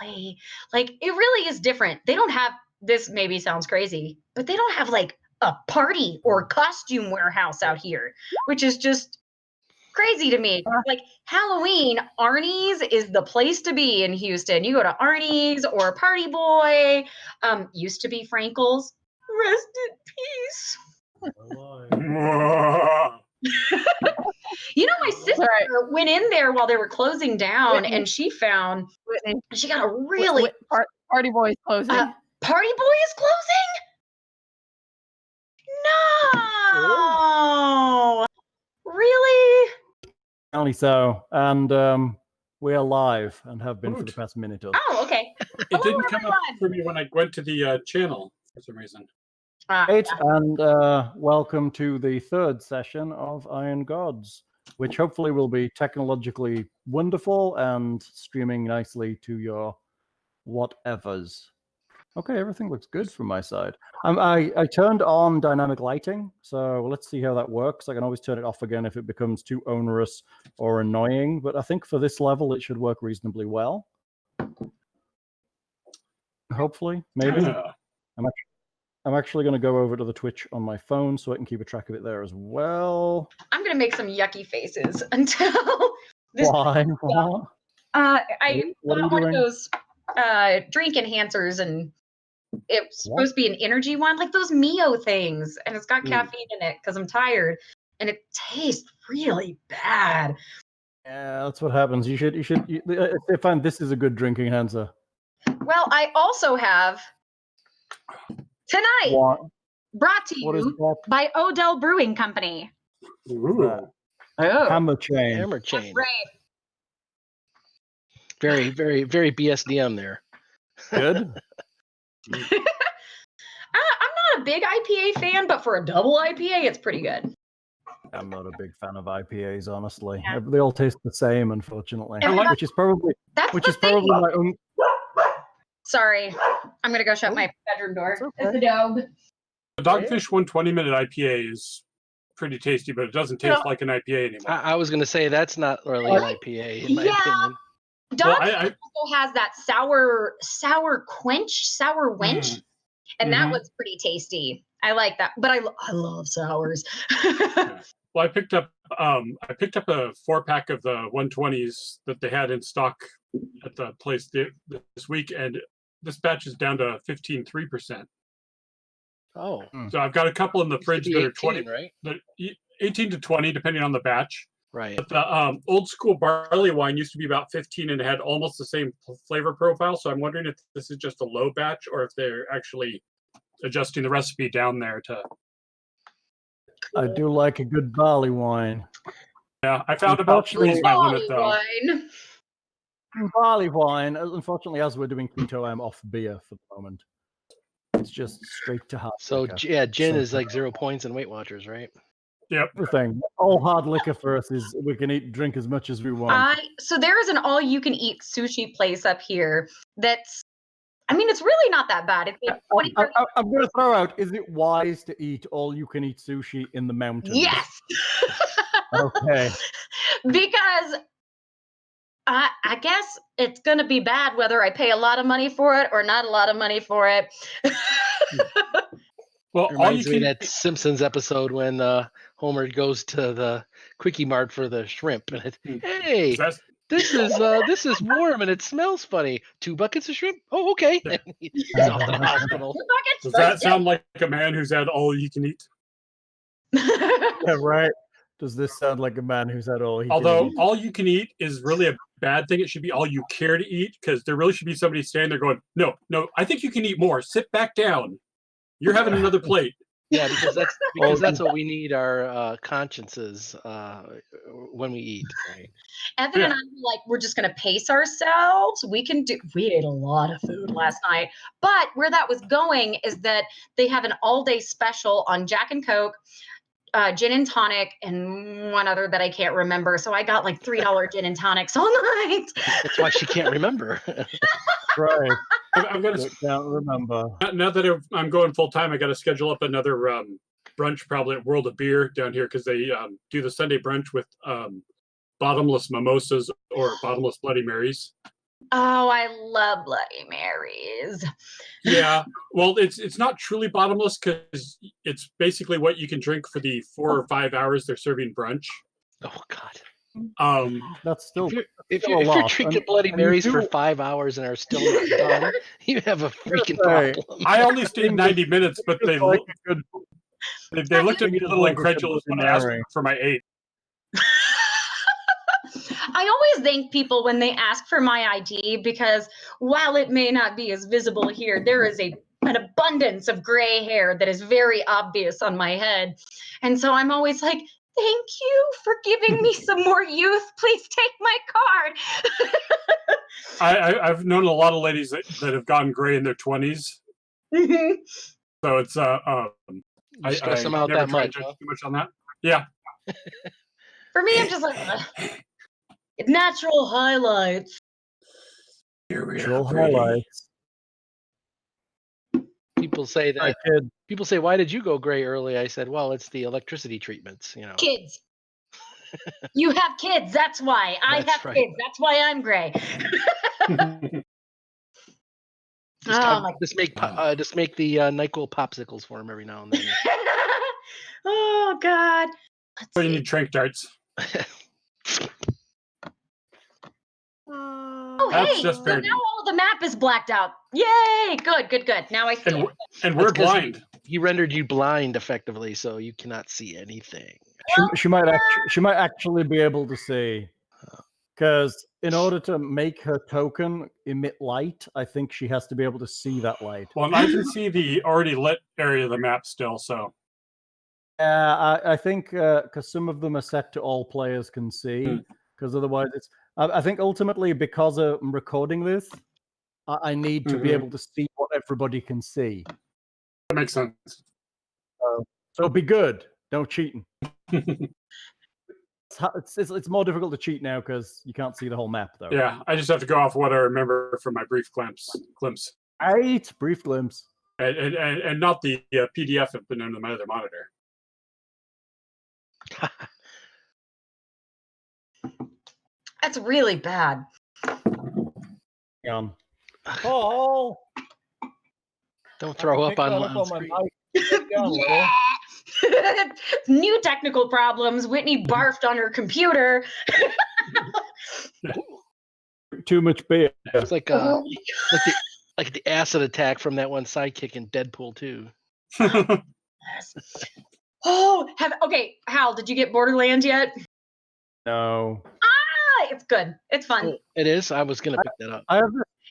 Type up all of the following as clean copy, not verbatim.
boy. Like, it really is different. They don't have, this maybe sounds crazy, but they don't have like a party or costume warehouse out here, which is just crazy to me. Like, Halloween, Arnie's is the place to be in Houston. You go to Arnie's or Party Boy, used to be Frankel's. Rest in peace. You know, my sister went in there while they were closing down, Whitney. And she found Whitney. She got a really Party Boy is closing. Party Boy is closing? No, really? Only so, and we're live and have been for the past minute or so. Oh, okay. It didn't come up for me when I went to the channel for some reason. Great, and welcome to the third session of Iron Gods, which hopefully will be technologically wonderful and streaming nicely to your whatevers. Okay, everything looks good from my side. I turned on dynamic lighting, so let's see how that works. I can always turn it off again if it becomes too onerous or annoying, but I think for this level it should work reasonably well. Hopefully, maybe. Yeah. I'm actually going to go over to the Twitch on my phone so I can keep a track of it there as well. I'm going to make some yucky faces until this. Why? What? I bought one of those drink enhancers, and it's supposed to be an energy one, like those Mio things, and it's got caffeine in it because I'm tired, and it tastes really bad. Yeah, that's what happens. You should. I find this is a good drinking enhancer. Well, I also have tonight brought to you by Odell Brewing Company. Hammer chain. Hammer chain. Right. Very, very, very BSDM there. Good. I'm not a big IPA fan, but for a double IPA, it's pretty good. I'm not a big fan of IPAs, honestly. Yeah. They all taste the same, unfortunately. And which is probably my own. Sorry, I'm gonna go shut my bedroom door. It's a dog. The Dogfish 120-minute IPA is pretty tasty, but it doesn't taste like an IPA anymore. I was going to say that's not really an IPA in my opinion. Dogfish also has that sour wench, and that was pretty tasty. I like that, but I love sours. Well, I picked up a 4-pack of the 120s that they had in stock at the place this week, and this batch is down to 15.3%. Oh, so I've got a couple in the fridge that are 20, right? 18 to 20, depending on the batch. Right. But the old school barley wine used to be about 15 and it had almost the same flavor profile. So I'm wondering if this is just a low batch or if they're actually adjusting the recipe down there to. I do like a good barley wine. Yeah, I found about 3 is my limit though. Barley wine. Unfortunately, as we're doing keto, I'm off beer for the moment. It's just straight to hard. So yeah, gin is like 0 points in Weight Watchers, right? Yep. Everything. All hard liquor for us is we can drink as much as we want. So there is an all-you-can-eat sushi place up here that's, I mean, it's really not that bad. It's like I'm going to throw out, is it wise to eat all-you-can-eat sushi in the mountains? Yes. Okay. Because I guess it's going to be bad whether I pay a lot of money for it or not a lot of money for it. Well, reminds me of that Simpsons episode when Homer goes to the Quickie Mart for the shrimp, and hey, this is warm and it smells funny. 2 buckets of shrimp? Oh, okay. He's off to the hospital. Does that sound like a man who's had all you can eat? Yeah, right. Does this sound like a man who's had all he Although can eat? all you can eat is really a bad thing. It should be all you care to eat, because there really should be somebody standing there going, no, I think you can eat more. Sit back down. You're having another plate. Yeah, because that's what we need our consciences when we eat. Right? Evan and I were like, we're just going to pace ourselves. We ate a lot of food last night. But where that was going is that they have an all-day special on Jack and Coke, gin and tonic, and one other that I can't remember. So I got like $3 gin and tonics all night. That's why she can't remember. Right. I'm gonna can't remember. Now that I'm going full time, I got to schedule up another brunch probably at World of Beer down here, because they do the Sunday brunch with bottomless mimosas or bottomless Bloody Marys. Oh, I love Bloody Marys. Yeah, well, it's not truly bottomless because it's basically what you can drink for the 4 or 5 hours they're serving brunch. Oh God. That's still If a you're lot. drinking And- Bloody and you Marys for do- 5 hours and are still not done, you have a freaking say, problem. I only stayed 90 minutes, but Just they like a good they looked at me a little like a good incredulous when I asked Mary. for my 8. I always thank people when they ask for my ID because while it may not be as visible here, there is an abundance of gray hair that is very obvious on my head. And so I'm always like, thank you for giving me some more youth. Please take my card. I've known a lot of ladies that have gone gray in their 20s. So it's You stress them I out never that try much, to judge huh? too much on that. Yeah. For me, I'm just like, natural highlights. Natural highlights. People say My that. kid. People say, "Why did you go gray early?" I said, "Well, it's the electricity treatments, you know." Kids. You have kids. That's why. I That's have right. kids. That's why I'm gray. Just make the NyQuil popsicles for him every now and then. Oh God. So you need trank darts. Oh That's hey, just so fair. now all the map is blacked out. Yay! Good. Now I see it. And we're That's 'cause blind. He rendered you blind effectively, so you cannot see anything. She might actually be able to see, because in order to make her token emit light, I think she has to be able to see that light. Well, and I can see the already lit area of the map still, so. I think because some of them are set to all players can see, because otherwise it's. I think ultimately because I'm recording this, I need to be able to see what everybody can see. That makes sense. So be good. No cheating. It's more difficult to cheat now because you can't see the whole map, though. Yeah, I just have to go off what I remember from my brief glimpse. Right, brief glimpse. And not the PDF I've been under my other monitor. That's really bad. Oh, Don't throw up on screen. New technical problems. Whitney barfed on her computer. Too much beer. It's like like the acid attack from that one sidekick in Deadpool 2. Okay, Hal, did you get Borderlands yet? No. It's good. It's fun. Oh, it is? I was gonna pick that up.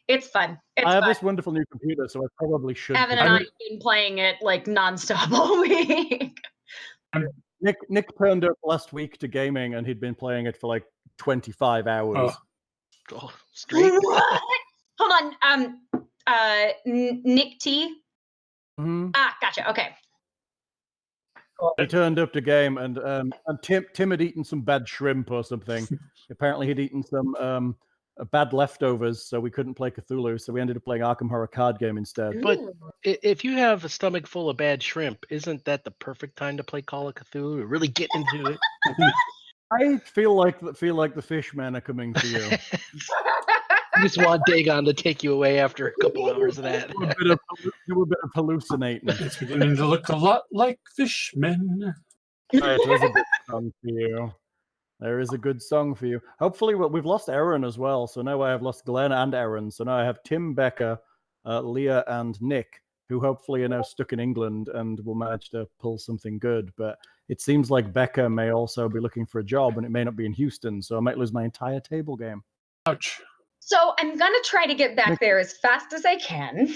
It's fun. I have this wonderful new computer, so I probably should. Evan and I have been playing it like nonstop all week. Nick turned up last week to gaming, and he'd been playing it for like 25 hours. Oh, straight. What? Hold on. Nick T. Mm-hmm. Gotcha. Okay. He turned up to game, and Tim had eaten some bad shrimp or something. Apparently, he'd eaten some bad leftovers, so we couldn't play Cthulhu. So we ended up playing Arkham Horror card game instead. But if you have a stomach full of bad shrimp, isn't that the perfect time to play Call of Cthulhu? Really get into it. I feel like the fishmen are coming for you. You just want Dagon to take you away after a couple hours of that. Do a bit of hallucinating. It's beginning to look a lot like fishmen. Right, there's a good song for you. There is a good song for you. Hopefully, we've lost Aaron as well. So now I have lost Glenn and Aaron. So now I have Tim, Becca, Leah, and Nick, who hopefully are now stuck in England and will manage to pull something good. But it seems like Becca may also be looking for a job, and it may not be in Houston. So I might lose my entire table game. Ouch. So I'm gonna try to get back there as fast as I can.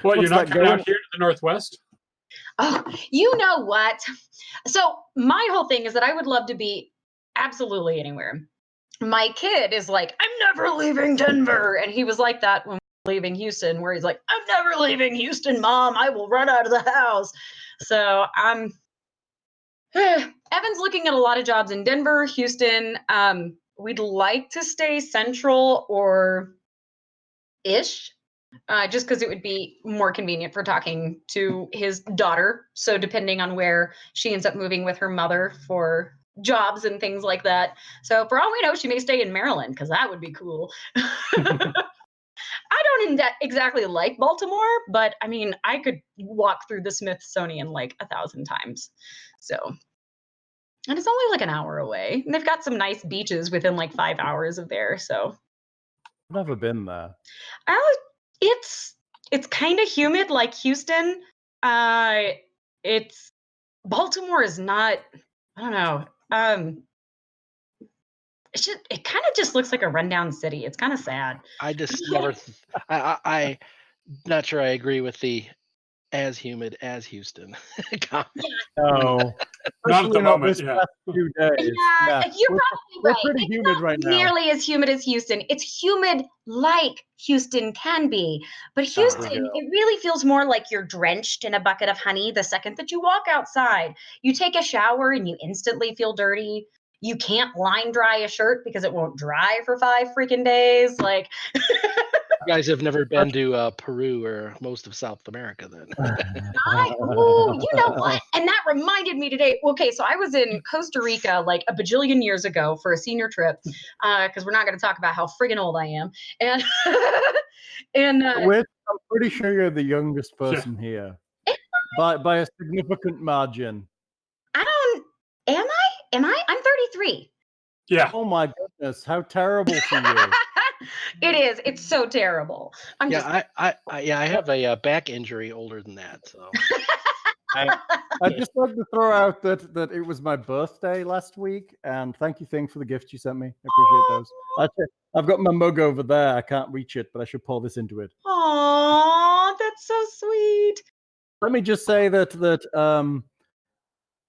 What, you're not coming out here to the Northwest? Oh, you know what? So my whole thing is that I would love to be absolutely anywhere. My kid is like, I'm never leaving Denver. And he was like that when we were leaving Houston, where he's like, I'm never leaving Houston, Mom. I will run out of the house. So Evan's looking at a lot of jobs in Denver, Houston. We'd like to stay central or ish. Just because it would be more convenient for talking to his daughter. So depending on where she ends up moving with her mother for jobs and things like that. So for all we know, she may stay in Maryland because that would be cool. I don't exactly like Baltimore, but I mean, I could walk through the Smithsonian like 1,000 times. So, and it's only like an hour away. And they've got some nice beaches within like 5 hours of there. So, I've never been there. It's kind of humid like Houston. It's Baltimore is not. I don't know. It kind of just looks like a rundown city. It's kind of sad. I just never. I not sure I agree with the as humid as Houston comment. No, Not at the moment. this Yeah. past few days. Yeah, you're probably We're right. pretty It's humid not right now. nearly as humid as Houston. It's humid like Houston can be, but Houston, it really feels more like you're drenched in a bucket of honey the second that you walk outside. You take a shower and you instantly feel dirty. You can't line dry a shirt because it won't dry for 5 freaking days. Like, You guys have never been to Peru or most of South America, then? you know what? And that reminded me today. Okay, so I was in Costa Rica like a bajillion years ago for a senior trip, because we're not going to talk about how friggin' old I am. And I'm pretty sure you're the youngest person here by a significant margin. Am I? I'm 33. Yeah. Oh my goodness, how terrible for you. It is. It's so terrible. I have a back injury older than that. So I just like to throw out that it was my birthday last week, and thank you, Thing, for the gifts you sent me. I appreciate those. I've got my mug over there. I can't reach it, but I should pour this into it. Aw, that's so sweet. Let me just say that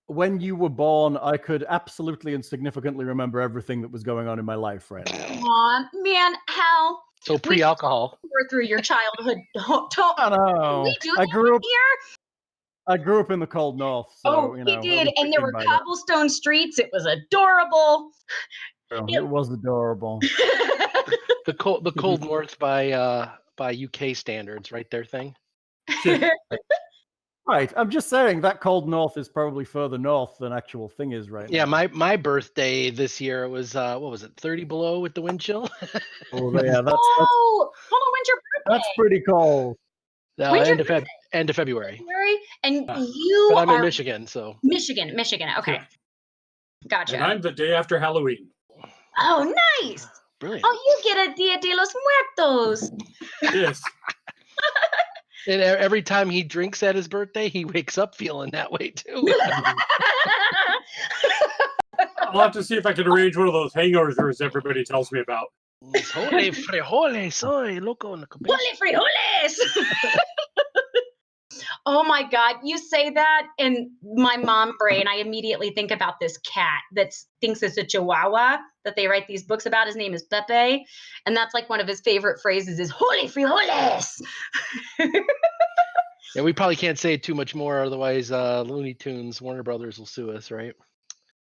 when you were born, I could absolutely and significantly remember everything that was going on in my life right now. Aw, man, Hal. So pre-alcohol. We're through your childhood. I know. We do that here. I grew up in the cold north, so you did, and there were cobblestone streets. It was adorable. It was adorable. the cold north by UK standards, right there, Thing. Right. I'm just saying that cold north is probably further north than actual Thing is right now. Yeah, my birthday this year was what was it, 30 below with the wind chill? Oh yeah, that's hold on, when's your birthday? That's pretty cold. End of February. And but I'm in Michigan, so Michigan. Okay, yeah. Gotcha. And I'm the day after Halloween. Oh, nice. Brilliant. Oh, you get a Dia de los Muertos. Yes. And every time he drinks at his birthday, he wakes up feeling that way too. I'll have to see if I can arrange one of those hangovers everybody tells me about. Holy frijoles, soy loco en la cabeza. Holy frijoles! Oh my God, you say that, and my mom brain, I immediately think about this cat that thinks it's a chihuahua that they write these books about. His name is Pepe, and that's like one of his favorite phrases is "Holy frijoles." Yeah, we probably can't say too much more, otherwise Looney Tunes, Warner Brothers will sue us, right?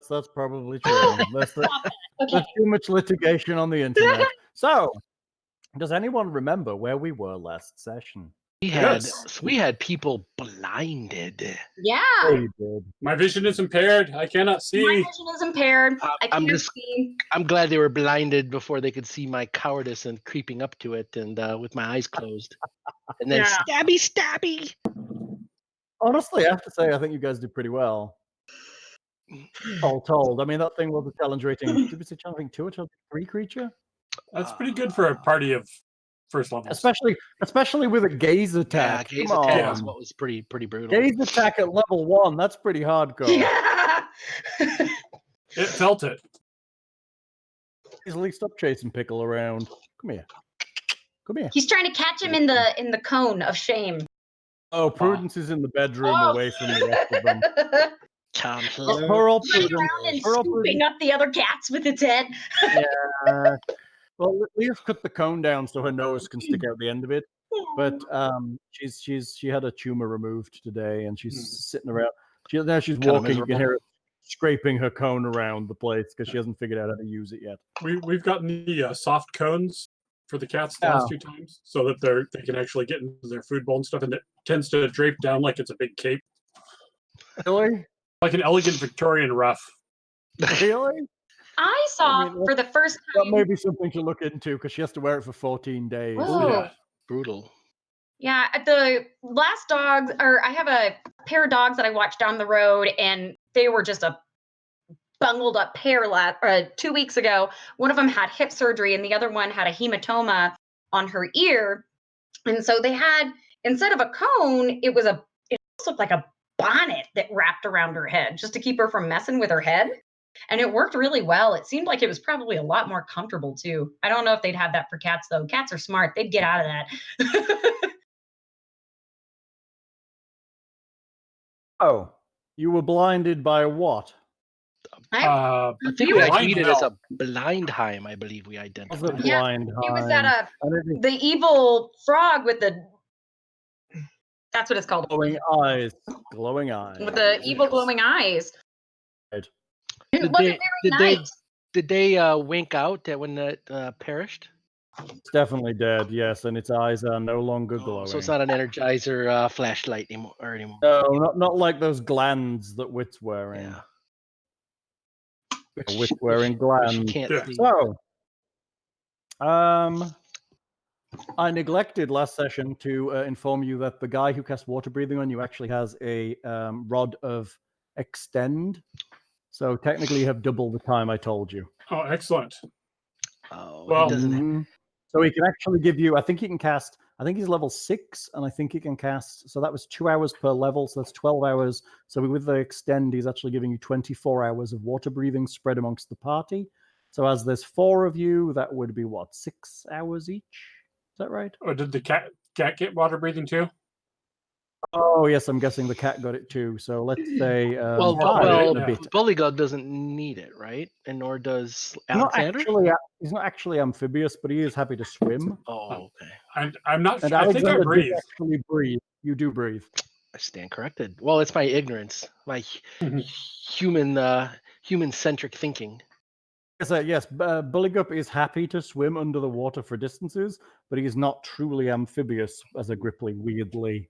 So that's probably true. That's too much litigation on the internet. So, does anyone remember where we were last session? We had people blinded. Yeah. My vision is impaired. I cannot see. My vision is impaired. I can't see. I'm glad they were blinded before they could see my cowardice and creeping up to it and with my eyes closed. And then stabby. Honestly, I have to say, I think you guys did pretty well. All told. I mean, that thing was a challenge rating. Did we say challenge rating 2 or challenge 3 creature? That's pretty good for a party of first levels. Especially with a gaze attack. Yeah, gaze attack is what was pretty brutal. Gaze attack at level 1, that's pretty hardcore. Yeah. It felt it. Easily stop chasing Pickle around. Come here. He's trying to catch him in the cone of shame. Oh, Prudence is in the bedroom away from the rest of them. Poor old Prudence. And scooping up the other cats with its head. Yeah. Well, Leah's cut the cone down so her nose can stick out the end of it. But she had a tumor removed today, and she's sitting around. Now she's walking. You can hear her scraping her cone around the place because she hasn't figured out how to use it yet. We've gotten the soft cones for the cats the last 2 times, so that they can actually get into their food bowl and stuff, and it tends to drape down like it's a big cape. Really? Like an elegant Victorian ruff. Really? I saw mean, for the first That time. may be something to look into because she has to wear it for 14 days. Whoa. Yeah. Brutal. Yeah, the last dogs, or I have a pair of dogs that I watched down the road, and they were just a bungled up pair 2 weeks ago. One of them had hip surgery, and the other one had a hematoma on her ear. And so they had, instead of a cone, it looked like a bonnet that wrapped around her head just to keep her from messing with her head. And it worked really well. It seemed like it was probably a lot more comfortable too. I don't know if they'd have that for cats though. Cats are smart. They'd get out of that. Oh, you were blinded by what? I think You we were- ID'd it as a Blindheim, I believe we Was identified. it Yeah, blind? it was that And it is the evil frog with the, that's what it's called. glowing eyes. Glowing eyes. With the evil glowing eyes. Right. It wasn't very nice. Did they wink out when it perished? It's definitely dead, yes, and its eyes are no longer glowing. So it's not an Energizer flashlight anymore. No, not like those glands that Wit's wearing. Yeah. Wit's wearing Which glands. you can't Yeah. see. So, I neglected last session to inform you that the guy who casts water breathing on you actually has a rod of extend. So technically, you have double the time I told you. Oh, excellent. Oh, Well- he doesn't. Mhm. So he can actually give you. I think he can cast. I think he's level 6, and I think he can cast. So that was 2 hours per level. So that's 12 hours. So with the extend, he's actually giving you 24 hours of water breathing spread amongst the party. So as there's 4 of you, that would be what, 6 hours each? Is that right? Or did the cat get water breathing too? Oh yes, I'm guessing the cat got it too. So let's say Well, five well, and a bit. Buligup doesn't need it, right? And nor does Not Alexander. actually, he's not actually amphibious, but he is happy to swim. Oh, okay. I'm not. And I think I Alexander breathe. does actually breathe. You do breathe. I stand corrected. Well, it's my ignorance, my human centric thinking. So yes, Buligup is happy to swim under the water for distances, but he is not truly amphibious as a grippli, weirdly.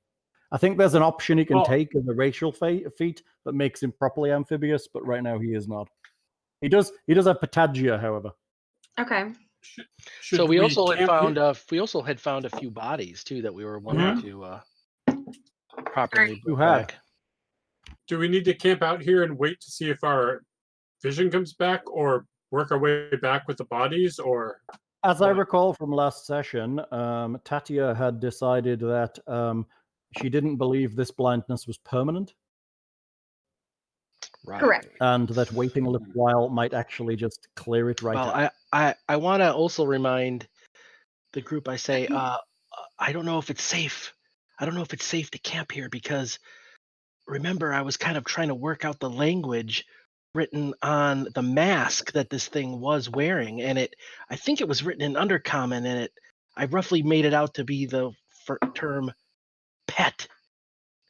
I think there's an option he can Well- take as a racial feat that makes him properly amphibious, but right now he is not. He does have patagia, however. Okay. So we also had camp found here? we also had found a few bodies too that we were wanting to properly You bring have. back. Do we need to camp out here and wait to see if our vision comes back, or work our way back with the bodies, or? As I What? recall from last session, Tatia had decided that she didn't believe this blindness was permanent, Right. Correct. and that waiting a little while might actually just clear it right Well, out. I want to also remind the group. I say, I don't know if it's safe. I don't know if it's safe to camp here because remember, I was kind of trying to work out the language written on the mask that this thing was wearing, and I think it was written in Undercommon, and I roughly made it out to be the term pet.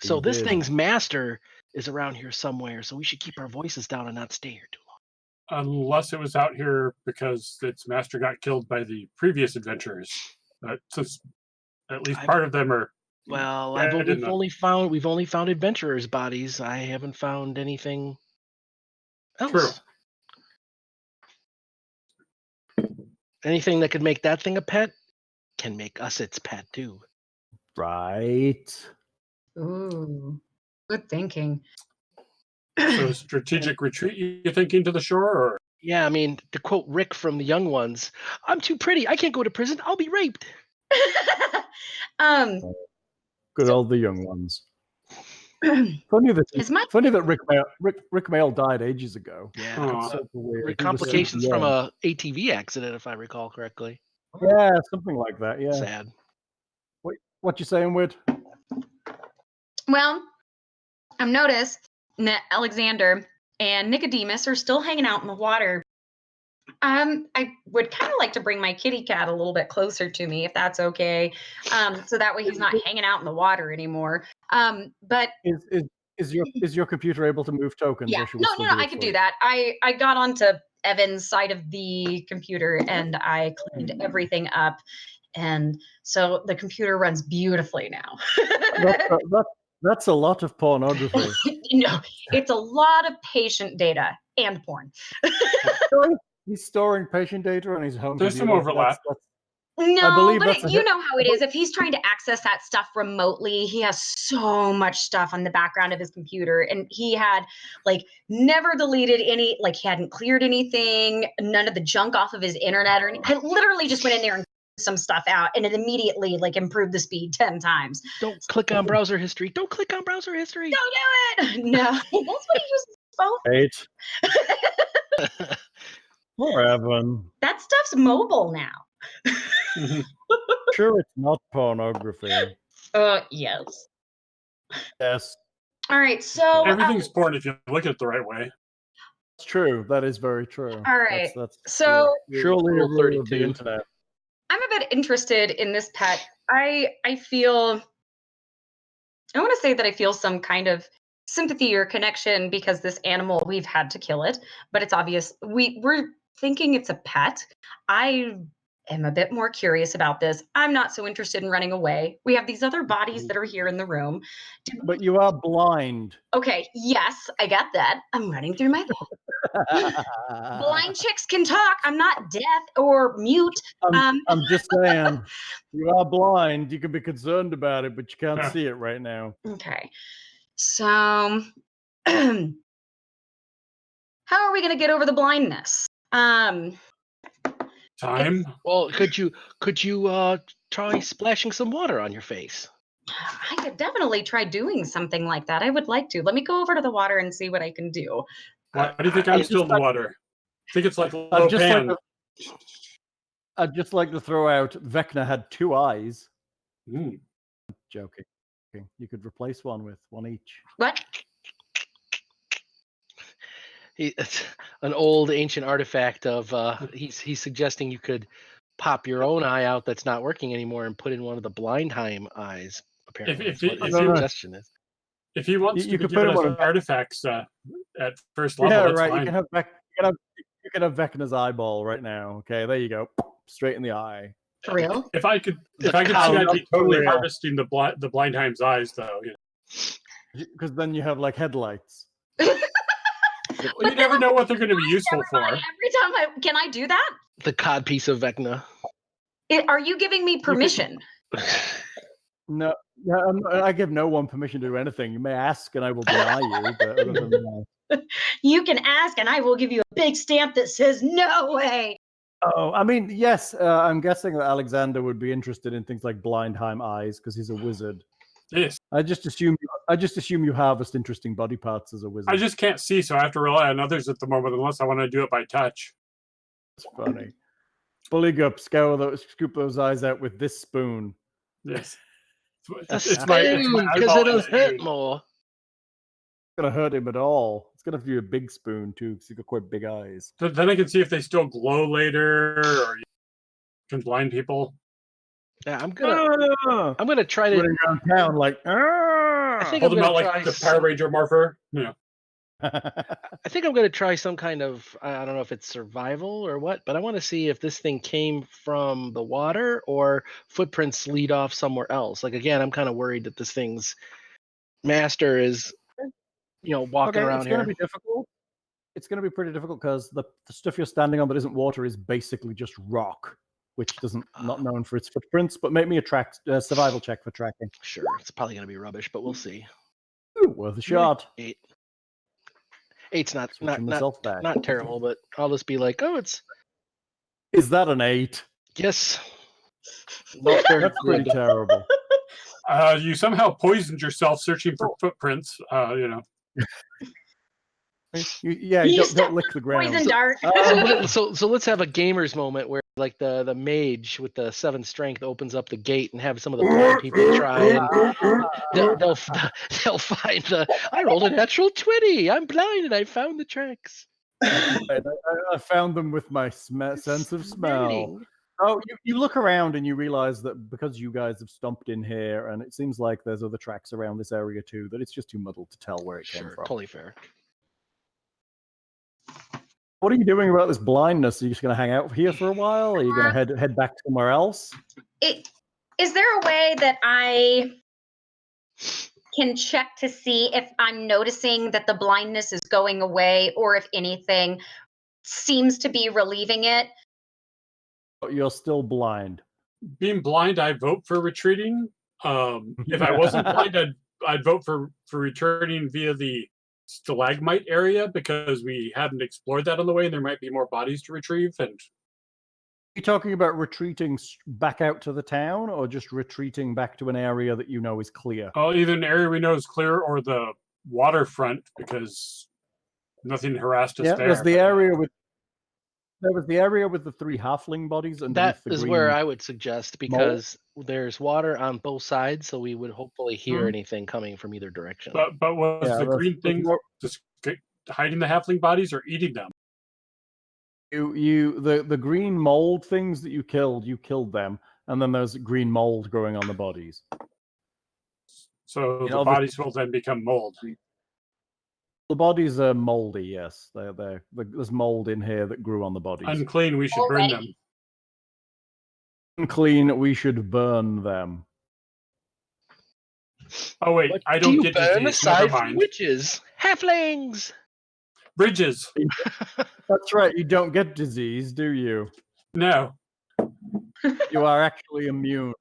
So You this did. thing's master is around here somewhere, so we should keep our voices down and not stay here too long. Unless it was out here because its master got killed by the previous adventurers. Since at least part of them are. Well, dead we've and only found adventurers' bodies. I haven't found anything else. True. Anything that could make that thing a pet can make us its pet too. Right. Ooh, good thinking. So strategic retreat, you're thinking, to the shore, or? Yeah, I mean, to quote Rick from The Young Ones, I'm too pretty. I can't go to prison. I'll be raped. Good old the young ones. Funny that Rick Mail died ages ago. Yeah. Aw. Super weird. He was Complications super from young. a ATV accident, if I recall correctly. Yeah, something like that. Yeah. Sad. What you saying, Whit? Well, I've noticed that Alexander and Nicodemus are still hanging out in the water. I would kind of like to bring my kitty cat a little bit closer to me, if that's okay. So that way he's not hanging out in the water anymore. But Is your computer able to move tokens? yeah, Or should we no, still I it could for do you? that. I got onto Evan's side of the computer and I cleaned everything up. And so the computer runs beautifully now. That's a lot of pornography. No, it's a lot of patient data. and porn. He's storing patient data on his home There's some computer. overlap. No, but you know how it is. If he's trying to access that stuff remotely, he has so much stuff on the background of his computer. And he had like never deleted any, like he hadn't cleared anything, none of the junk off of his internet or anything. I literally just went in there and some stuff out and it immediately like improved the speed 10 times. Don't click on browser history. Don't click on browser history. Don't do it. No, that's what he uses his phone. Forever. That stuff's mobile now. Sure, it's not pornography. Yes. Yes. All right, so everything's porn if you look at it the right way. It's true. That is very true. All right. That's so surely a rule of the internet. I'm a bit interested in this pet. I feel, I want to say that I feel some kind of sympathy or connection because this animal, we've had to kill it, but it's obvious we're thinking it's a pet. I am a bit more curious about this. I'm not so interested in running away. We have these other bodies that are here in the room. But you are blind. Okay, yes, I got that. I'm running through my blind chicks can talk. I'm not deaf or mute. I'm just saying, you are blind. You can be concerned about it, but you can't see it right now. Okay. So how are we going to get over the blindness? Time. Well, could you try splashing some water on your face? I could definitely try doing something like that. I would like to. Let me go over to the water and see what I can do. Why do you think I'm still in the water? I think it's like Lopan. I'd just like to throw out Vecna had 2 eyes. Joking. You could replace one with one each. What? It's an old ancient artifact of he's suggesting you could pop your own eye out that's not working anymore and put in one of the Blindheim eyes. Apparently, if his suggestion is. If he wants you to could be put given him as artifacts at first level, that's right. fine. You can have Vecna's eyeball right now. Okay, there you go, straight in the eye. For real? If I could see, I'd be totally harvesting the Blindheim's eyes, though. Because then you have like headlights. Well, you never know what they're going to be useful for. Every time can I do that? The cod piece of Vecna. Are you giving me permission? No, I give no one permission to do anything. You may ask, and I will deny you. But other than that, you can ask, and I will give you a big stamp that says no way. Oh, I mean, yes. I'm guessing that Alexander would be interested in things like Blindheim eyes because he's a wizard. Yes. I just assume you harvest interesting body parts as a wizard. I just can't see, so I have to rely on others at the moment, unless I want to do it by touch. It's funny. Buligup, scoop those eyes out with this spoon. Yes. It's because it'll hurt more. It's gonna hurt him at all. It's gonna be a big spoon too, because he's got quite big eyes. Then I can see if they still glow later, or you can blind people. Yeah, I'm gonna try to running around town like. I think hold I'm them out gonna like the Power Ranger morpher. Yeah. I think I'm going to try some kind of, I don't know if it's survival or what, but I want to see if this thing came from the water or footprints lead off somewhere else. Like, again, I'm kind of worried that this thing's master is, walking around here. It's going to be difficult. It's going to be pretty difficult because the stuff you're standing on that isn't water is basically just rock, which doesn't not known for its footprints. But make me a survival check for tracking. Sure, it's probably going to be rubbish, but we'll see. Ooh, worth a shot. 8. 8's not terrible, but I'll just be like, oh, it's. Is that an 8? Yes. That's pretty terrible. You somehow poisoned yourself searching for footprints. Don't lick the ground. Poison dart. So let's have a gamer's moment where like the mage with the 7 strength opens up the gate and have some of the blind people try and they'll find I rolled a natural 20. I'm blind and I found the tracks. I found them with my sense of smell. Oh, you look around and you realize that because you guys have stomped in here and it seems like there's other tracks around this area too, that it's just too muddled to tell where it came from. Totally fair. What are you doing about this blindness? Are you just going to hang out here for a while? Or are you going to head back somewhere else? Is there a way that I can check to see if I'm noticing that the blindness is going away or if anything seems to be relieving it. You're still blind. Being blind, I vote for retreating. If I wasn't blind, I'd vote for returning via the stalagmite area because we hadn't explored that on the way, and there might be more bodies to retrieve. And Are you talking about retreating back out to the town, or just retreating back to an area that you know is clear? either an area we know is clear or the waterfront, because nothing harassed us there. There's the area with. There was the area with the 3 halfling bodies underneath That the is green. where I would suggest, because there's water on both sides, so we would hopefully hear anything coming from either direction. But was the green thing just hiding the halfling bodies or eating them? The green mold things that you killed them, and then there's green mold growing on the bodies. So the bodies will then become mold. The bodies are moldy, yes. There's mold in here that grew on the bodies. Unclean, we should burn them. Unclean, we should burn them. Oh wait, What I don't do get you burn disease. aside Never from mind. witches? Halflings! Bridges. That's right, you don't get disease, do you? No. You are actually immune.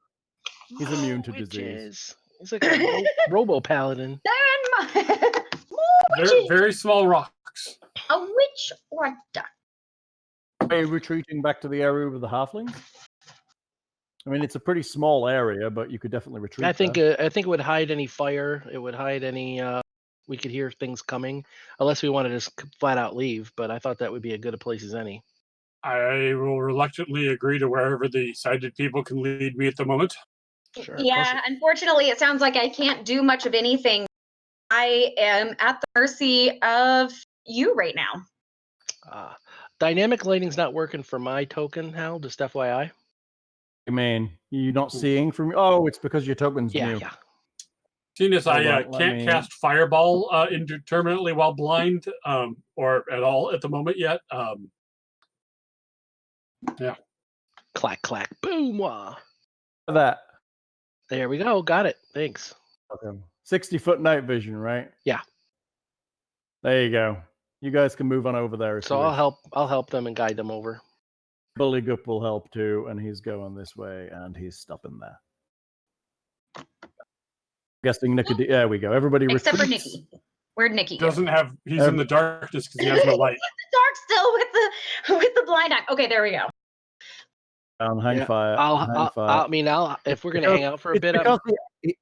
He's immune to disease. He's like a robo-paladin. Very, very small rocks. A witch or a duck? Are you retreating back to the area with the halflings? I mean, it's a pretty small area, but you could definitely retreat. I think it would hide any fire. It would hide any. We could hear things coming, unless we wanted to just flat out leave. But I thought that would be a good a place as any. I will reluctantly agree to wherever the sighted people can lead me at the moment. Sure. Yeah, unfortunately, it sounds like I can't do much of anything. I am at the mercy of you right now. Dynamic lighting's not working for my token, Hal, just FYI. I mean, you're not seeing from... Oh, it's because your token's new. Yeah. Seeing as I can't cast Fireball indeterminately while blind, or at all at the moment yet, yeah. Clack, clack, boom, wah. That. There we go. Got it. Thanks. Okay. 60-foot night vision, right? Yeah. There you go. You guys can move on over there. So I'll help them and guide them over. Buligup will help too, and he's going this way, and he's stopping there. Guessing Nicodemus. There we go. Everybody except retreats. for Nikki. Where'd Nikki go? Doesn't have. He's in the darkness because he has no light. He's in the dark still with the blind eye. Okay, there we go. Hang fire. If we're gonna hang out for a bit, because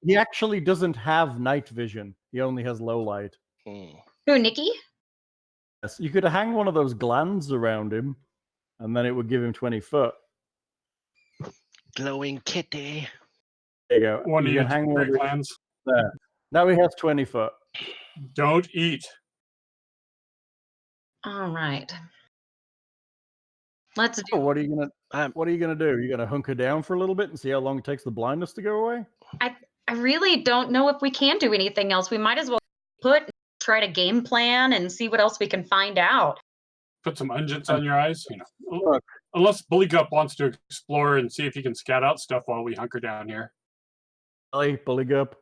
he actually doesn't have night vision. He only has low light. Who, Nikki? Yes, you could hang one of those glands around him, and then it would give him 20 foot. Glowing kitty. There you go. One of you your hang one glands. There. Now he has 20 foot. Don't eat. All right. Let's do. What are you gonna do? You gonna hunker down for a little bit and see how long it takes the blindness to go away? I really don't know if we can do anything else. We might as well try to game plan and see what else we can find out. Put some unguents on your eyes. You know, unless Buligup wants to explore and see if he can scout out stuff while we hunker down here. Hey, Buligup.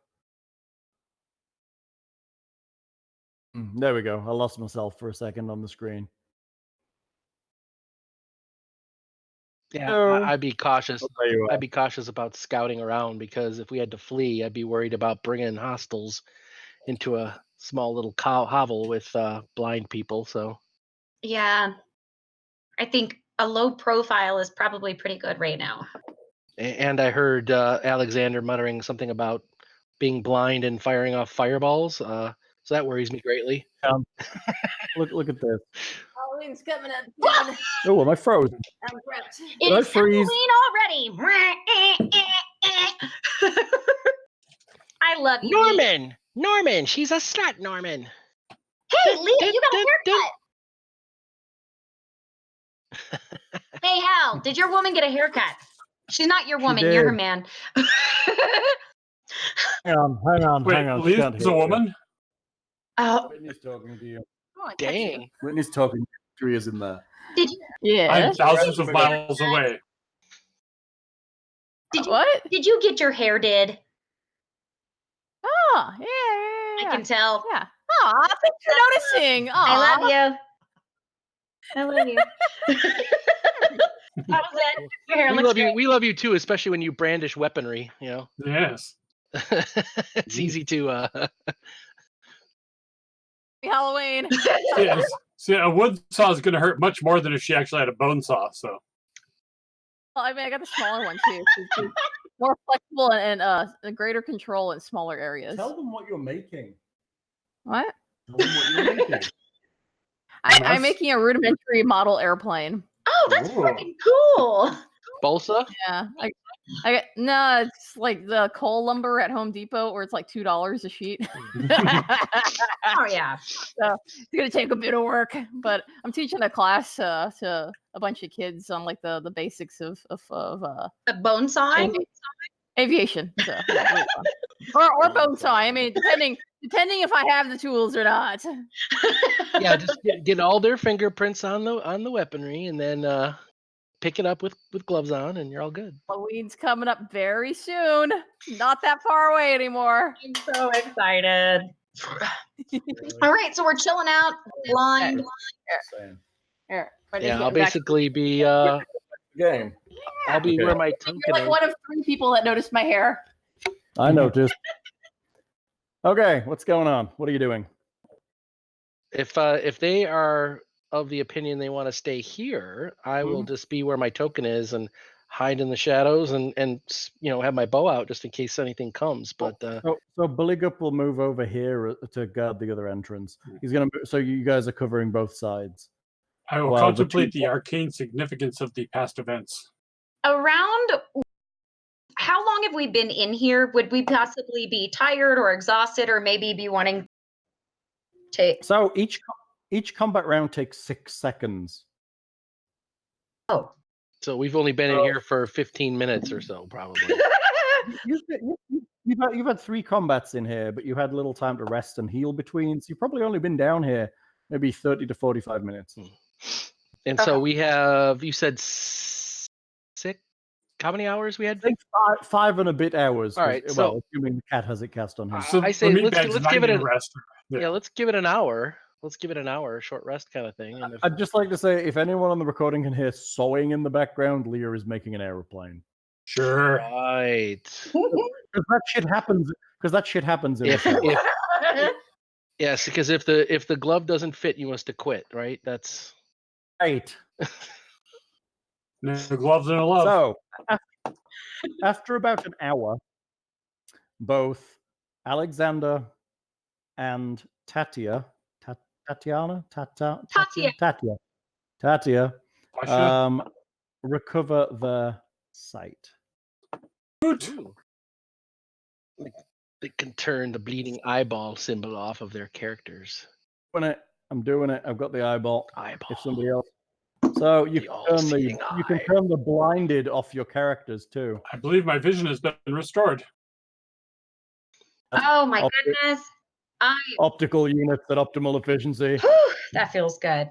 There we go. I lost myself for a second on the screen. Yeah, I'd be cautious. I'd be cautious about scouting around, because if we had to flee, I'd be worried about bringing hostiles into a small little hovel with blind people. So yeah, I think a low profile is probably pretty good right now. And I heard Alexander muttering something about being blind and firing off fireballs. So that worries me greatly. Look at this. Halloween's coming up. Oh, am I frozen? I'm prepped. It's Halloween already. I love you, Norman, she's a slut, Norman. Hey, Leah, you got a haircut. Hey, Hal, did your woman get a haircut? She's not your woman, you're her man. Hang on. Leah's a woman? Oh, Whitney's talking to you. Dang. Whitney's talking. 3 is in there. Did you? Yeah. I'm thousands of miles away. Did you get your hair did? Oh, yeah. I can tell. Yeah. Aw, thanks for noticing. I love you. I love you. That was it. Your hair We looks love you. great. We love you too, especially when you brandish weaponry. You know, Yes. it's easy to. Happy Halloween. Yes. See, a wood saw is going to hurt much more than if she actually had a bone saw. So. Well, I mean, I got the smaller one too. It's more flexible and a greater control in smaller areas. Tell them what you're making. What? Tell them what you're making. I'm making a rudimentary model airplane. Oh, that's Ooh. freaking cool. Balsa? Yeah. No, it's like the coal lumber at Home Depot where it's like $2 a sheet. Oh yeah. So it's gonna take a bit of work, but I'm teaching a class to a bunch of kids on like the basics of A bone sawing? aviation. So, yeah, or bone saw. I mean, depending if I have the tools or not. Yeah, just get all their fingerprints on the weaponry, and then pick it up with gloves on, and you're all good. Halloween's coming up very soon. Not that far away anymore. I'm so excited. All right, so we're chilling out, blind. Here, Yeah, I'll basically be Game. I'll be Okay. where my You're token like is. one of 3 people that noticed my hair. I noticed. Okay, what's going on? What are you doing? If they are of the opinion they want to stay here, I will just be where my token is and hide in the shadows and have my bow out just in case anything comes. But So Buligup will move over here to guard the other entrance. He's gonna. So you guys are covering both sides. I will Well, the contemplate two- the arcane significance of the past events. Around how long have we been in here? Would we possibly be tired or exhausted or maybe be wanting to So each combat round takes 6 seconds. Oh. so we've only been in here for 15 minutes or so, probably. You've had 3 combats in here, but you had little time to rest and heal between. So you've probably only been down here maybe 30 to 45 minutes. And so we have, you said 6? How many hours we had? I think 5 and a bit hours. All right, Well, so- assuming the cat has it cast on him. So I say the meat let's bag's not give it gonna a rest. yeah, let's give it an hour. Let's give it an hour, a short rest kind of thing. And if, I'd just like to say, if anyone on the recording can hear sawing in the background, Leah is making an aeroplane. Sure. right. Because that shit happens in the show. Yes, because if the glove doesn't fit, you must have quit, right? That's Right. No gloves and a love. So, after about an hour, both Alexander and Tatia, Tasha. recover their sight. Hoot. they can turn the bleeding eyeball symbol off of their characters. I'm doing it. I've got the eyeball. Eyeball. If somebody else. So you The can turn the blinded off your characters too. I believe my vision has been restored. Oh my goodness. Optical units at optimal efficiency. That feels good.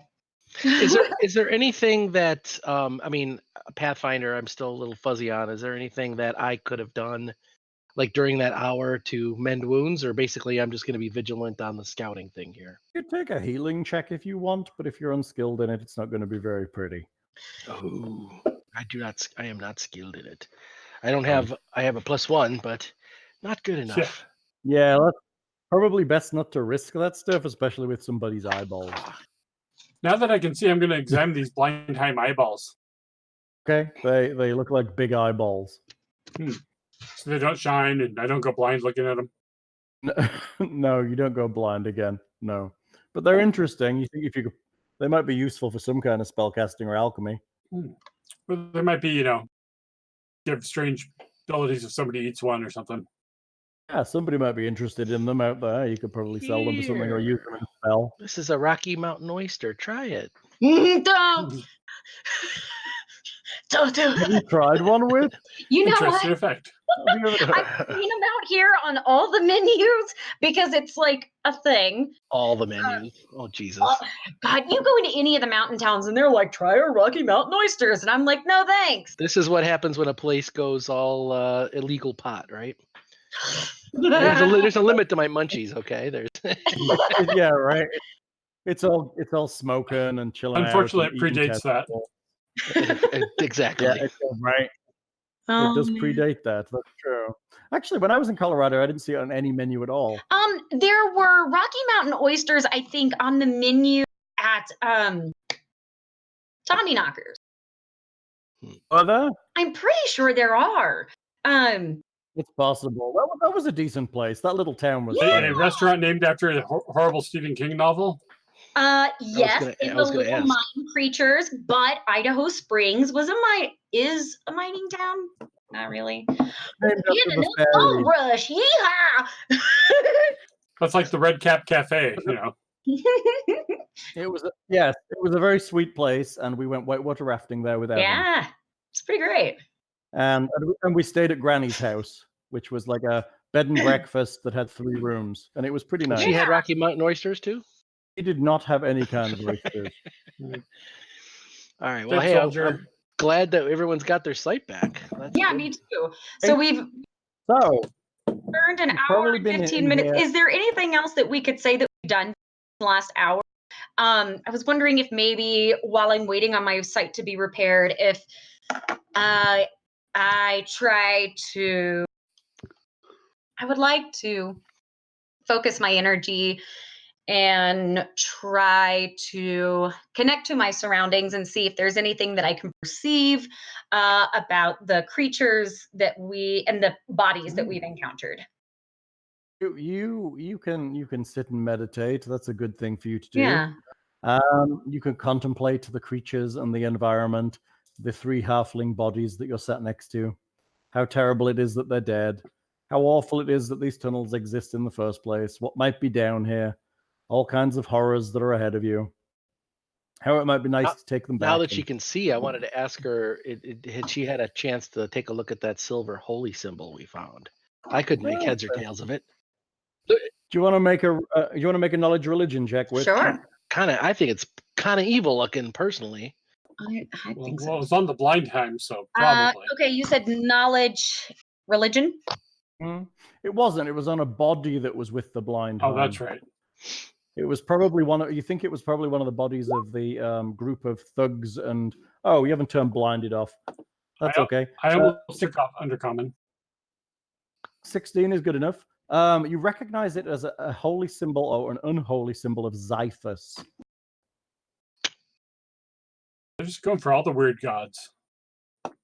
Is there anything that I mean, Pathfinder, I'm still a little fuzzy on. Is there anything that I could have done like during that hour to mend wounds, or basically I'm just going to be vigilant on the scouting thing here? You could take a healing check if you want, but if you're unskilled in it, it's not going to be very pretty. Oh, I am not skilled in it. I have a +1, but not good enough. Yeah, that's probably best not to risk that stuff, especially with somebody's eyeballs. Now that I can see, I'm going to examine these Blindheim eyeballs. Okay, they look like big eyeballs. So they don't shine, and I don't go blind looking at them. No, you don't go blind again. No, but they're interesting. You think they might be useful for some kind of spellcasting or alchemy. Well, there might be, give strange abilities if somebody eats one or something. Yeah, somebody might be interested in them out there. You could probably sell them for something or use them in a spell. This is a Rocky Mountain oyster. Try it. Don't. Don't do Have you tried one with? You know Interesting what? effect. I've seen them out here on all the menus because it's like a thing. All the menus. Oh Jesus. God, you go into any of the mountain towns and they're like, try our Rocky Mountain oysters. And I'm like, no, thanks. This is what happens when a place goes all illegal pot, right? There's a limit to my munchies. Okay, there's. Yeah, right. It's all smoking and chilling Unfortunately, out. it predates that. Exactly. Yeah, right. It does predate that. That's true. Actually, when I was in Colorado, I didn't see it on any menu at all. There were Rocky Mountain oysters, I think, on the menu at Tommy Knockers. Are there? I'm pretty sure there are. It's possible. That was a decent place. That little town was. Yeah. A restaurant named after a horrible Stephen King novel. Yes, in the little mine creatures, but Idaho Springs is a mining town. Not really. Gold rush, yeehaw! That's like the Red Cap Cafe, you know. It was a very sweet place, and we went whitewater rafting there with Evan. Yeah, it's pretty great. And we stayed at Granny's house, which was like a bed and breakfast that had 3 rooms, and it was pretty nice. She had Rocky Mountain oysters too. He did not have any kind of oysters. All right. Well, hey, I'm glad that everyone's got their sight back. That's good. Me too. So we've earned an hour and 15 minutes. Is there anything else that we could say that we've done last hour? I was wondering if maybe while I'm waiting on my site to be repaired, if I would like to focus my energy and try to connect to my surroundings and see if there's anything that I can perceive about the creatures and the bodies that we've encountered. You can sit and meditate. That's a good thing for you to do. Yeah. You can contemplate the creatures and the environment, the 3 halfling bodies that you're sat next to, how terrible it is that they're dead, how awful it is that these tunnels exist in the first place, what might be down here, all kinds of horrors that are ahead of you, how it might be nice to take them back. Now that she can see, I wanted to ask her, had she had a chance to take a look at that silver holy symbol we found? I couldn't make heads or tails of it. Do you want to make a knowledge religion check with? Sure. I think it's kind of evil looking personally. I think so. Well, it's on the blind time, so probably. Okay, you said knowledge religion? It wasn't. It was on a body that was with the blind. Oh, that's right. It was probably you think it was probably one of the bodies of the group of thugs and... Oh, you haven't turned blinded off. That's okay. I almost took off undercommon. 16 is good enough. You recognize it as a holy symbol or an unholy symbol of Xiphus. They're just going for all the weird gods.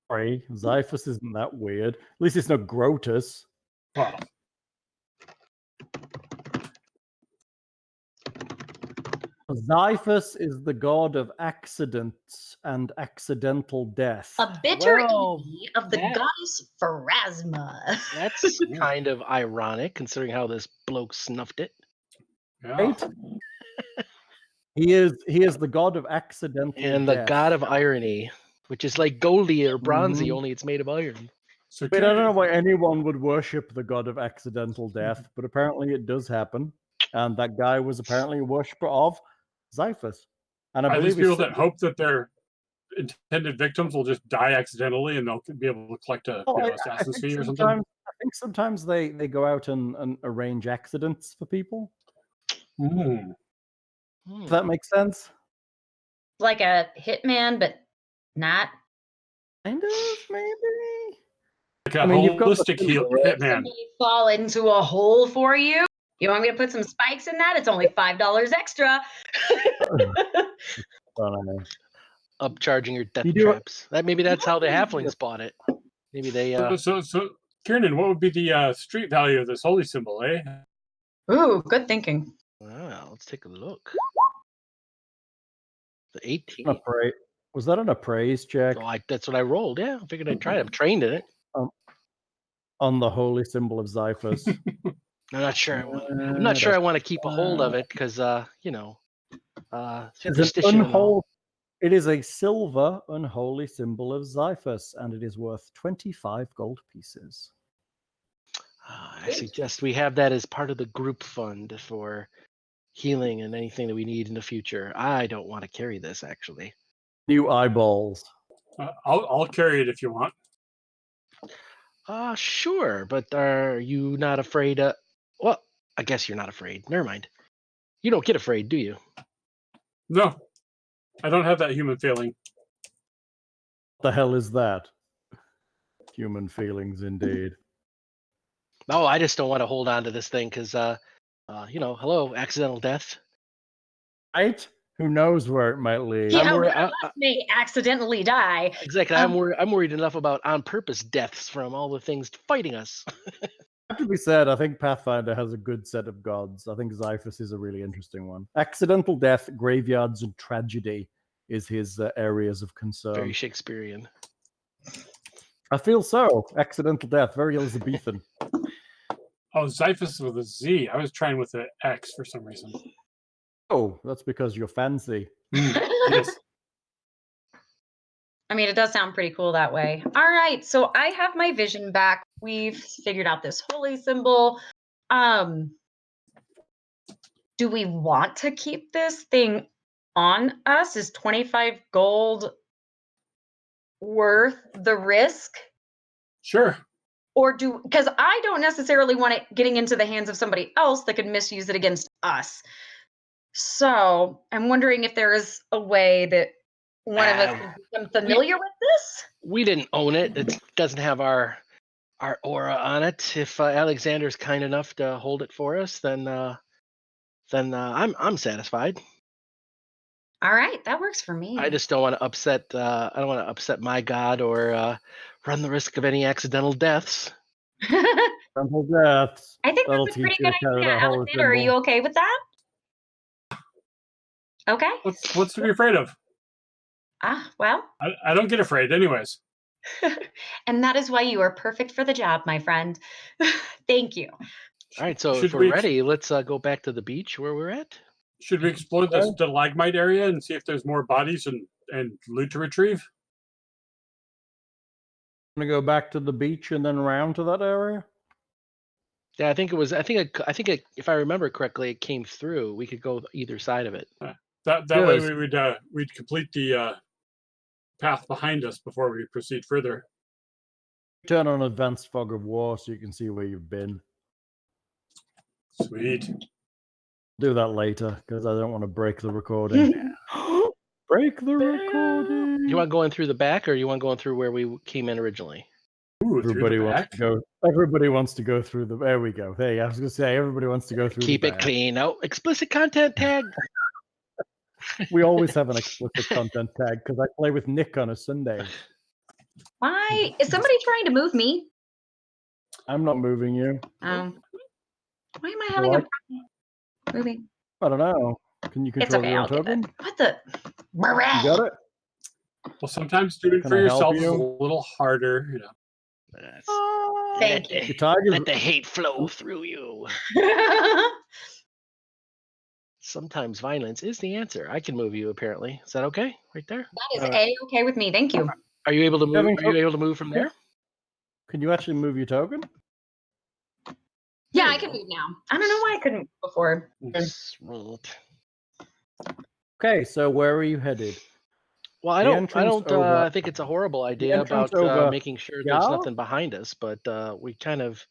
Sorry, Xiphus isn't that weird. At least it's not Grotus. Wow. Xiphus is the god of accidents and accidental death. A bitter envy of the goddess Pharasma. That's kind of ironic, considering how this bloke snuffed it. Right? He is the god of accidental and death. the god of irony, which is like Goldie or Bronzy, only it's made of iron. So I don't know why anyone would worship the god of accidental death, but apparently it does happen. And that guy was apparently a worshiper of Xiphus. And I believe these people that hope that their intended victims will just die accidentally and they'll be able to collect a assassin's fee or something. I think sometimes they go out and arrange accidents for people. Does that make sense? Like a hitman, but not. Kind of, maybe. Like a holistic hitman. Somebody fall into a hole for you. You want me to put some spikes in that? It's only $5 extra. Upcharging your death traps. Maybe that's how the halflings bought it. Maybe they. So, Kiernan, what would be the street value of this holy symbol, eh? Ooh, good thinking. Well, let's take a look. The 18. Was that an appraise check? Oh, that's what I rolled. Yeah, I figured I'd try it. I'm trained in it. On the holy symbol of Xiphus. I'm not sure. I'm not sure I want to keep a hold of it because, superstition. It is a silver unholy symbol of Xiphus, and it is worth 25 gold pieces. I suggest we have that as part of the group fund for healing and anything that we need in the future. I don't want to carry this, actually. New eyeballs. I'll carry it if you want. Sure, but are you not afraid? Well, I guess you're not afraid. Never mind. You don't get afraid, do you? No, I don't have that human feeling. What the hell is that? Human feelings, indeed. No, I just don't want to hold on to this thing because, hello, accidental death. Right? Who knows where it might lead? Yeah, I'm one worried- of us may accidentally die. Exactly. I'm worried enough about on purpose deaths from all the things fighting us. To be said, I think Pathfinder has a good set of gods. I think Xiphus is a really interesting one. Accidental death, graveyards, and tragedy is his areas of concern. Very Shakespearean. I feel so. Accidental death, very Elizabethan. Oh, Xiphus with a Z. I was trying with an X for some reason. Oh, that's because you're fancy. Yes. I mean, it does sound pretty cool that way. All right, so I have my vision back. We've figured out this holy symbol. Do we want to keep this thing on us? Is 25 gold worth the risk? Sure. Or because I don't necessarily want it getting into the hands of somebody else that could misuse it against us. So I'm wondering if there is a way that one of us can become familiar with this. We didn't own it. It doesn't have our aura on it. If Alexander's kind enough to hold it for us, then I'm satisfied. All right, that works for me. I just don't want to upset. I don't want to upset my god or run the risk of any accidental deaths. Accidental deaths. I think That'll that's a teach pretty you good to carry idea. that holy Alexander, are you symbol. okay with that? Okay. What's to be afraid of? Well. I don't get afraid anyways. And that is why you are perfect for the job, my friend. Thank you. All right, so Should if we're we ready, let's go back to the beach where we're at. Should we explore the stalagmite area and see if there's more bodies and loot to retrieve? Gonna go back to the beach and then around to that area? Yeah, I think if I remember correctly, it came through. We could go either side of it. That way we'd complete the path behind us before we proceed further. Turn on advanced fog of war so you can see where you've been. Sweet. Do that later because I don't want to break the recording. Break the recording. You want going through the back, or you want going through where we came in originally? Ooh, Everybody wants to go. Everybody wants to go through the. There we go. Hey, I was gonna say everybody wants to go through. Keep the it back. clean. Oh, explicit content tag. We always have an explicit content tag because I play with Nick on a Sunday. Why is somebody trying to move me? I'm not moving you. Why am I having a problem moving? I don't know. Can you It's control okay. your I'll own get token? it. What the? You got it. Well, sometimes doing it Can for I help yourself is you? a little harder, you know. Thank you. Your tiger's Let the hate flow through you. That Sometimes violence is the answer. I can move you. Apparently, is that okay? Right there. is A-okay with me. Thank you. Are you able to move? Having Are you able to move from there? Can you actually move your token? Yeah, There I you can go. move now. I don't know why I couldn't before. Sweet. Okay, so where are you headed? Well, I The don't entrance over- think it's a horrible idea entrance about over making sure there's Yao? nothing behind us, but we kind of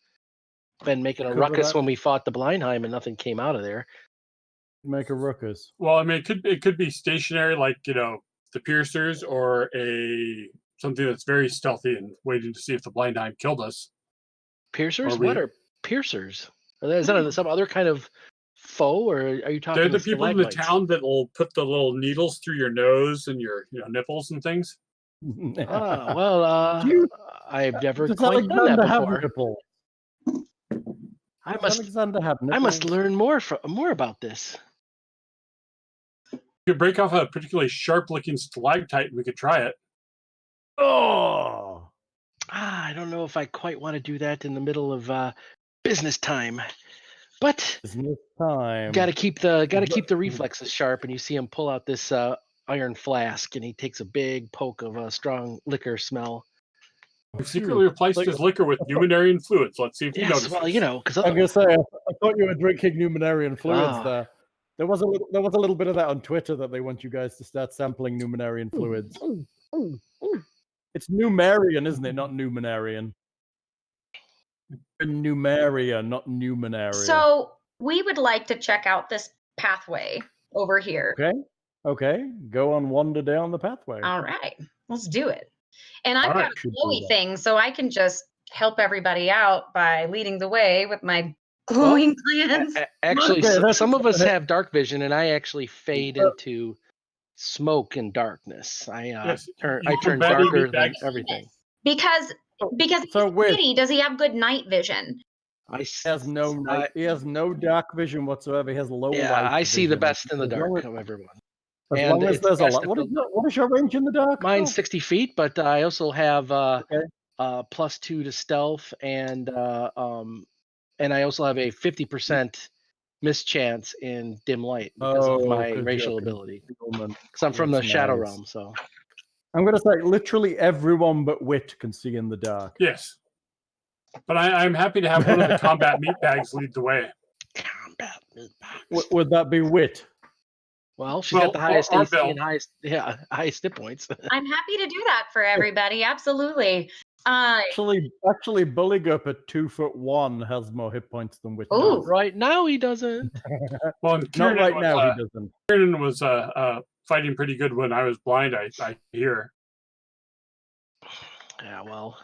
been making a Cover ruckus that. when we fought the Blindheim and nothing came out of there. Make a ruckus. Well, I mean, it could be stationary, like the piercers, or something that's very stealthy and waiting to see if the Blindheim killed us. Piercers? Or we- What are piercers? Is that some other kind of foe, or are you talking? They're the people in the stalagmites? town that will put the little needles through your nose and your nipples and things. Ah, well, I've never Does quite done that Alexander have before. nipples? I Does Alexander have nipples? I must learn more about this. You could break off a particularly sharp-looking stalactite, and we could try it. Oh, I don't know if I quite want to do that in the middle of business time, but business time. got to keep the reflexes sharp. And you see him pull out this iron flask, and he takes a big poke of a strong liquor smell. We've secretly replaced his liquor with numenarian fluids. Let's see if he notices. Well, because I'm gonna say, I thought you were drinking numenarian fluids Ah. there. There was a little bit of that on Twitter that they want you guys to start sampling numenarian fluids. It's numerian, isn't it? Not numenarian. Numeria, not Numenaria. So we would like to check out this pathway over here. Okay. Go on, wander down the pathway. All right, let's do it. And I've All got right. a glowy thing, so I can just help everybody out by leading the way with my glowing glands. Actually, Okay, some of us have dark vision, and I actually fade into smoke and darkness. I turn darker than everything. Because he's So with- pretty, does he have good night vision? He has no night. He has no dark vision whatsoever. He has low light. I see the vision. best in the dark of everyone. As And long as it's there's a best lot. if What is your range in the dark? Mine's 60 feet, but I also have +2 to stealth, and I also have a 50% mischance in dim light because of my racial ability. Because I'm from the Shadow Realm, so. I'm going to say literally everyone but Wit can see in the dark. Yes. But I'm happy to have one of the combat meatbags lead the way. Combat meatbags. Would that be Wit? Well, she's got the highest AC and highest hit points. I'm happy to do that for everybody. Absolutely. Actually, Buligup at 2'1" has more hit points than Wit. Ooh. Right now he doesn't. Well, not right now he doesn't. Kiernan was fighting pretty good when I was blind. I hear. Yeah, well,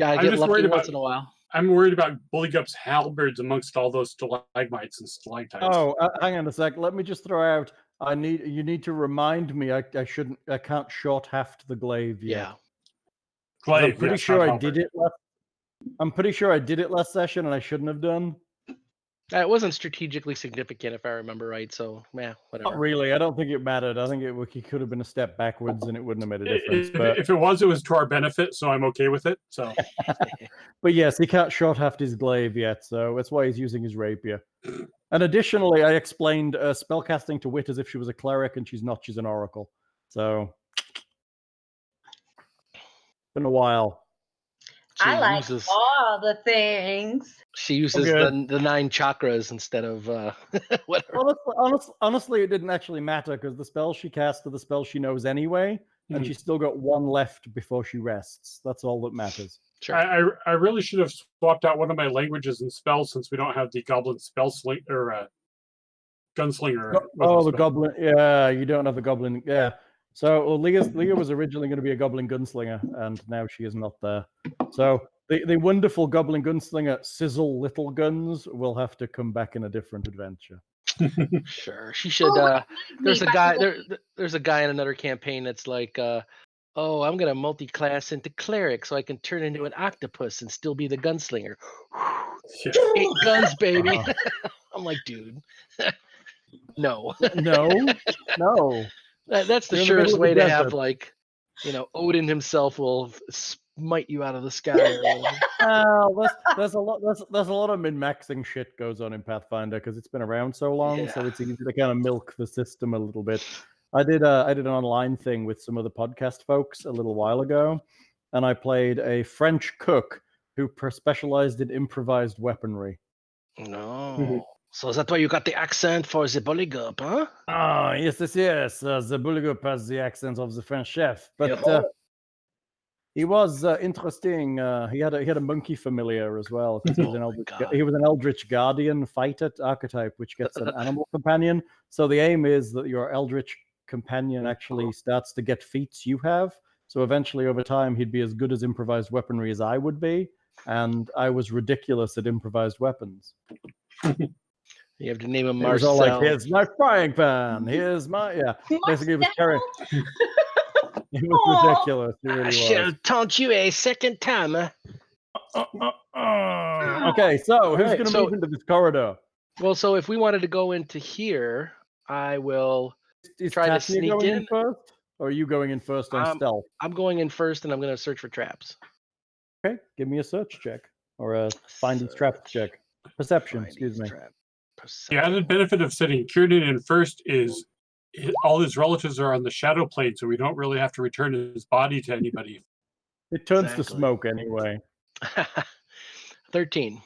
I get lucky once in a while. I'm worried about Buligup's halberds amongst all those stalagmites and stalactites. Oh, hang on a sec. Let me just throw out. You need to remind me. I can't short haft the glaive yet. Yeah. I'm pretty sure I did it. I'm pretty sure I did it last session, and I shouldn't have done. It wasn't strategically significant, if I remember right. So, yeah, whatever. Not really. I don't think it mattered. I think it could have been a step backwards, and it wouldn't have made a difference. If it was to our benefit, so I'm okay with it. So, but yes, he can't short haft his glaive yet, so that's why he's using his rapier. And additionally, I explained spellcasting to Wit as if she was a cleric, and she's not. She's an oracle. So, been a while. I like all the things. She uses the 9 chakras instead of whatever. Honestly, it didn't actually matter because the spells she cast are the spells she knows anyway, and she's still got one left before she rests. That's all that matters. Sure. I really should have swapped out one of my languages and spells since we don't have the goblin gunslinger. Oh, the goblin. Yeah, you don't have the goblin. Yeah. So Leah was originally going to be a goblin gunslinger, and now she is not there. So the wonderful goblin gunslinger Sizzle Little Guns will have to come back in a different adventure. Sure, she should. There's a guy. There's a guy in another campaign that's like, oh, I'm gonna multi-class into cleric so I can turn into an octopus and still be the gunslinger. 8 guns, baby. I'm like, dude, no. That's the surest way to have, like, Odin himself will smite you out of the sky. There's a lot of min-maxing shit goes on in Pathfinder because it's been around so long, so it's easy to kind of milk the system a little bit. I did an online thing with some of the podcast folks a little while ago, and I played a French cook who specialized in improvised weaponry. No. So is that why you got the accent for the Buligup, huh? Oh, yes. The Buligup has the accent of the French chef, but he was interesting. He had a monkey familiar as well because he was an Eldritch Guardian fighter archetype, which gets an animal companion. So the aim is that your Eldritch companion actually starts to get feats you have. So eventually, over time, he'd be as good as improvised weaponry as I would be, and I was ridiculous at improvised weapons. You have to name him Marcel. It was all like, here's my frying pan. Here's my Basically, it was carrying. It was ridiculous. It really I should have taunt you a second time. Okay, so who's going to move into this corridor? Well, so if we wanted to go into here, I will try to sneak in first, or are you going in first on stealth? I'm going in first, and I'm going to search for traps. Okay, give me a search check or a find these traps check. Perception, excuse me. The added benefit of setting Kiernan in first is all his relatives are on the shadow plane, so we don't really have to return his body to anybody. It turns to smoke anyway. 13.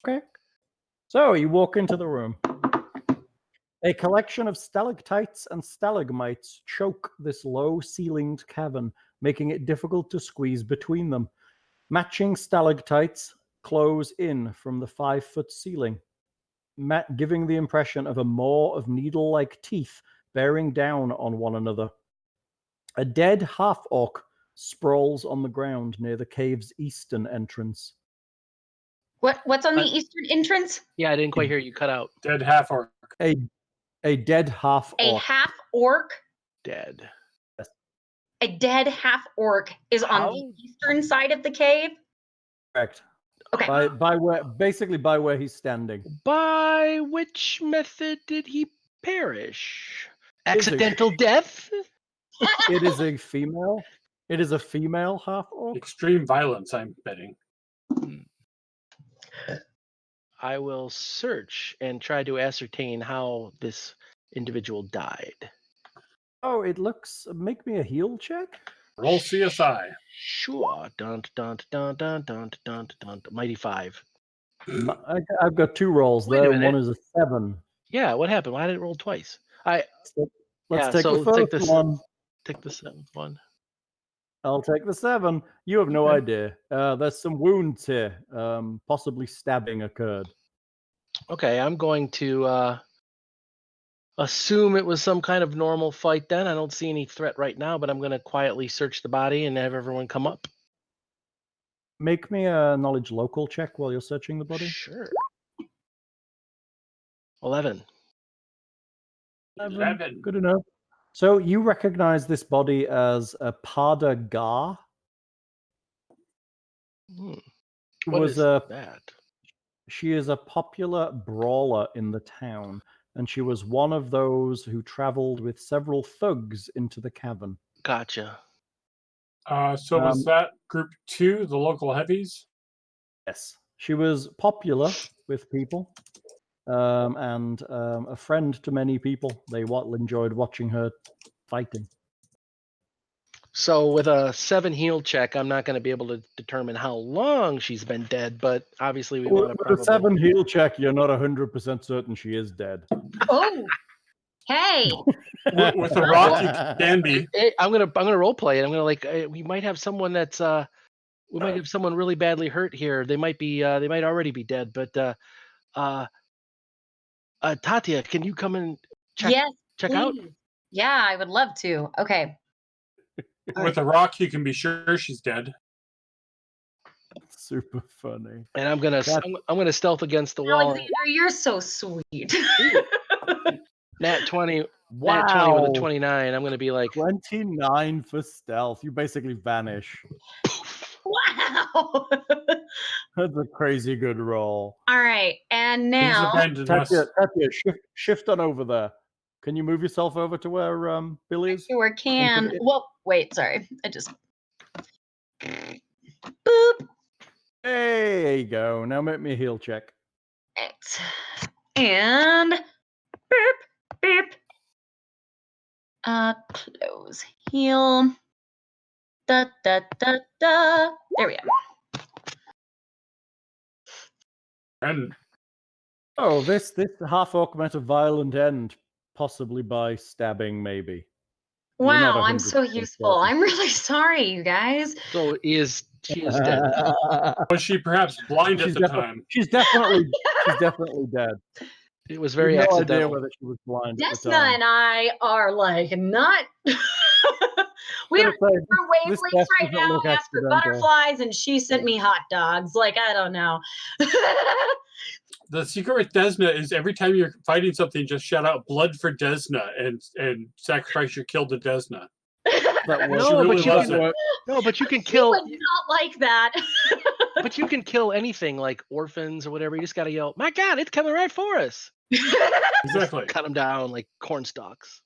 Okay. So you walk into the room. A collection of stalactites and stalagmites choke this low-ceilinged cavern, making it difficult to squeeze between them. Matching stalactites close in from the 5-foot ceiling, giving the impression of a maw of needle-like teeth bearing down on one another. A dead half-orc sprawls on the ground near the cave's eastern entrance. What's on the eastern entrance? Yeah, I didn't quite hear you cut out. Dead half orc. A dead half-orc. A half orc? Dead. A dead half orc is on the eastern side of the cave? Correct. Okay. Basically by where he's standing. By which method did he perish? Accidental death? It is a female. It is a female half-orc. Extreme violence, I'm betting. I will search and try to ascertain how this individual died. Oh, it looks. Make me a heal check. Roll CSI. Sure. Dun dun dun dun dun dun dun. Mighty 5. I've got 2 rolls Wait a there, and minute. one is a 7. Yeah, what happened? Why did it roll twice? Let's Yeah, take so the first take this- one. Take the 7th one. I'll take the 7. You have no idea. There's some wounds here. Possibly stabbing occurred. Okay, I'm going to assume it was some kind of normal fight then. I don't see any threat right now, but I'm going to quietly search the body and have everyone come up. Make me a knowledge local check while you're searching the body. Sure. 11. 11. Good enough. So you recognize this body as a Pada Gar. What is that? She is a popular brawler in the town, and she was one of those who traveled with several thugs into the cavern. Gotcha. So was that group 2, the local heavies? Yes. She was popular with people, and a friend to many people. They enjoyed watching her fighting. So with a 7 heal check, I'm not going to be able to determine how long she's been dead, but obviously we want to With probably... a 7 heal check, you're not 100% certain she is dead. Oh, hey. With a rock, you can be. Hey, I'm gonna role play it. I'm gonna we might have someone that's we might have someone really badly hurt here. They might already be dead, but Tatia, can you come and check out? Yeah, I would love to. Okay. With a rock, you can be sure she's dead. Super funny. And I'm gonna stealth against the wall. Alexander, you're so sweet. Nat 20. Wow. Nat 20 with a 29. I'm gonna be like 29 for stealth. You basically vanish. Wow. That's a crazy good roll. All right, and now Tatia, shift on over there. Can you move yourself over to where Billy is? sure can. Well, wait, sorry. I just boop. There you go. Now make me a heal check. Right. And boop, boop. Close. Heal. Da da da da. There we go. And this half-orc met a violent end, possibly by stabbing, maybe. Wow, I'm so useful. I'm really sorry, you guys. So she is dead. Was she perhaps blind at the time? She's definitely dead. It was very no accidental. idea whether she was blind. Desna and I are like not. We're wavelengths right now. I asked for butterflies, and she sent me hot dogs. Like, I don't know. The secret with Desna is every time you're fighting something, just shout out "blood for Desna" and sacrifice your kill to Desna. But you can kill. She would not like that. But you can kill anything like orphans or whatever. You just got to yell, "My God, it's coming right for us!" Exactly. Cut them down like corn stalks.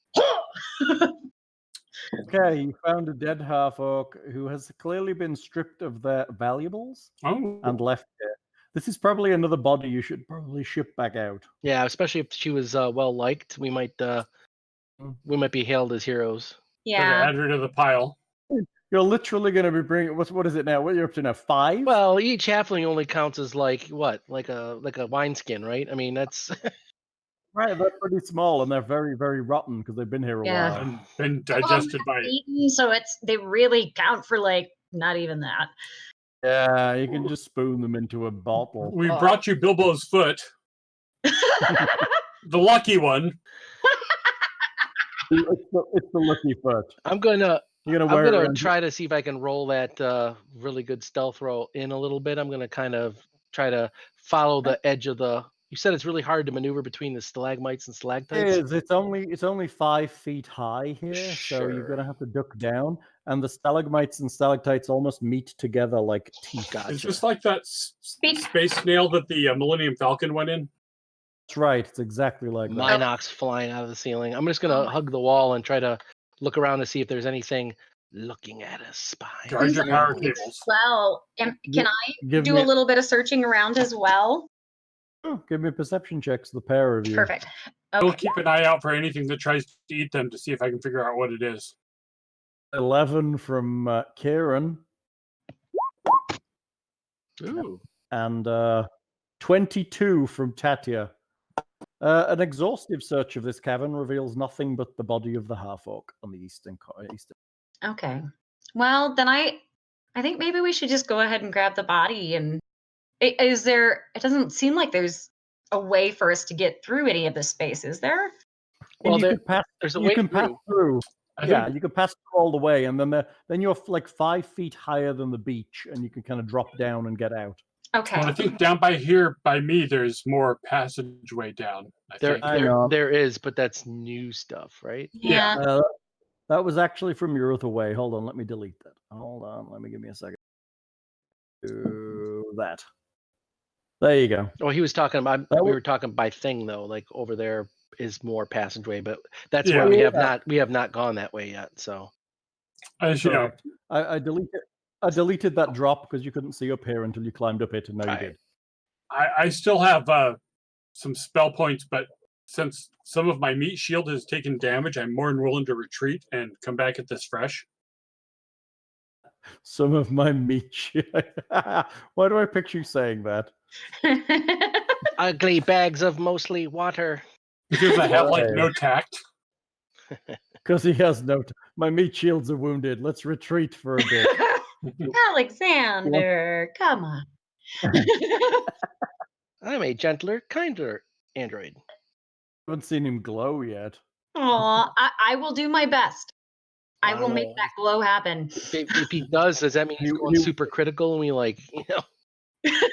Okay, you found a dead half-orc who has clearly been stripped of their valuables and left here. This is probably another body you should probably ship back out. Yeah, especially if she was well liked, we might be hailed as heroes. Yeah. Add her to the pile. You're literally going to be bringing what is it now? What are you up to now? 5? Well, each halfling only counts as like what, like a wineskin, right? I mean, that's right. They're pretty small and they're very, very rotten because they've been here a while and been digested by eaten, so they really count for like not even that. Yeah, you can just spoon them into a bottle. We brought you Bilbo's foot, the lucky one. It's the lucky foot. I'm gonna You're gonna wear it around try to see if I can roll that really good stealth roll in a little bit. I'm gonna kind of try to follow the edge of the. You said it's really hard to maneuver between the stalagmites and It stalactites. is. It's only 5 feet high here, so you're gonna have to duck down, and the stalagmites and stalactites almost meet together like teeth. It's just like that space snail that the Millennium Falcon went in. That's right. It's exactly like that. Minox flying out of the ceiling. I'm just gonna hug the wall and try to look around to see if there's anything looking at us behind. Guard your power cables. Well, can I do a little bit of searching around as well? Oh, give me perception checks, the pair of you. Perfect. We'll Okay. keep an eye out for anything that tries to eat them to see if I can figure out what it is. 11 from Kieran. Ooh. And 22 from Tatia. An exhaustive search of this cavern reveals nothing but the body of the half-orc on the eastern. Okay. Well, then I think maybe we should just go ahead and grab the body. And it doesn't seem like there's a way for us to get through any of this space, is there? Well, there's a way pass through. Yeah, you can pass through all the way, and then you're like 5 feet higher than the beach, and you can kind of drop down and get out. Okay. Well, I think down by here, by me, there's more passageway down. There is, but that's new stuff, right? Yeah. That was actually from your other way. Hold on, let me delete that. Hold on, give me a second. Do that. There you go. Well, he was talking about. We were talking by thing though. Like over there is more passageway, but that's why we have not gone that way yet. So, I deleted that drop because you couldn't see up here until you climbed up it, and now you did. I still have some spell points, but since some of my meat shield has taken damage, I'm more than willing to retreat and come back at this fresh. Some of my meat shield. Why do I picture you saying that? Ugly bags of mostly water. Because I have like no tact. Because he has no. My meat shields are wounded. Let's retreat for a bit. Alexander, come on. I'm a gentler, kinder android. I haven't seen him glow yet. Aw, I will do my best. I will make that glow happen. If he does that mean he's going super critical and we I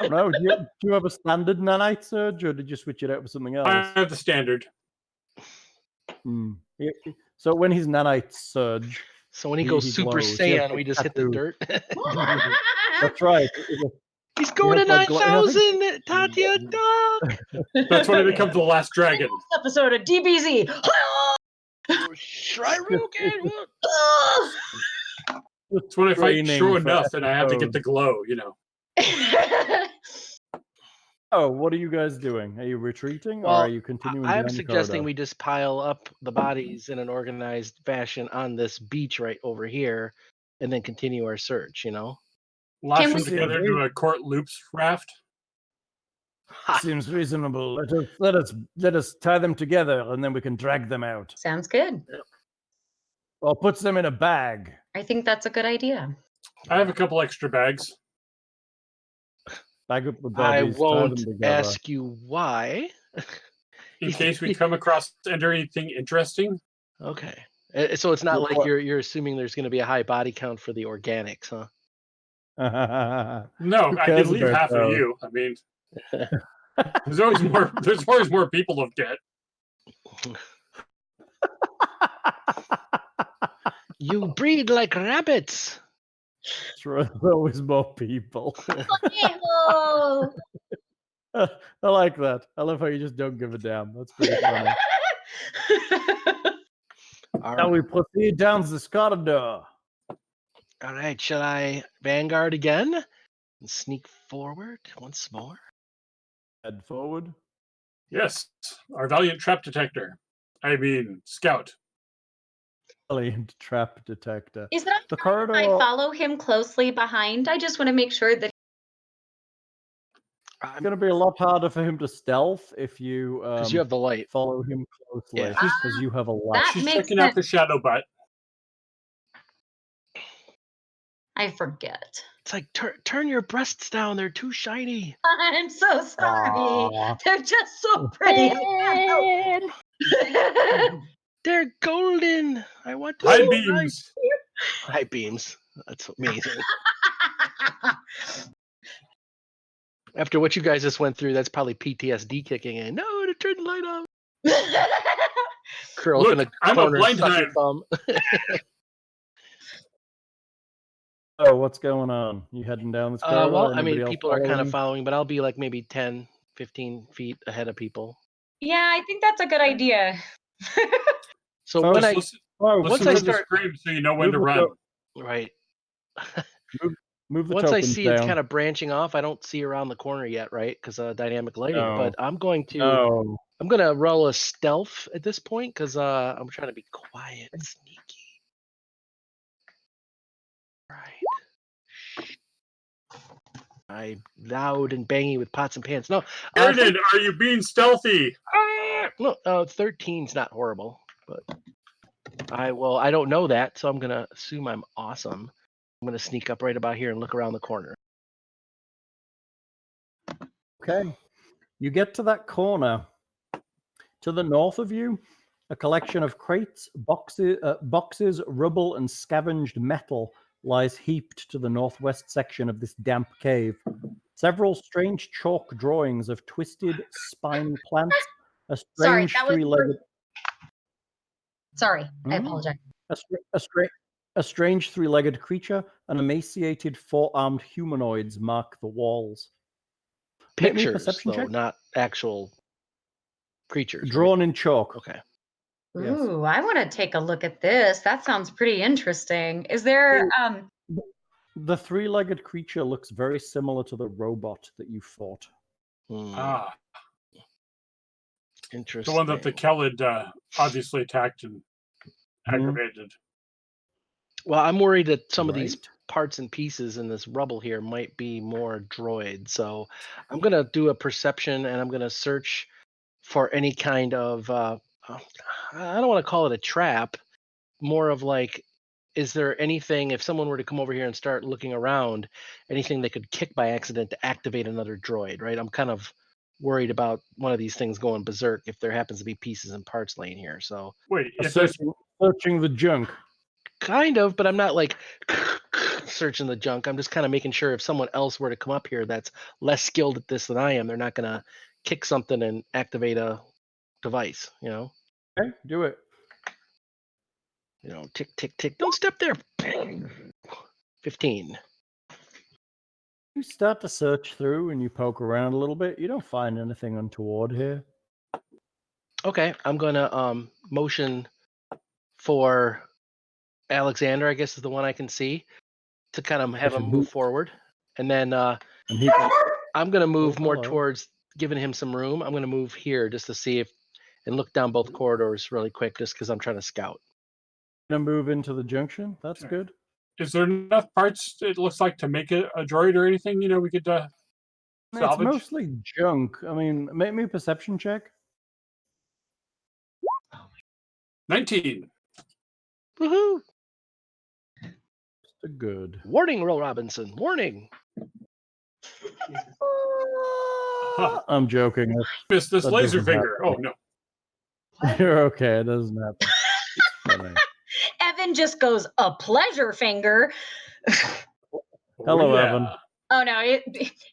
don't know. Do you have a standard nanite surge, or did you switch it out for something else? I have the standard. So when he's nanite surge, so when he goes Super Saiyan, we just hit the dirt. That's right. He's going to 9,000, Tatia dog. That's when it becomes the last dragon. Episode of DBZ. Shryrugan. It's when I fight sure enough and I have to get the glow, Oh, what are you guys doing? Are you retreating, or are you continuing? I'm suggesting we just pile up the bodies in an organized fashion on this beach right over here, and then continue our search. Lash them together into a court loops raft. Seems reasonable. Let us tie them together, and then we can drag them out. Sounds good. Or puts them in a bag. I think that's a good idea. I have a couple extra bags. Bag up the bodies. I won't ask you why. In case we come across anything interesting. Okay. So it's not like you're assuming there's going to be a high body count for the organics, huh? No, I did leave half of you. I mean, there's always more. There's always more people to get. You breed like rabbits. There's always more people. I like that. I love how you just don't give a damn. That's pretty funny. Now we proceed down this corridor. All right, shall I vanguard again and sneak forward once more? Head forward. Yes, our valiant trap detector. I mean, scout. Valiant trap detector. Is that the corridor? I follow him closely behind. I just want to make sure that. It's going to be a lot harder for him to stealth if you because you have the light. Follow him closely because you have a light. She's checking out the shadow butt. I forget. It's like turn your breasts down. They're too shiny. I'm so sorry. Aw. They're just so pretty. I can't help. They're golden. I want to High see beams. high beams. That's amazing. After what you guys just went through, that's probably PTSD kicking in. No, to turn the light off. Curl up in Look, a I'm a corner, blind suck your man. thumb. Oh, what's going on? You heading down this corridor? Well, or I mean, anybody else people are kind of following? following, but I'll be like maybe 10, 15 feet ahead of people. Yeah, I think that's a good idea. So Oh, when Just I listen, Oh, once listen I to move the start scream so you know when move to the run. right, move the once I tokens see it's down. kind of branching off, I don't see around the corner yet, right? Because dynamic lighting. No. But I'm going to No. I'm gonna roll a stealth at this point because I'm trying to be quiet and sneaky. Right. I loud and bangy with pots and pans. No, Kiernan, are you being stealthy? no, 13's not horrible, but I don't know that, so I'm gonna assume I'm awesome. I'm gonna sneak up right about here and look around the corner. Okay. You get to that corner. To the north of you, a collection of crates, boxes, rubble, and scavenged metal lies heaped to the northwest section of this damp cave. Several strange chalk drawings of twisted spine plants, a Sorry, strange that was three-legged. Sorry, I Hmm? apologize. A strange three-legged creature and emaciated four-armed humanoids mark the walls. Make me a Pictures, perception though, check. not actual creatures. Drawn right? in chalk. Okay. Yes. Ooh, I want to take a look at this. That sounds pretty interesting. Is there The three-legged creature looks very similar to the robot that you fought. Ah, the Interesting. one that the Kellid obviously attacked and Mhm. aggravated. Well, I'm worried that some of these Right. parts and pieces in this rubble here might be more droid. So I'm gonna do a perception and I'm gonna search for any kind of I don't want to call it a trap, more of like, is there anything, if someone were to come over here and start looking around, anything they could kick by accident to activate another droid, right? I'm kind of worried about one of these things going berserk if there happens to be pieces and parts laying here. So Wait, if there's Searching the junk. kind of, but I'm not like searching the junk. I'm just kind of making sure if someone else were to come up here that's less skilled at this than I am, they're not gonna kick something and activate a device, Okay, do it. Tick, tick, tick. Don't step there. 15. You start to search through and you poke around a little bit. You don't find anything untoward here. Okay, I'm gonna motion for Alexander, I guess is the one I can see, to kind of have him move forward. And then And he I'm gonna move more hello. towards giving him some room. I'm gonna move here just to see if and look down both corridors really quick just because I'm trying to scout. gonna move into the junction. That's Sure. good. is there enough parts it looks like to make it a droid or anything? We could It's salvage. mostly junk. I mean, make me a perception check. 19. Woohoo! Just a good. Warning, Will Robinson. Warning. I'm joking. Missed this That laser doesn't finger. Oh happen. no. You're okay. It doesn't happen. It's funny. Evan just goes a pleasure finger? Hello, yeah. Evan. Oh no,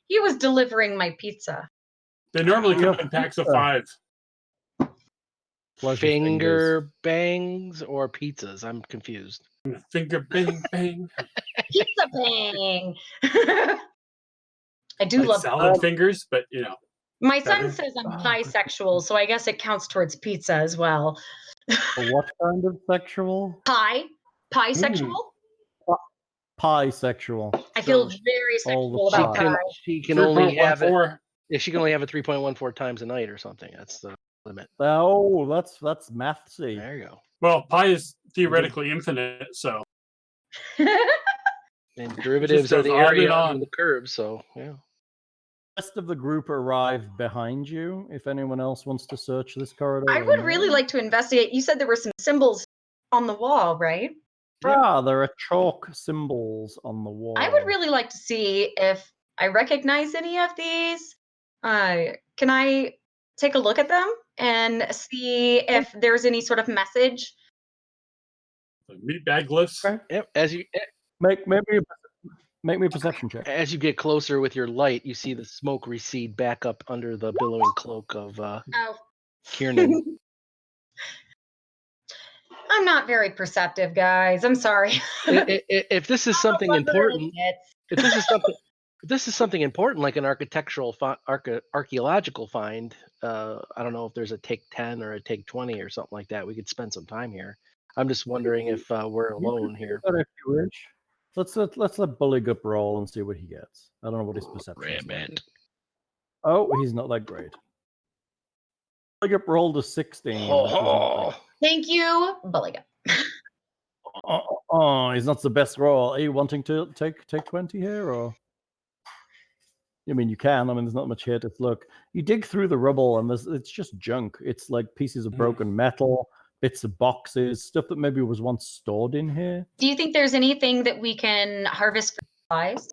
he was delivering my pizza. They normally You come have in packs of pizza. 5. Pleasure fingers. Finger bangs or pizzas? I'm confused. Finger bang bang. Pizza bang. I do Like love salad fingers, but my son better. says I'm Oh, bisexual, so I guess it counts towards pizza as well. What kind of sexual? Pie sexual? Pie-sexual. I feel So very all the sexual about pie. pie. She can only have it. 3.14. Yeah, she can only have it 3.14 times a night or something. That's the limit. Oh, that's mathsy. There you go. Well, pi is theoretically infinite, so And derivatives are goes the on area and under on. the curve, so yeah. The rest of the group arrive behind you. If anyone else wants to search this corridor, I they would may. really like to investigate. You said there were some symbols on the wall, right? There are chalk symbols on the wall. I would really like to see if I recognize any of these. Can I take a look at them and see if there's any sort of message? The meat bag glyphs. Okay. Yep. As you Make me a perception check. as you get closer with your light, you see the smoke recede back up under the billowing cloak of Oh, Kiernan. I'm not very perceptive, guys. I'm sorry. If this is something important, if this is something important like an archaeological find, I don't know if there's a take 10 or a take 20 or something like that. We could spend some time here. I'm just wondering if we're alone here. If you wish. Let's let Buligup roll and see what he gets. I don't know what his perception is. Rabbit. Oh, he's not that great. Buligup rolled a 16. Which is not Thank you, Buligup. Oh, he's not the best roll. Are you wanting to take 20 here, or? I mean, you can. I mean, there's not much here to look. You dig through the rubble, and it's just junk. It's like pieces of broken metal, bits of boxes, stuff that maybe was once stored in here. Do you think there's anything that we can harvest for supplies?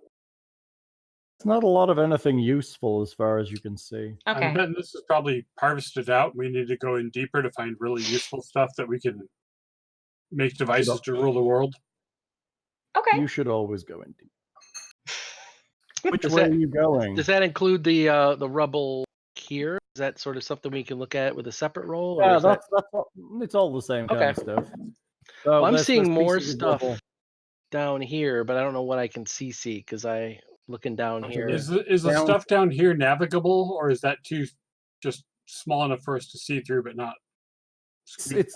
It's not a lot of anything useful as far as you can see. Okay. I'm betting this is probably harvested out. We need to go in deeper to find really useful stuff that we can make devices to rule the world. Okay. You should always go in deep. Which way are you going? Does that include the rubble here? Is that sort of something we can look at with a separate roll? Yeah, that's all, it's all the same kind of stuff. So well, I'm seeing there's more pieces of stuff rubble. down here, but I don't know what I can see because I looking down here. Is the stuff down here navigable, or is that too just small enough for us to see through, but not?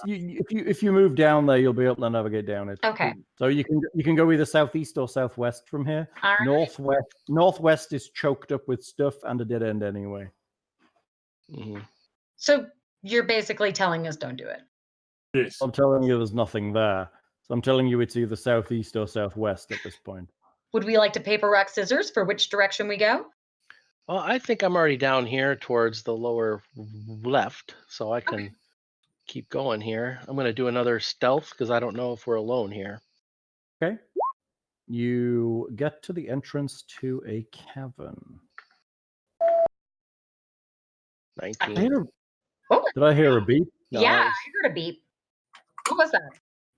If you move down there, you'll be able to navigate down it. Okay. So you can go either southeast or southwest from here. All right. Northwest is choked up with stuff and a dead end anyway. Mm-hmm. So you're basically telling us don't do it. Yes. I'm telling you, there's nothing there. So I'm telling you, it's either southeast or southwest at this point. Would we like to paper, rock, scissors for which direction we go? Well, I think I'm already down here towards the lower left, so I can keep going here. I'm going to do another stealth because I don't know if we're alone here. Okay. You get to the entrance to a cavern. 19. Did I hear a beep? No, Yeah, I heard a beep. What was that?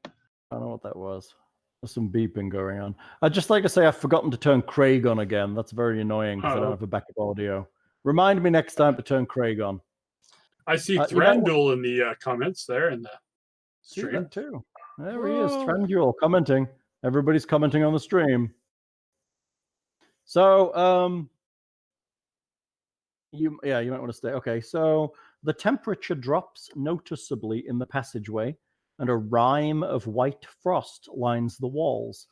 I don't know what that was. There's some beeping going on. I'd just like to say I've forgotten to turn Craig on again. That's very annoying because I don't have a backup audio. Remind me next time to turn Craig on. I see Thranduil in the comments there in the stream. See that too. There he is, Thranduil commenting. Everybody's commenting on the stream. So, you might want to stay. Okay, so the temperature drops noticeably in the passageway, and a rime of white frost lines the walls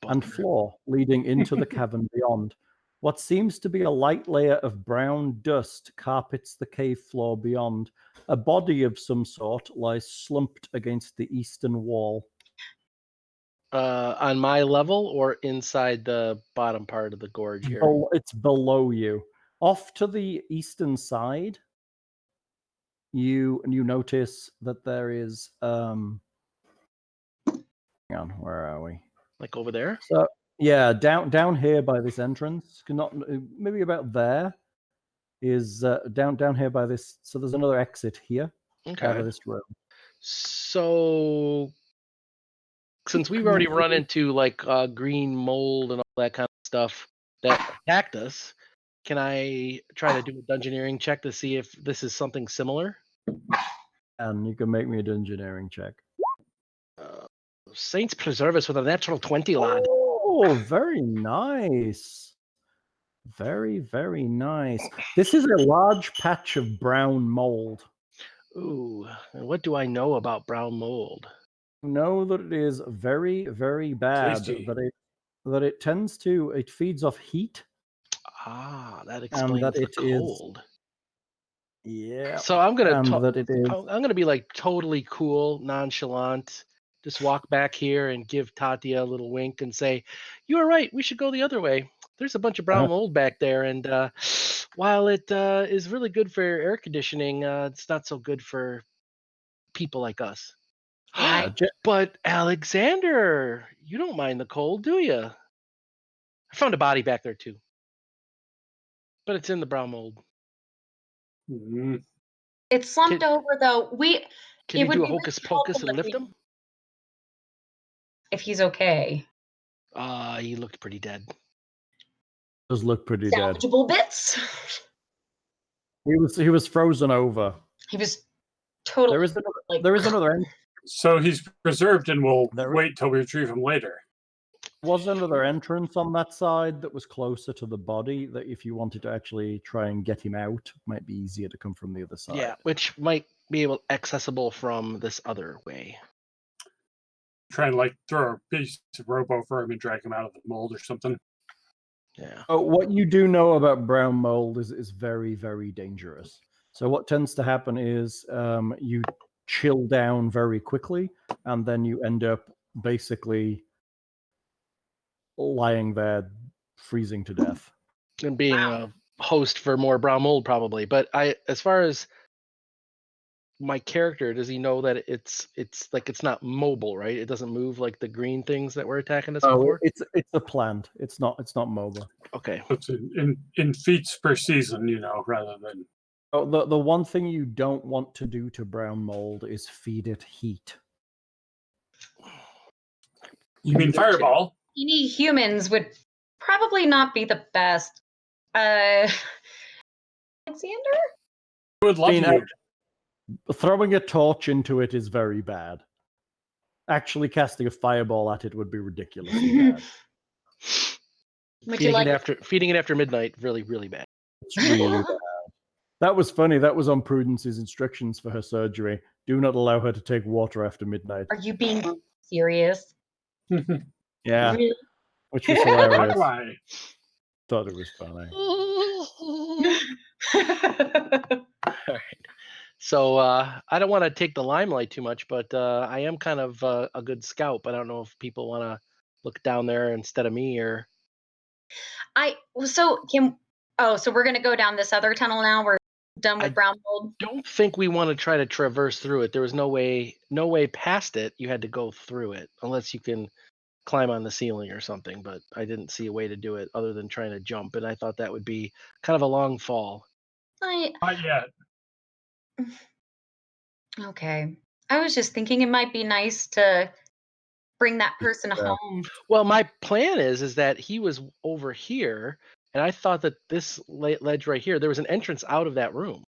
and floor leading into the cavern beyond. What seems to be a light layer of brown dust carpets the cave floor beyond. A body of some sort lies slumped against the eastern wall. On my level or inside the bottom part of the gorge here? It's below you. Off to the eastern side, you notice that there is hang on, where are we? Like over there? So yeah, down here by this entrance, maybe about there is down here by this. So there's another exit here out of this room. So since we've already run into like green mold and all that kind of stuff that attacked us, can I try to do a dungeoneering check to see if this is something similar? And you can make me a dungeoneering check. Saints preserve us with a natural 20, lad. Oh, very nice. Very, very nice. This is a large patch of brown mold. Ooh, and what do I know about brown mold? You know that it is very, very bad. That it tends to, it feeds off heat. Ah, that explains the cold. Yeah. So I'm gonna be like totally cool, nonchalant. Just walk back here and give Tatia a little wink and say, "You were right. We should go the other way. There's a bunch of brown mold back there, and while it is really good for air conditioning, it's not so good for people like us." But Alexander, you don't mind the cold, do you? I found a body back there too, but it's in the brown mold. Mhm. It's slumped over though. Can it you would do a be hocus really pocus helpful and lift him? if he's okay. He looked pretty dead. Does look pretty dead. Salvageable bits. He was frozen over. He was totally. There is another entrance. So he's preserved, and we'll There- wait till we retrieve him later. Was another entrance on that side that was closer to the body, that if you wanted to actually try and get him out, it might be easier to come from the other side. Yeah, which might be accessible from this other way. Try and like throw a piece of rope over him and drag him out of the mold or something. Yeah. What you do know about brown mold is very, very dangerous. So what tends to happen is you chill down very quickly, and then you end up basically lying there freezing to death. And being a host for more brown mold probably. But as far as my character, does he know that it's like it's not mobile, right? It doesn't move like the green things that were attacking us before? It's a plant. It's not mobile. Okay. It's in feet per season, rather than. Oh, the one thing you don't want to do to brown mold is feed it heat. You mean fireball? Any humans would probably not be the best. Alexander? I would love you. Throwing a torch into it is very bad. Actually, casting a fireball at it would be ridiculously bad. Feeding it after midnight, really, really bad. It's really bad. That was funny. That was on Prudence's instructions for her surgery. Do not allow her to take water after midnight. Are you being serious? Yeah. Really? Which was hilarious. Why? Thought it was funny. All right. So I don't want to take the limelight too much, but I am kind of a good scout. But I don't know if people want to look down there instead of me, or. So we're gonna go down this other tunnel now. We're done with brown mold. Don't think we want to try to traverse through it. There was no way past it. You had to go through it, unless you can climb on the ceiling or something. But I didn't see a way to do it other than trying to jump, and I thought that would be kind of a long fall. Not yet. Okay. I was just thinking it might be nice to bring that person home. Well, my plan is that he was over here, and I thought that this ledge right here, there was an entrance out of that room.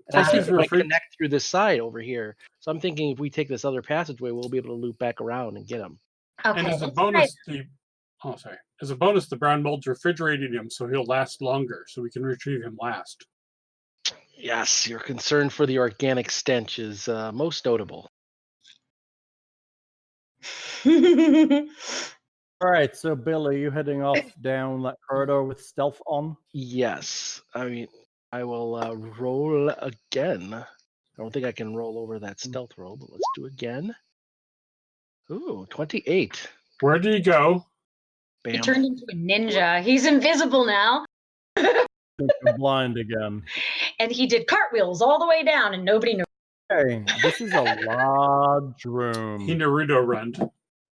And I think it might connect through this side over here. So I'm thinking if we take this other passageway, we'll be able to loop back around and get him. Okay. And as a bonus, the brown mold's refrigerating him, so he'll last longer, so we can retrieve him last. Yes, your concern for the organic stench is most notable. All right, so Bill, are you heading off down that corridor with stealth on? Yes. I mean, I will roll again. I don't think I can roll over that stealth roll, but let's do again. Ooh, 28. Where did he go? Bam. He turned into a ninja. He's invisible now. You're blind again. And he did cartwheels all the way down, and nobody knew. Hey, this is a large room. He Naruto run.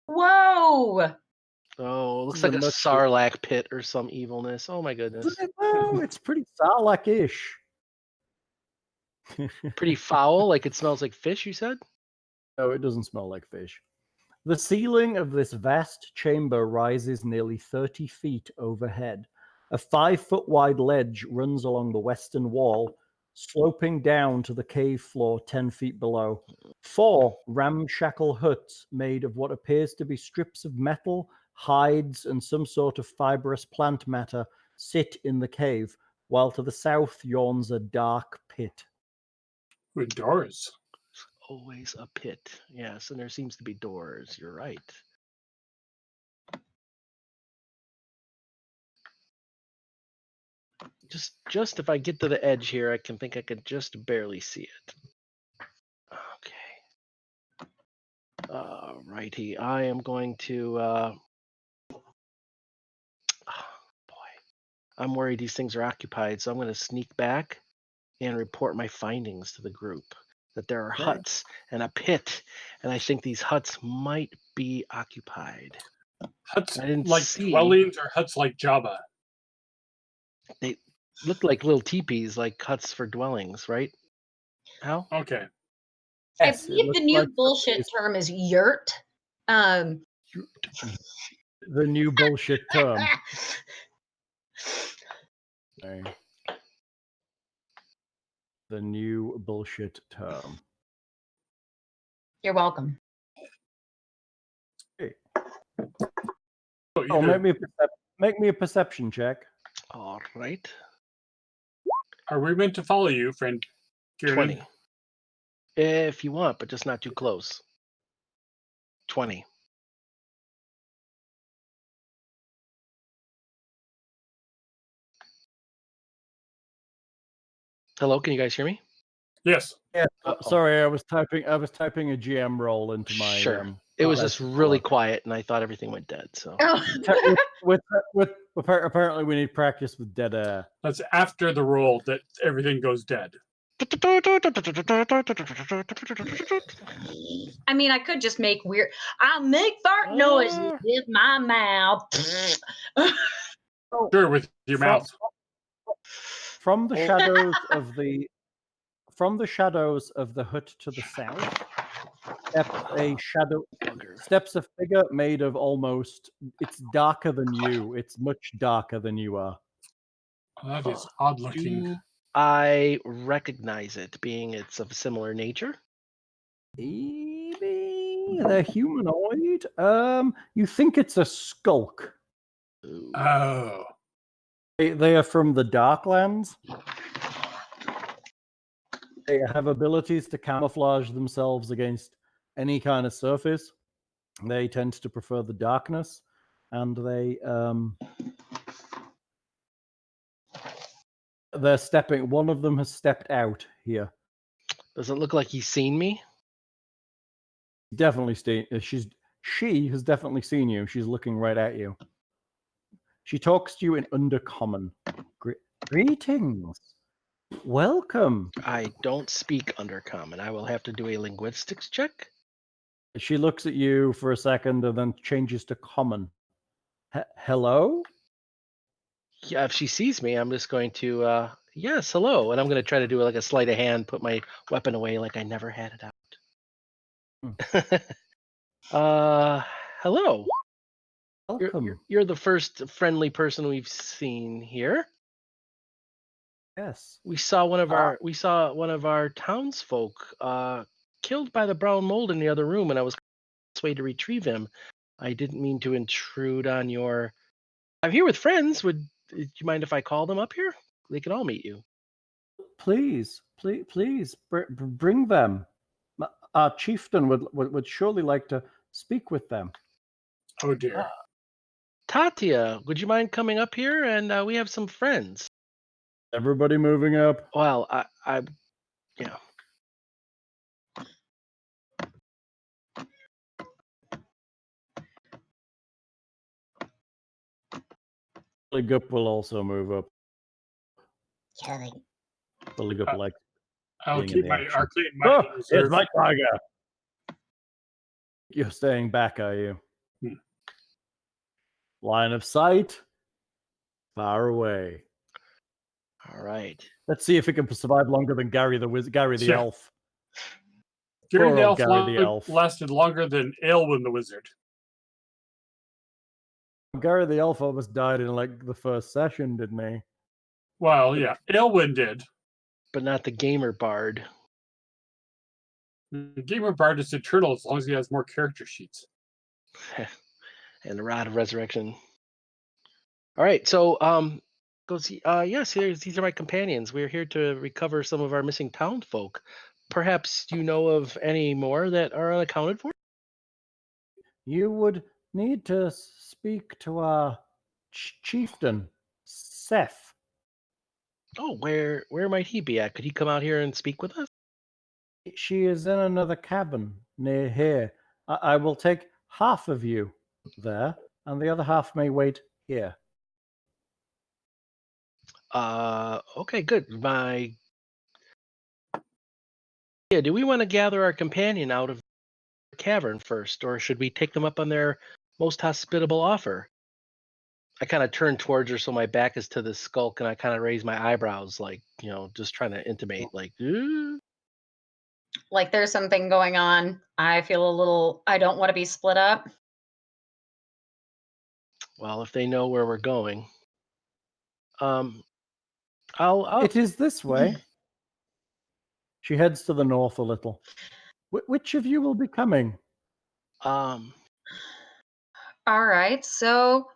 Whoa! Oh, it looks like a Sarlacc pit or some evilness. Oh my goodness. Well, it's pretty Sarlacc-ish. Pretty foul, like it smells like fish, you said? No, it doesn't smell like fish. The ceiling of this vast chamber rises nearly 30 feet overhead. A 5-foot wide ledge runs along the western wall, sloping down to the cave floor 10 feet below. 4 ramshackle huts made of what appears to be strips of metal, hides, and some sort of fibrous plant matter sit in the cave, while to the south yawns a dark pit. With doors. Always a pit. Yes, and there seems to be doors. You're right. Just if I get to the edge here, I can just barely see it. Okay. Righty. I am going to I'm worried these things are occupied, so I'm going to sneak back and report my findings to the group. that there are Okay. huts and a pit, and I think these huts might be occupied. Huts I didn't like see. dwellings or huts like Jabba? They looked like little teepees, like huts for dwellings, right? How? Okay. I Yes, it believe the looks new like bullshit term is yurt. the new bullshit term. Okay. The new bullshit term. You're welcome. Okay. So Oh, either- make me a perception check. All right. are we meant to follow you, friend Kiernan? 20. If you want, but just not too close. 20. Hello, can you guys hear me? Yes. Yeah. Uh-oh. Sorry, I was typing a GM roll into my. Sure. It was just really quick. quiet, and I thought everything went dead. So Apparently we need practice with dead air. That's after the roll that everything goes dead. I mean, I could just make weird. I'll make fart noises with my mouth. Sure, with your mouth. From the shadows of the hut to the south steps a figure made of almost. It's darker than you. It's much darker than you are. That is odd looking. Do I recognize it, being it's of similar nature? Maybe they're humanoid. You think it's a skulk? Oh. They are from the Darklands. They have abilities to camouflage themselves against any kind of surface. They tend to prefer the darkness, and they're stepping. One of them has stepped out here. Does it look like he's seen me? Definitely she has definitely seen you. She's looking right at you. She talks to you in Undercommon. Greetings. Welcome. I don't speak Undercommon. I will have to do a linguistics check. She looks at you for a second and then changes to Common. Hello? Yeah, if she sees me, I'm just going to, yes, hello. And I'm going to try to do like a sleight of hand, put my weapon away like I never had it out. Hello. Welcome. You're the first friendly person we've seen here. Yes. We saw one of our townsfolk killed by the brown mold in the other room, and I was on this way to retrieve him. I didn't mean to intrude on your. I'm here with friends. Do you mind if I call them up here? They can all meet you. Please, bring them. Our chieftain would surely like to speak with them. Oh dear. Tatia, would you mind coming up here? And we have some friends. Everybody moving up. Well, I yeah. Buligup will also move up. Kelly. Buligup likes I'll being in keep the my action. arcane Oh, might in it's reserve. my tiger. You're staying back, are you? Hmm. Line of sight. Far away. All right. Let's see if it can survive longer than Gary the Yeah. elf. Gary Poor the old elf, Gary the elf. lasted longer than Aelwyn the wizard. Gary the elf almost died in like the first session, didn't he? Well, yeah, Aelwyn did. But not the gamer bard. The Gamer Bard is eternal as long as he has more character sheets. And the Rod of Resurrection. All right, so yes, these are my companions. We're here to recover some of our missing townfolk. Perhaps you know of any more that are unaccounted for? You would need to speak to our chieftain, Seth. Oh, where might he be at? Could he come out here and speak with us? She is in another cabin near here. I will take half of you there, and the other half may wait here. Okay, good. My Yeah, do we want to gather our companion out of the cavern first, or should we take them up on their most hospitable offer? I kind of turn towards her so my back is to the skulk, and I kind of raise my eyebrows, like, just trying to intimate, like, Like there's something going on. I feel a little, I don't want to be split up. well, if they know where we're going. I'll It is this way. She heads to the north a little. Which of you will be coming? All right. So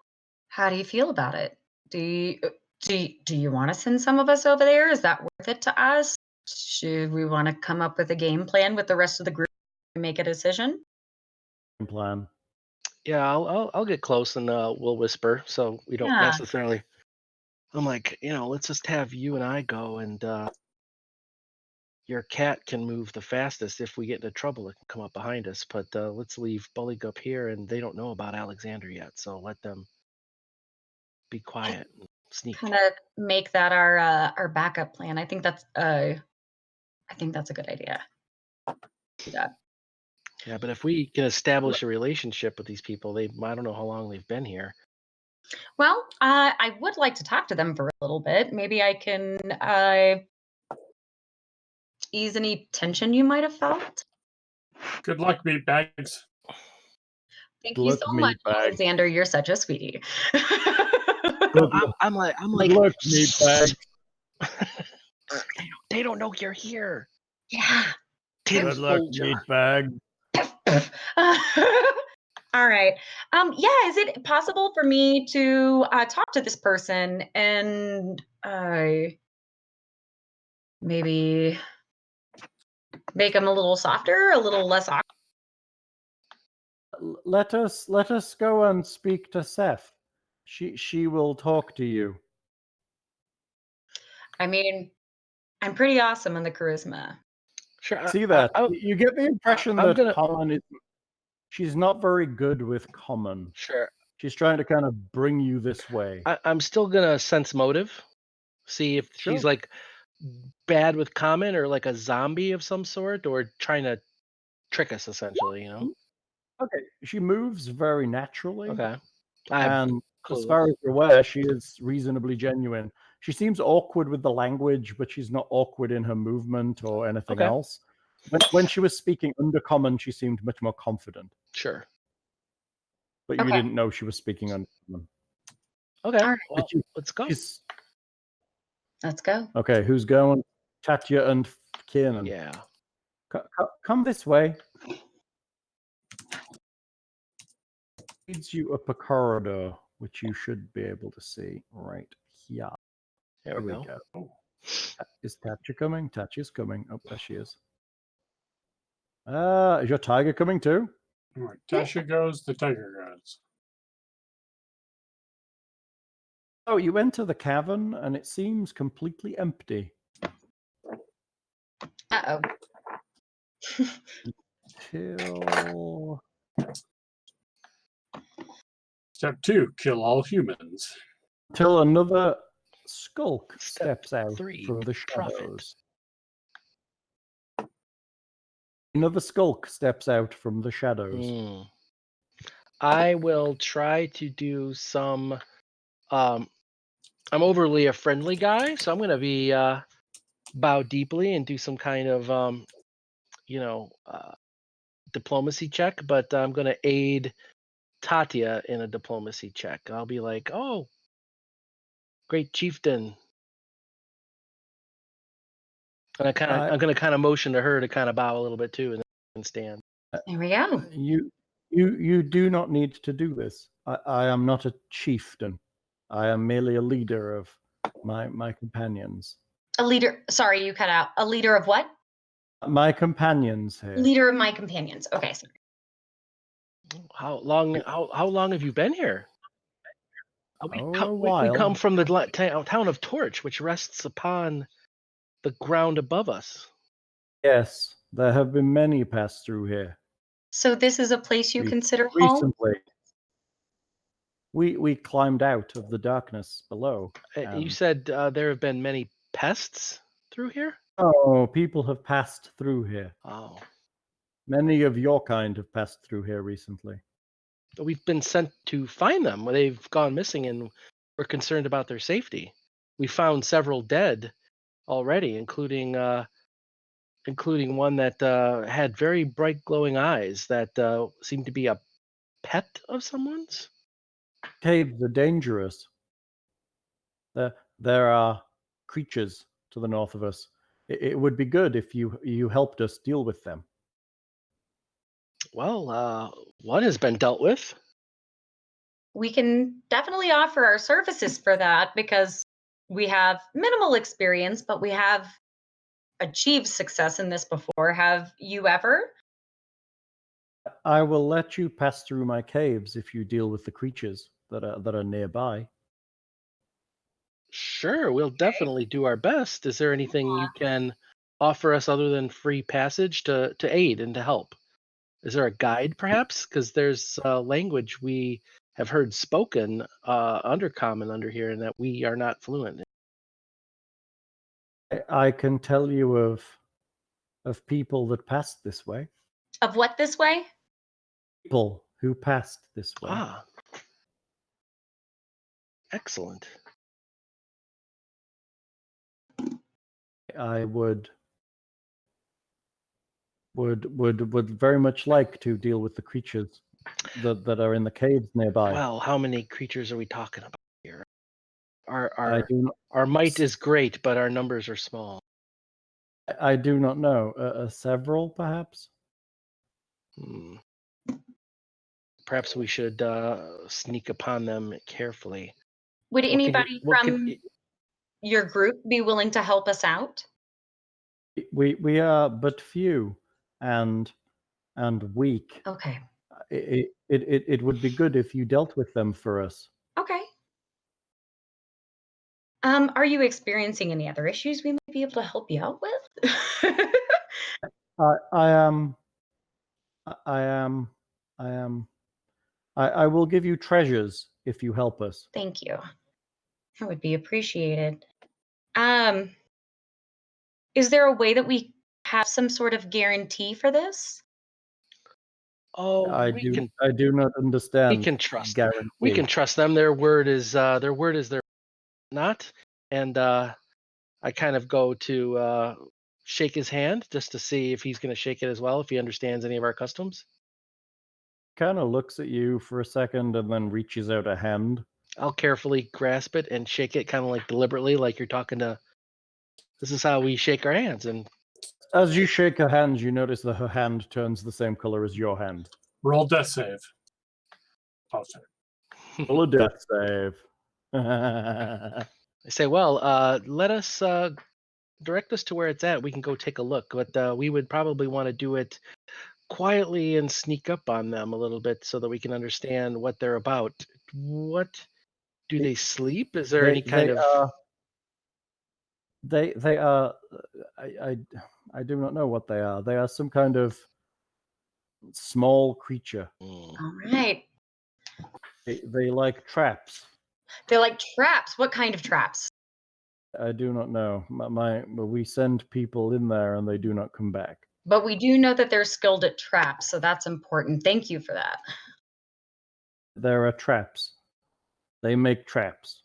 how do you feel about it? Do you want to send some of us over there? Is that worth it to us? Should we want to come up with a game plan with the rest of the group and make a decision? Plan. Yeah, I'll get close and we'll whisper so we don't Yeah. necessarily. I'm like, let's just have you and I go, and your cat can move the fastest. If we get into trouble, it can come up behind us. But let's leave Buligup here, and they don't know about Alexander yet, so let them be quiet and sneak. Kind of make that our backup plan. I think that's a good idea. Do that. Yeah, but if we can establish a relationship with these people, I don't know how long they've been here. Well, I would like to talk to them for a little bit. Maybe I can ease any tension you might have felt. Good luck, meatbags. Thank you so much, Alexander. You're such a sweetie. I'm like, Good luck, meatbag. They don't know you're here. Yeah. Good luck, meatbag. All right. Yeah, is it possible for me to talk to this person and maybe make them a little softer, a little less awkward? Let us go and speak to Seth. She will talk to you. I mean, I'm pretty awesome in the charisma. Sure. See that? You get the impression that Common is. She's not very good with Common. Sure. She's trying to kind of bring you this way. I'm still gonna sense motive. See if she's like bad with Common or like a zombie of some sort, or trying to trick us, essentially. Okay. She moves very naturally. Okay. And as far as you're aware, she is reasonably genuine. She seems awkward with the language, but she's not awkward in her movement or anything else. When she was speaking Undercommon, she seemed much more confident. Sure. But you didn't know she was speaking Undercommon. Okay. Right. Well, let's go. Let's go. Okay, who's going? Tatia and Kiernan. Yeah. Come this way. Leads you up a corridor, which you should be able to see right here. There we go. Is Tatia coming? Tatia's coming. Oh, there she is. Is your tiger coming too? All right, Tasha goes, the tiger goes. Oh, you enter the cavern and it seems completely empty. Uh-oh. Till... Step 2, kill all humans. Till another skulk steps out 3, from the shadows. Another skulk steps out from the shadows. I will try to do some... I'm overly a friendly guy, so I'm going to be bow deeply and do some kind of, diplomacy check, but I'm going to aid Tatia in a diplomacy check. I'll be like, oh, great chieftain. And I'm going to kind of motion to her to kind of bow a little bit too and stand. There we go. You do not need to do this. I am not a chieftain. I am merely a leader of my companions. A leader. Sorry, you cut out. A leader of what? My companions here. Leader of my companions. Okay. Sorry. How long have you been here? A while. We come from the town of Torch, which rests upon the ground above us. Yes, there have been many passed through here. So this is a place you consider home? Recently. We climbed out of the darkness below. You said there have been many pests through here? Oh, people have passed through here. Oh. Many of your kind have passed through here recently. We've been sent to find them. They've gone missing and we're concerned about their safety. We found several dead already, including one that had very bright glowing eyes that seemed to be a pet of someone's. Caves are dangerous. There are creatures to the north of us. It would be good if you helped us deal with them. Well, one has been dealt with. We can definitely offer our services for that because we have minimal experience, but we have achieved success in this before. Have you ever? I will let you pass through my caves if you deal with the creatures that are nearby. Sure, we'll definitely do our best. Is there anything you can offer us other than free passage to aid and to help? Is there a guide, perhaps? Because there's language we have heard spoken undercommon under here, and that we are not fluent in. I can tell you of people that passed this way. Of what this way? People who passed this way. Ah, excellent. I would very much like to deal with the creatures that are in the caves nearby. Well, how many creatures are we talking about here? I do not, Our might is great, but our numbers are small. I do not know. Several, perhaps. Perhaps we should sneak upon them carefully. Would anybody from you- your group be willing to help us out? We are but few and weak. Okay. It would be good if you dealt with them for us. Okay. Are you experiencing any other issues we might be able to help you out with? I will give you treasures if you help us. Thank you. That would be appreciated. Is there a way that we have some sort of guarantee for this? Oh, I do not understand. We can trust. Guarantee. We can trust them. Their word is their not. And I kind of go to shake his hand just to see if he's going to shake it as well, if he understands any of our customs. Kind of looks at you for a second and then reaches out a hand. I'll carefully grasp it and shake it, kind of like deliberately, like you're talking to. This is how we shake our hands. And as you shake her hand, you notice that her hand turns the same color as your hand. Roll death save. Roll a death save. I say, well, let us direct us to where it's at. We can go take a look, but we would probably want to do it quietly and sneak up on them a little bit so that we can understand what they're about. What do they sleep? Is there any kind of? They are. I do not know what they are. They are some kind of small creature. All right. They like traps. They're like traps. What kind of traps? I do not know. We send people in there and they do not come back. But we do know that they're skilled at traps, so that's important. Thank you for that. There are traps. They make traps.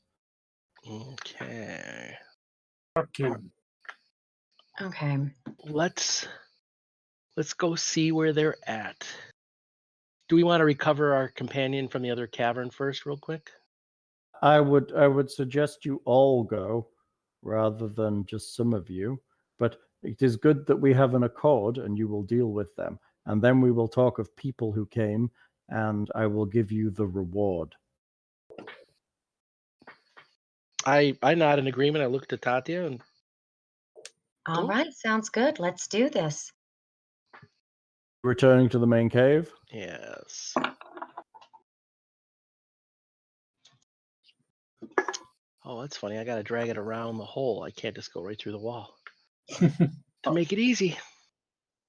Okay. Okay. Let's go see where they're at. Do we want to recover our companion from the other cavern first, real quick? I would suggest you all go rather than just some of you. But it is good that we have an accord and you will deal with them. And then we will talk of people who came and I will give you the reward. I nod in agreement. I looked at Tatia and All right, sounds good. Let's do this. Returning to the main cave? yes. Oh, that's funny. I gotta drag it around the hole. I can't just go right through the wall. To make it easy.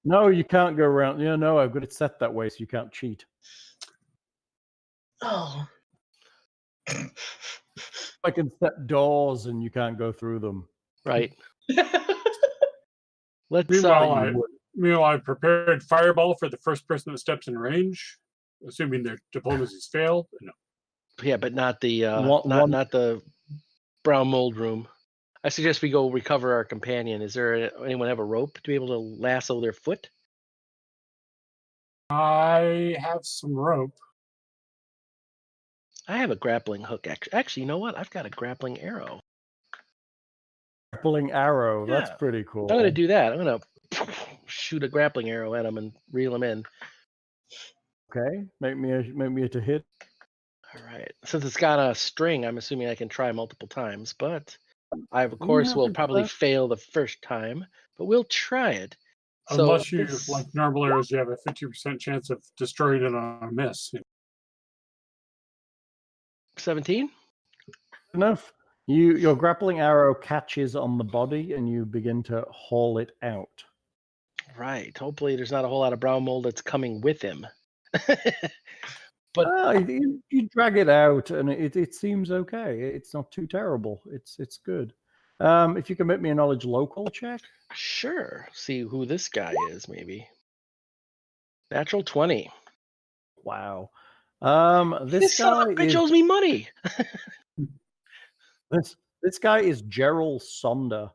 No, you can't go around. Yeah, no, I've got it set that way so you can't cheat. Oh. I can set doors and you can't go through them. Right. Let's. Meanwhile, I prepared fireball for the first person that steps in range, assuming their diplomacies fail. No. Yeah, but not the not the brown mold room. I suggest we go recover our companion. Is there anyone have a rope to be able to lasso their foot? I have some rope. I have a grappling hook. Actually, you know what? I've got a grappling arrow. Grappling arrow. Yeah. That's pretty cool. I'm gonna do that. I'm gonna shoot a grappling arrow at him and reel him in. Okay, make me a to hit. All right. Since it's got a string, I'm assuming I can try multiple times, but I, of course, will probably fail the first time, but we'll try it. Unless you, like normal arrows, you have a 50% chance of destroying it on a miss. 17? Enough. Your grappling arrow catches on the body and you begin to haul it out. Right. Hopefully there's not a whole lot of brown mold that's coming with him. But you drag it out and it seems okay. It's not too terrible. It's good. If you can make me a knowledge local check. Sure. See who this guy is, maybe. Natural 20. Wow. This guy owes me money. This guy is Gerald Sonder.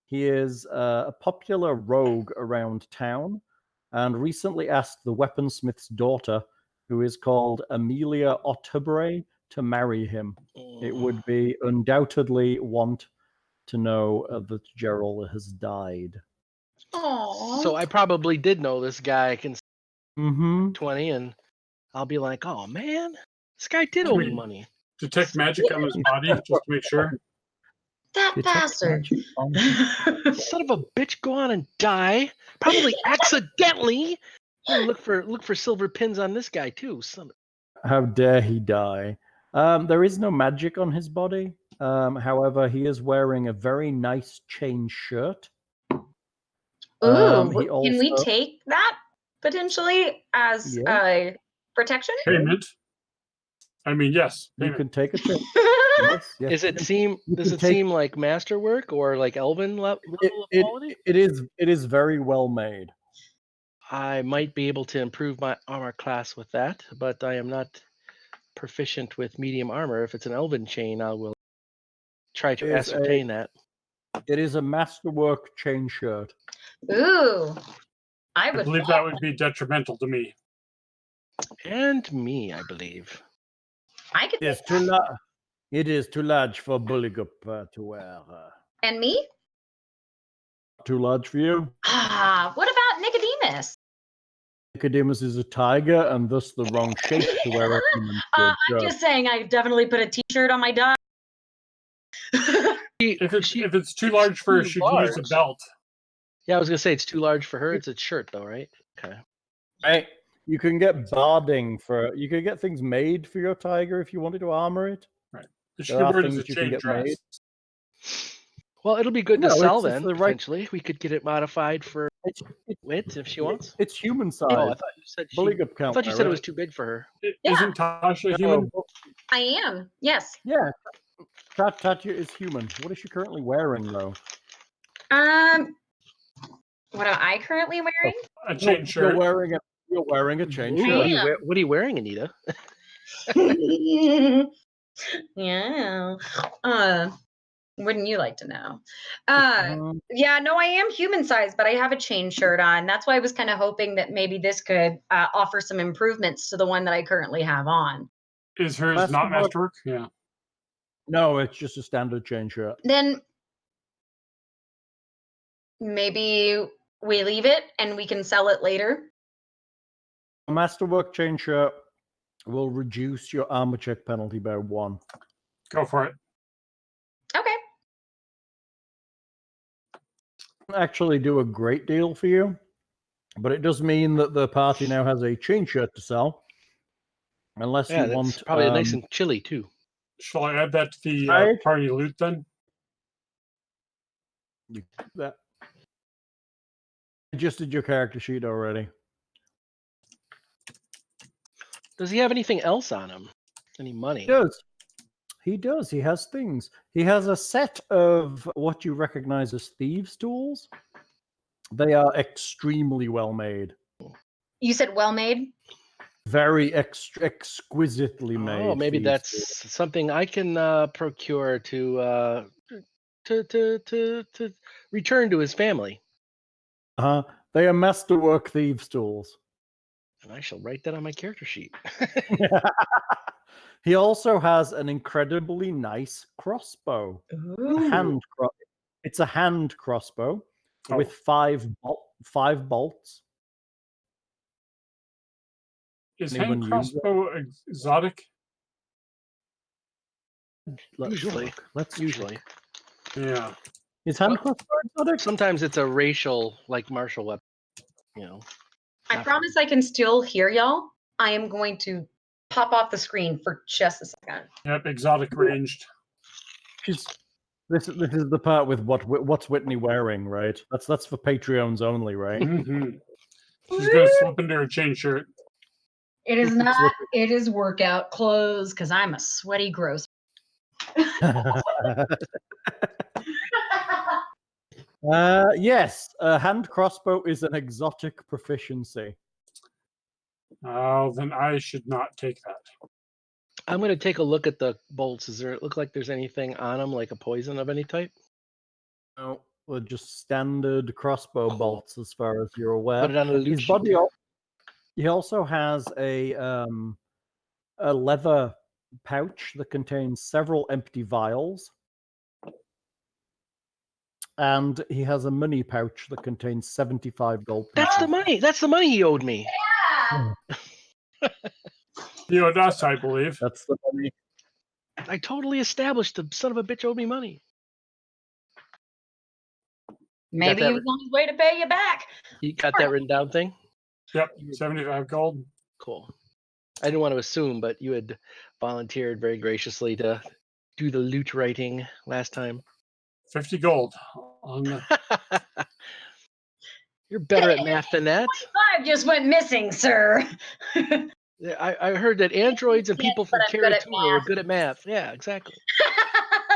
He is a popular rogue around town and recently asked the weaponsmith's daughter, who is called Amelia Otterbury, to marry him. It would be undoubtedly want to know that Gerald has died. Aww. So I probably did know this guy can 20, and I'll be like, oh man, this guy did owe me money. Detect magic on his body just to make sure. That bastard. Son of a bitch, go on and die. Probably accidentally. Look for silver pins on this guy too. How dare he die? There is no magic on his body. However, he is wearing a very nice chain shirt. Ooh, can we take that potentially as a protection? Payment. I mean, yes. You can take a chain. Yes. Does it seem like masterwork or like elven level of quality? It is very well made. I might be able to improve my armor class with that, but I am not proficient with medium armor. If it's an elven chain, I will try to ascertain that. It is a masterwork chain shirt. Ooh, I believe that would be detrimental to me. And me, I believe. I could. It is too large for Buligup to wear. And me? Too large for you? What about Nicodemus? Nicodemus is a tiger and thus the wrong shape to wear a human I'm just saying, I definitely put a t-shirt on my dog. If it's too large for her, she can use a belt. Yeah, I was gonna say it's too large for her. It's a shirt though, right? Okay. Right. You can get barding you can get things made for your tiger if you wanted to armor it. Right. There are things that you can get made. Well, it'll be good to sell then. Potentially, we could get it modified for Wit if she wants. It's human size. Oh, I thought you said it was too big for her. Isn't Tasha human? I am. Yes. Yeah. Tatia is human. What is she currently wearing though? What am I currently wearing? A chain shirt. You're wearing a chain shirt. What are you wearing, Anita? Yeah. Wouldn't you like to know? Yeah, no, I am human sized, but I have a chain shirt on. That's why I was kind of hoping that maybe this could offer some improvements to the one that I currently have on. Is hers not masterwork? Yeah. No, it's just a standard chain shirt. Then maybe we leave it and we can sell it later. A masterwork chain shirt will reduce your armor check penalty by 1. Go for it. Okay. Actually do a great deal for you, but it does mean that the party now has a chain shirt to sell. Unless you want probably nice and chilly too. Shall I add that to the party loot then? You that adjusted your character sheet already. Does he have anything else on him? Any money? He does. He has things. He has a set of what you recognize as thieves' tools. They are extremely well made. You said well made? Very exquisitely made. Oh, maybe these that's something I can procure to return to his family. They are masterwork thieves' tools. And I shall write that on my character sheet. He also has an incredibly nice crossbow. It's a hand crossbow with five bolts. Is Anyone hand use it? crossbow exotic? Usually. Usually. Yeah. Is hand crossbow exotic? Sometimes it's a racial, like, martial weapon. You know. I promise I can still hear y'all. I am going to pop off the screen for just a second. Yep, exotic ranged. This is the part with what's Whitney wearing, right? That's for Patreons only, right? Mm-hmm. She's gonna slip into her chain shirt. It is not. It is workout clothes because I'm a sweaty gross. Yes, a hand crossbow is an exotic proficiency. Oh, then I should not take that. I'm going to take a look at the bolts. Does it look like there's anything on them, like a poison of any type? No, they're just standard crossbow bolts, as far as you're aware. Put it on a loot His sheet. body. He also has a leather pouch that contains several empty vials, and he has a money pouch that contains 75 gold pieces. That's the money. That's the money he owed me. You owed us, I believe. That's the money. I totally established the son of a bitch owed me money. Maybe he was on his way to pay you back. You got that written down thing? Yep, 75 gold. Cool. I didn't want to assume, but you had volunteered very graciously to do the loot writing last time. 50 gold. On the... You're better at math than that. 25 just went missing, sir. I heard that androids and people from Terra 2 are good at math. Yeah, exactly.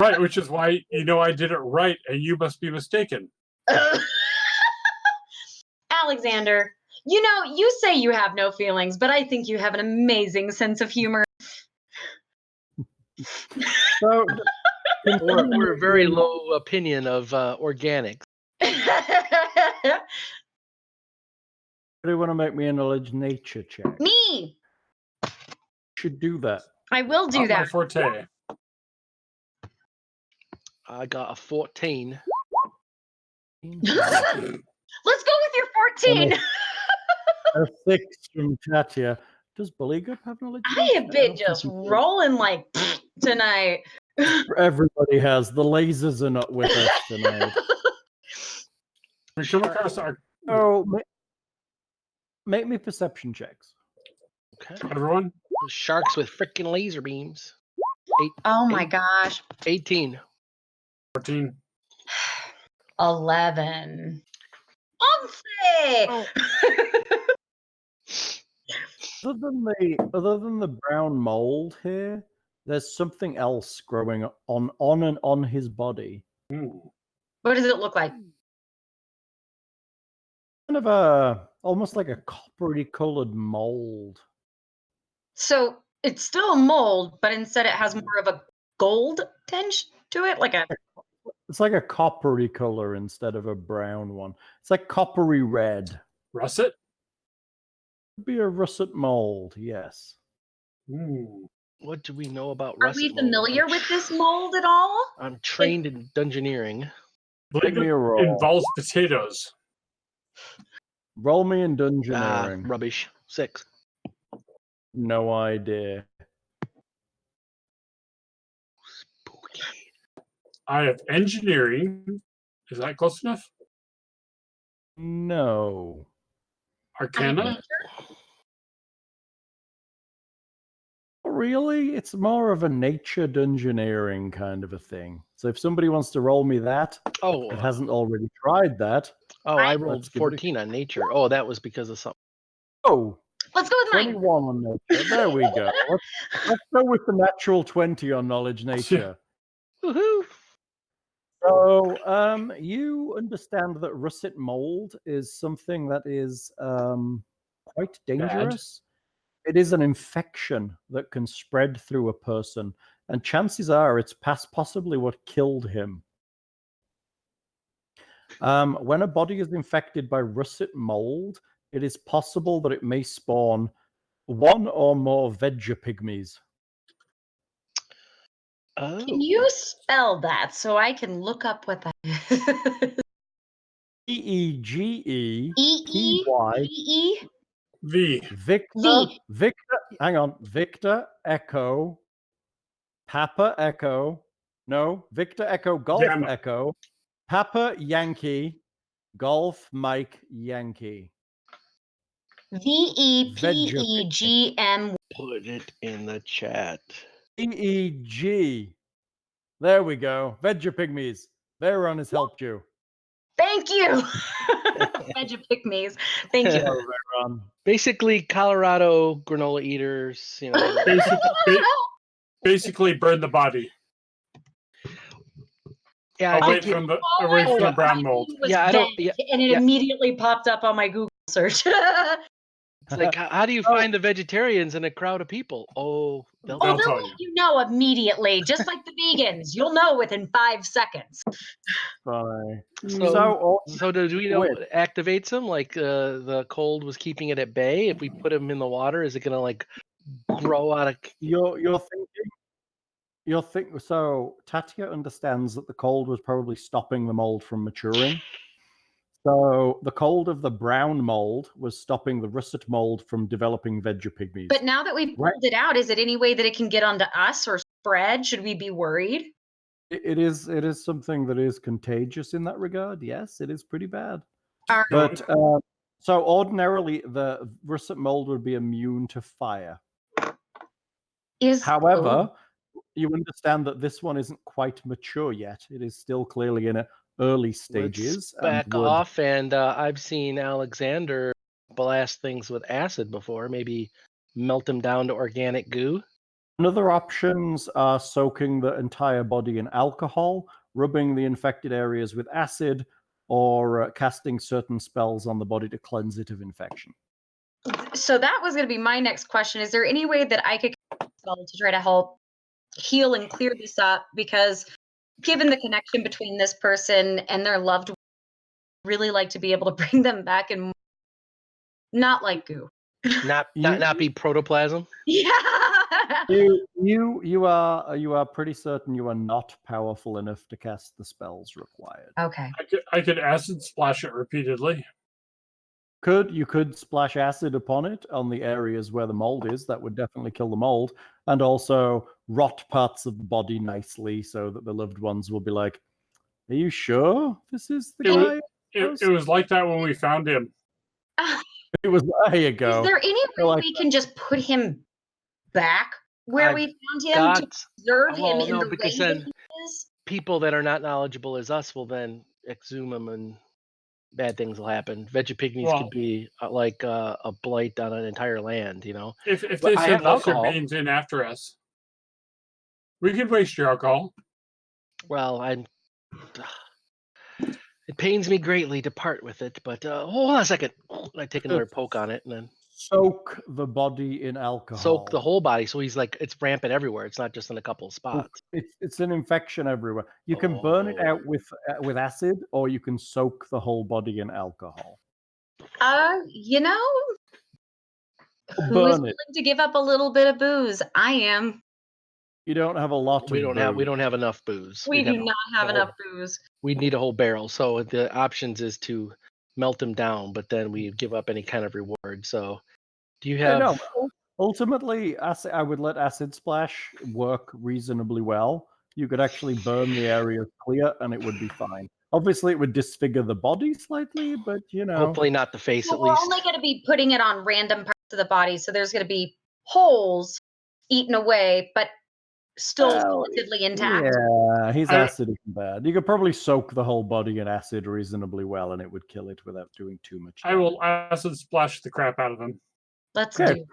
Right, which is why I did it right, and you must be mistaken. Alexander, you say you have no feelings, but I think you have an amazing sense of humor. So, we're very low opinion of organics. Do you want to make me a knowledge nature check? Me! Should do that. I will do that. My forte. I got a 14. Let's go with your 14. A 6 from Tatia. Does Buligup have knowledge? I have been just rolling like tonight. Everybody has. The lasers are not with us tonight. We come across our... Oh, make me perception checks. Okay. Everyone? Sharks with freaking laser beams. Oh my gosh. 18. 14. 11. Oh. Other than the brown mold here, there's something else growing on his body. What does it look like? Kind of almost like a coppery colored mold. So it's still a mold, but instead it has more of a gold tinge to it, It's like a coppery color instead of a brown one. It's like coppery red. Russet? Could be a russet mold, yes. What do we know about Are russet we mold? familiar with this mold at all? I'm trained in dungeoneering. Give me a roll. Involves potatoes. Roll me in dungeoneering. Rubbish. 6. No idea. Spooky. I have engineering. Is that close enough? No. Arcana? Really? It's more of a nature dungeoneering kind of a thing. So if somebody wants to roll me that, that hasn't already tried that. Oh, I rolled 14 on nature. Oh, that was because of something. Oh. Let's go with 21 on nature. There we go. Let's go with the natural 20 on knowledge nature. Woohoo! So, you understand that russet mold is something that is quite dangerous. It is an infection that can spread through a person, and chances are it's possibly what killed him. When a body is infected by russet mold, it is possible that it may spawn one or more vegapygmies. Oh. Can you spell that so I can look up what that is? Vegepy. E-E-E? V. Victor, hang on. Victor Echo, Papa Echo, no, Victor Echo, Golf Gamma. Echo, Papa Yankee, Golf Mike Yankee. V-E-P-E-G-M. Put it in the chat. EEG. There we go. Vegapygmies. Veyron has helped you. Thank you. Vegapygmies. Thank you. Hello, Veyron. Basically, Colorado granola eaters. You know, Basically, burn the body. yeah. Away from the brown mold. Yeah, I don't. Yeah, and it immediately popped up on my Google search. it's like, how do you find the vegetarians in a crowd of people? Oh, they'll Oh, tell they'll let you know immediately, just like the vegans. You'll know within 5 seconds. Sorry. So do we know what activates them? Like the cold was keeping it at bay. If we put them in the water, is it gonna like grow out of? You're thinking. So Tatia understands that the cold was probably stopping the mold from maturing. So the cold of the brown mold was stopping the russet mold from developing vegapygmies. But now that we've pulled it out, is it any way that it can get onto us or spread? Should we be worried? It is something that is contagious in that regard. Yes, it is pretty bad. All right. But so ordinarily the russet mold would be immune to fire. However, you understand that this one isn't quite mature yet. It is still clearly in early stages. Let's back off, and I've seen Alexander blast things with acid before. Maybe melt them down to organic goo. Another options are soaking the entire body in alcohol, rubbing the infected areas with acid, or casting certain spells on the body to cleanse it of infection. So that was going to be my next question. Is there any way that I could spell to try to help heal and clear this up? Because given the connection between this person and their loved one, I'd really like to be able to bring them back and not like goo. Not be protoplasm. Yeah. You are pretty certain you are not powerful enough to cast the spells required. Okay. I could acid splash it repeatedly. You could splash acid upon it on the areas where the mold is. That would definitely kill the mold, and also rot parts of the body nicely so that the loved ones will be like, "Are you sure this is the guy?" It was like that when we found him. It was. There you go. Is there any way we can just put him back where we found him to preserve him in the way that he is? People that are not knowledgeable as us will then exhume him, and bad things will happen. Vegapygmies could be like a blight on an entire land, you know. If they send lesser beings in after us, we could waste your alcohol. Well, it pains me greatly to part with it, but hold on a second. I take another poke on it and then soak the body in alcohol. Soak the whole body, so he's like it's rampant everywhere. It's not just in a couple of spots. It's an infection everywhere. You can burn it out with acid, or you can soak the whole body in alcohol. You know, who is willing to give up a little bit of booze? I am. You don't have a lot. We don't have enough booze. We do not have enough booze. We need a whole barrel. So the options is to melt them down, but then we give up any kind of reward. So do you have? No. Ultimately, I would let acid splash work reasonably well. You could actually burn the area clear, and it would be fine. Obviously, it would disfigure the body slightly, but you know, hopefully not the face. At least we're only going to be putting it on random parts of the body, so there's going to be holes eaten away, but still relatively intact. Yeah, he's acid isn't bad. You could probably soak the whole body in acid reasonably well, and it would kill it without doing too much damage. I will acid splash the crap out of him. Let's do it.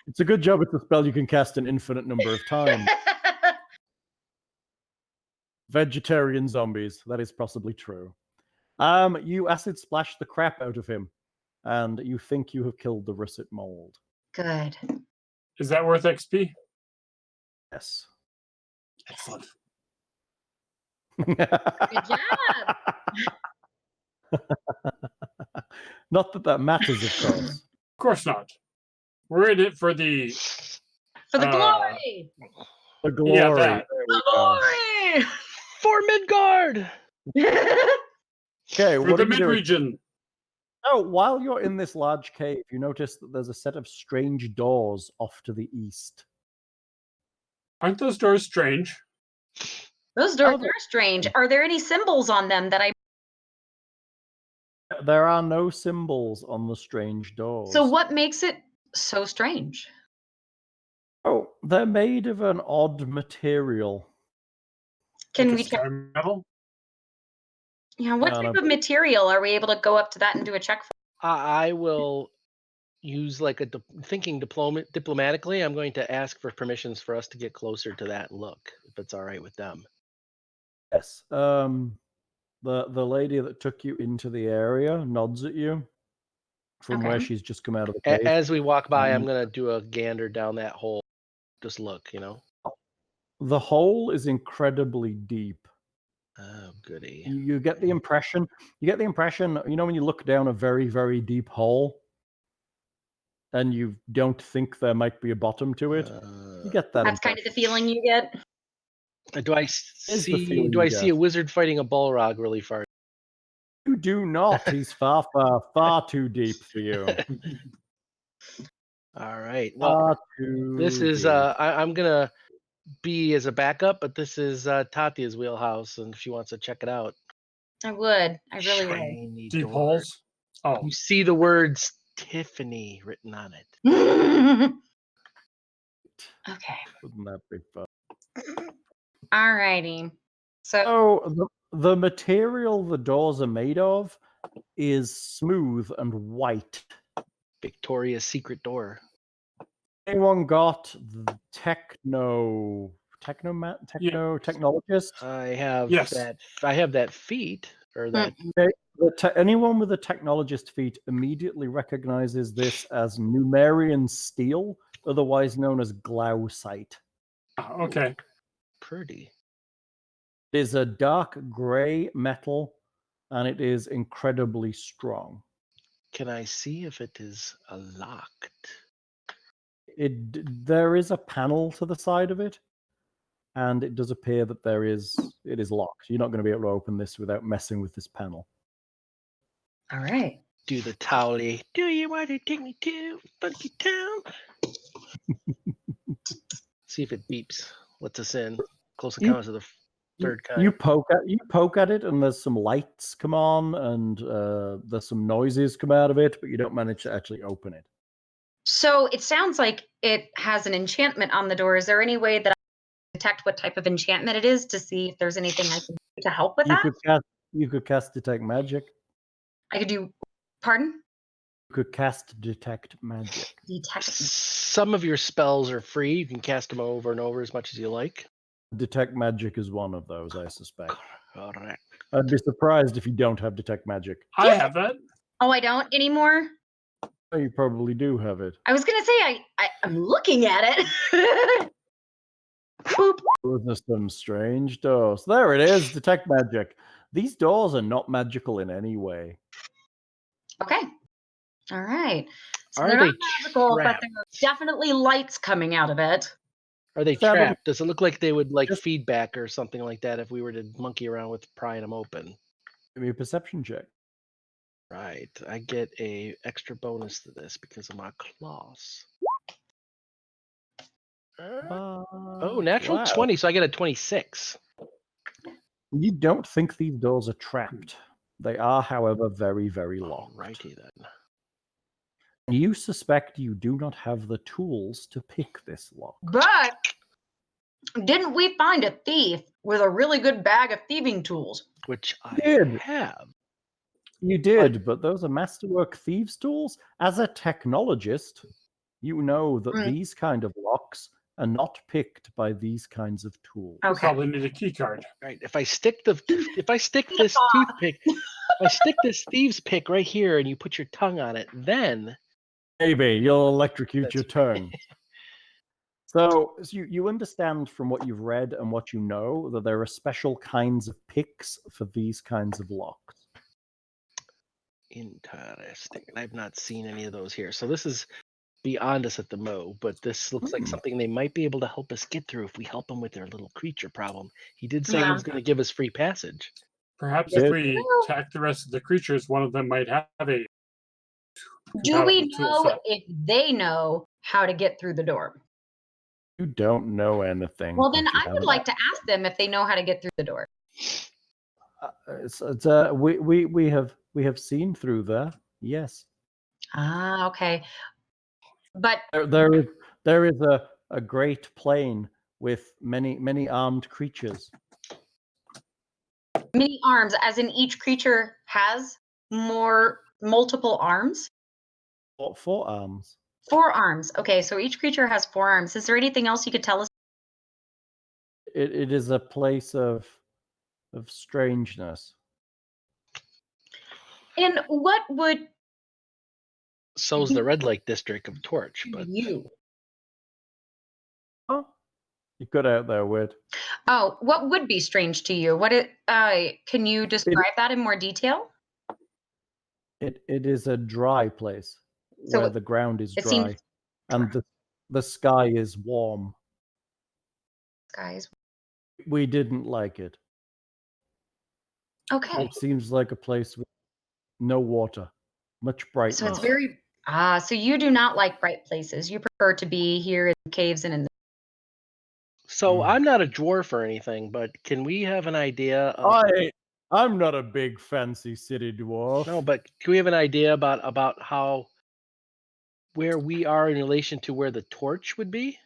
It's a good job it's a spell you can cast an infinite number of times. Vegetarian zombies. That is possibly true. You acid splash the crap out of him, and you think you have killed the russet mold. Good. Is that worth XP? Yes. Excellent. Good job. Not that that matters, of course. Of course not. We're in it for the For the glory. The glory. Yeah, that. There we go. Glory. For Midgard! Okay, For what the are you mid doing? region. Oh, while you're in this large cave, you notice that there's a set of strange doors off to the east. Aren't those doors strange? Those doors Oh, are strange. Are there any symbols on them that I? There are no symbols on the strange doors. So what makes it so strange? Oh, they're made of an odd material. Can Like we a check? star metal? Yeah, what No, type no. of material are we able to go up to that and do a check for? I will use like a thinking diplomatically. I'm going to ask for permissions for us to get closer to that and look, if it's all right with them. Yes. The lady that took you into the area nods at you from where Okay. she's just come out of the cave. As we walk by, I'm Um, going to do a gander down that hole. Just look, The hole is incredibly deep. Oh, goody. You get the impression. When you look down a very, very deep hole, and you don't think there might be a bottom to it. You get that. That's kind of the feeling you get. Do I see a wizard fighting a Balrog really far? You do not. He's far, far, far too deep for you. All right. Well, this is I'm gonna be as a backup, but this is Tatia's wheelhouse, and if she wants to check it out. I would. I really would. Shiny Deep door. holes? Oh. You see the words Tiffany written on it. Okay. Wouldn't that be fun? Alrighty. So Oh, the material the doors are made of is smooth and white. Victoria's Secret door. Anyone got the technologist? I have Yes. that. I have that feat or that. Anyone with a technologist feat immediately recognizes this as Numerian steel, otherwise known as glausite. Okay. Pretty. It is a dark gray metal, and it is incredibly strong. Can I see if it is locked? There is a panel to the side of it, and it does appear that it is locked. You're not going to be able to open this without messing with this panel. all right. Do the towel-y. Do you want to take me to Funky Town? See if it beeps. Lets us in. Close encounters of the third kind. You poke at it, and there's some lights come on, and there's some noises come out of it, but you don't manage to actually open it. So it sounds like it has an enchantment on the door. Is there any way that I can detect what type of enchantment it is to see if there's anything I can do to help with that? You could cast Detect Magic. I could do. Pardon? You could cast Detect Magic. Detect. Some of your spells are free. You can cast them over and over as much as you like. Detect Magic is one of those, I suspect. Correct. I'd be surprised if you don't have Detect Magic. I have that. Oh, I don't anymore? Oh, you probably do have it. I was going to say I'm looking at it. Boop. There's some strange doors. There it is, Detect Magic. These doors are not magical in any way. Okay. All right. So Are they're they not magical, but trapped? there's definitely lights coming out of it. Are they Seven. trapped? Does it look like they would like Just- feedback or something like that if we were to monkey around with prying them open? Give me a perception check. Right. I get a extra bonus to this because of my claws. Oh, natural Wow. 20, so I get a 26. You don't think these doors are trapped. They are, however, very, very locked. Alrighty then. You suspect you do not have the tools to pick this lock. But didn't we find a thief with a really good bag of thieving tools? Which I Did. have. You did, but those are masterwork thieves' tools. As a technologist, you know that these kind of locks are not picked by these kinds of tools. We Okay. probably need a key card. Right. If I stick this toothpick, if I stick this thieves pick right here, and you put your tongue on it, then Maybe you'll electrocute your That's tongue. So you understand from what you've read and what you know that there are special kinds of picks for these kinds of locks. interesting. I've not seen any of those here. So this is beyond us at the Mo, but this looks like something they might be able to help us get through if we help them with their little creature problem. He did say he was going to give us free passage. Perhaps Yeah. if we attack the rest of the creatures, one of them might have a Do we compatible tool know set. if they know how to get through the door? You don't know anything. Well, then but you I would haven't like to ask them if they know how to get through the door. we have seen through there. Yes, Ah, okay. But there is a great plain with many armed creatures. many arms, as in each creature has multiple arms? Four arms. 4 arms. Okay, so each creature has 4 arms. Is there anything else you could tell us? It is a place of strangeness. And what would So's the Red Lake district of Torch, but you? Oh, you got out there, Wid. Oh, what would be strange to you? Can you describe that in more detail? It is a dry place So where the ground is it dry seems and the sky is warm. guys. We didn't like it. Okay. It seems like a place with no water, much brightness. So it's very so you do not like bright places. You prefer to be here in the caves and in the so I'm not a dwarf or anything, but can we have an idea of I'm not a big fancy city dwarf. No, but can we have an idea about how where we are in relation to where the torch would be?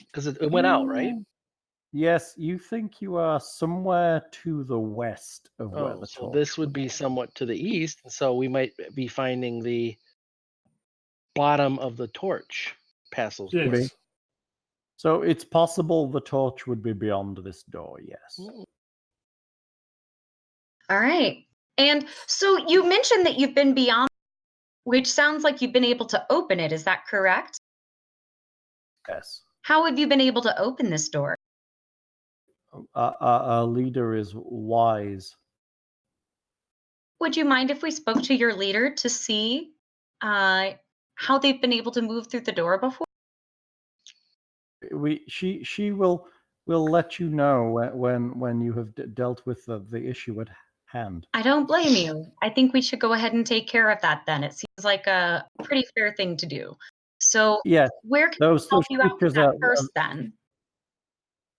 Because it went out, right? Yes, you think you are somewhere to the west of where Oh, the so torch this would be somewhat to the east, and so we might be finding the bottom of the torch passage. Yes. So it's possible the torch would be beyond this door, yes. All right. And so you mentioned that you've been beyond, which sounds like you've been able to open it. Is that correct? Yes. How have you been able to open this door? Our leader is wise. Would you mind if we spoke to your leader to see how they've been able to move through the door before? She will let you know when you have dealt with the issue at hand. I don't blame you. I think we should go ahead and take care of that then. It seems like a pretty fair thing to do. So Yeah, where can those we help you out with creatures that are first then?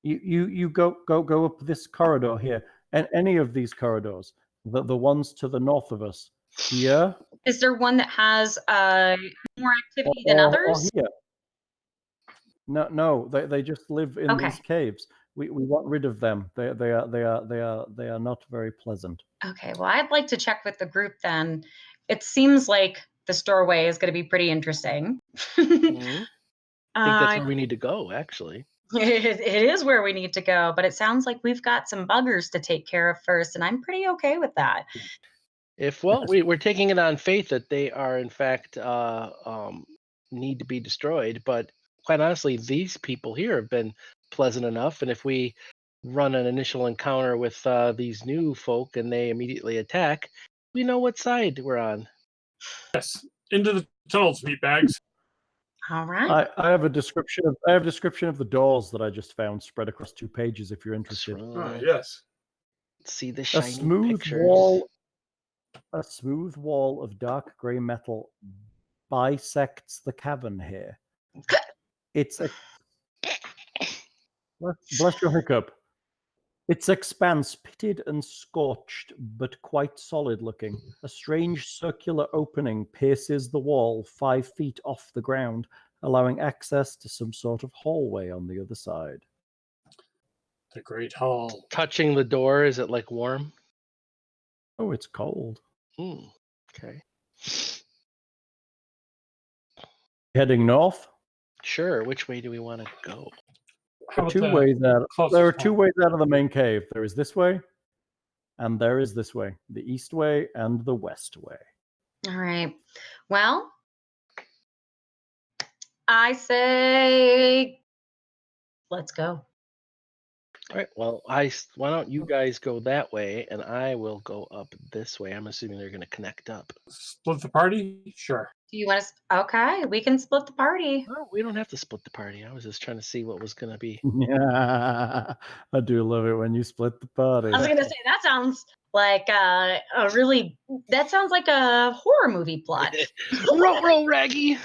You go up this corridor here, and any of these corridors, the ones to the north of us here. Is there one that has more activity than others? Or here. No, they just live in Okay. these caves. We want rid of them. They are not very pleasant. Okay, well, I'd like to check with the group then. It seems like this doorway is going to be pretty interesting. I think that's where we need to go, actually. It is where we need to go, but it sounds like we've got some buggers to take care of first, and I'm pretty okay with that. We're taking it on faith that they are in fact need to be destroyed, but quite honestly, these people here have been pleasant enough, and if we run an initial encounter with these new folk and they immediately attack, we know what side we're on. Yes. Into the tunnels, meatbags. All right. I have a description of the doors that I just found spread across 2 pages. If you're interested, Yes. See the a shiny smooth pictures. wall of dark grey metal bisects the cavern here. It's a bless your hiccup. Its expanse, pitted and scorched, but quite solid looking. A strange circular opening pierces the wall 5 feet off the ground, allowing access to some sort of hallway on the other side. The Great Hall. Touching the door, is it like warm? Oh, it's cold. Okay. Heading north? Sure. Which way do we want to go? How about Two the ways out. closest There are two one? ways out of the main cave. There is this way, and there is this way. The east way and the west way. All right. Well, I say let's go. All right. Well, why don't you guys go that way, and I will go up this way. I'm assuming they're going to connect up. Split the party? Sure. Do you want to? Okay, we can split the party. Oh, we don't have to split the party. I was just trying to see what was going to be. Yeah, I do love it when you split the party. I was gonna say that sounds like a really. That sounds like a horror movie plot. Roll, Raggy.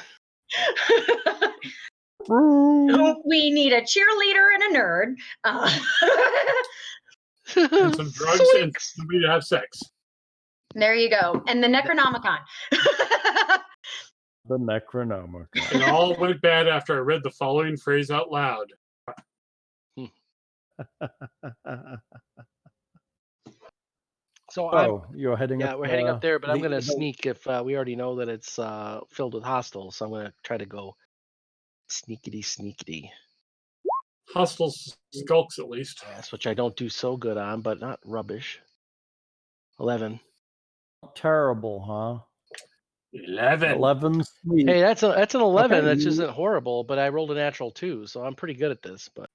We need a cheerleader and a nerd. And some drugs and somebody to have sex. There you go. And the Necronomicon. The Necronomicon. It all went bad after I read the following phrase out loud. So you're heading up. Yeah, we're heading up there, but I'm going to the- sneak if we already know that it's filled with hostiles. So I'm going to try to go sneakity. Hostile skulks, at least. Yes, which I don't do so good on, but not rubbish. 11. Terrible, huh? 11. 11 sweet. Hey, that's an 11. Okay, That isn't horrible, but I rolled a natural 2, so I'm pretty good at this. But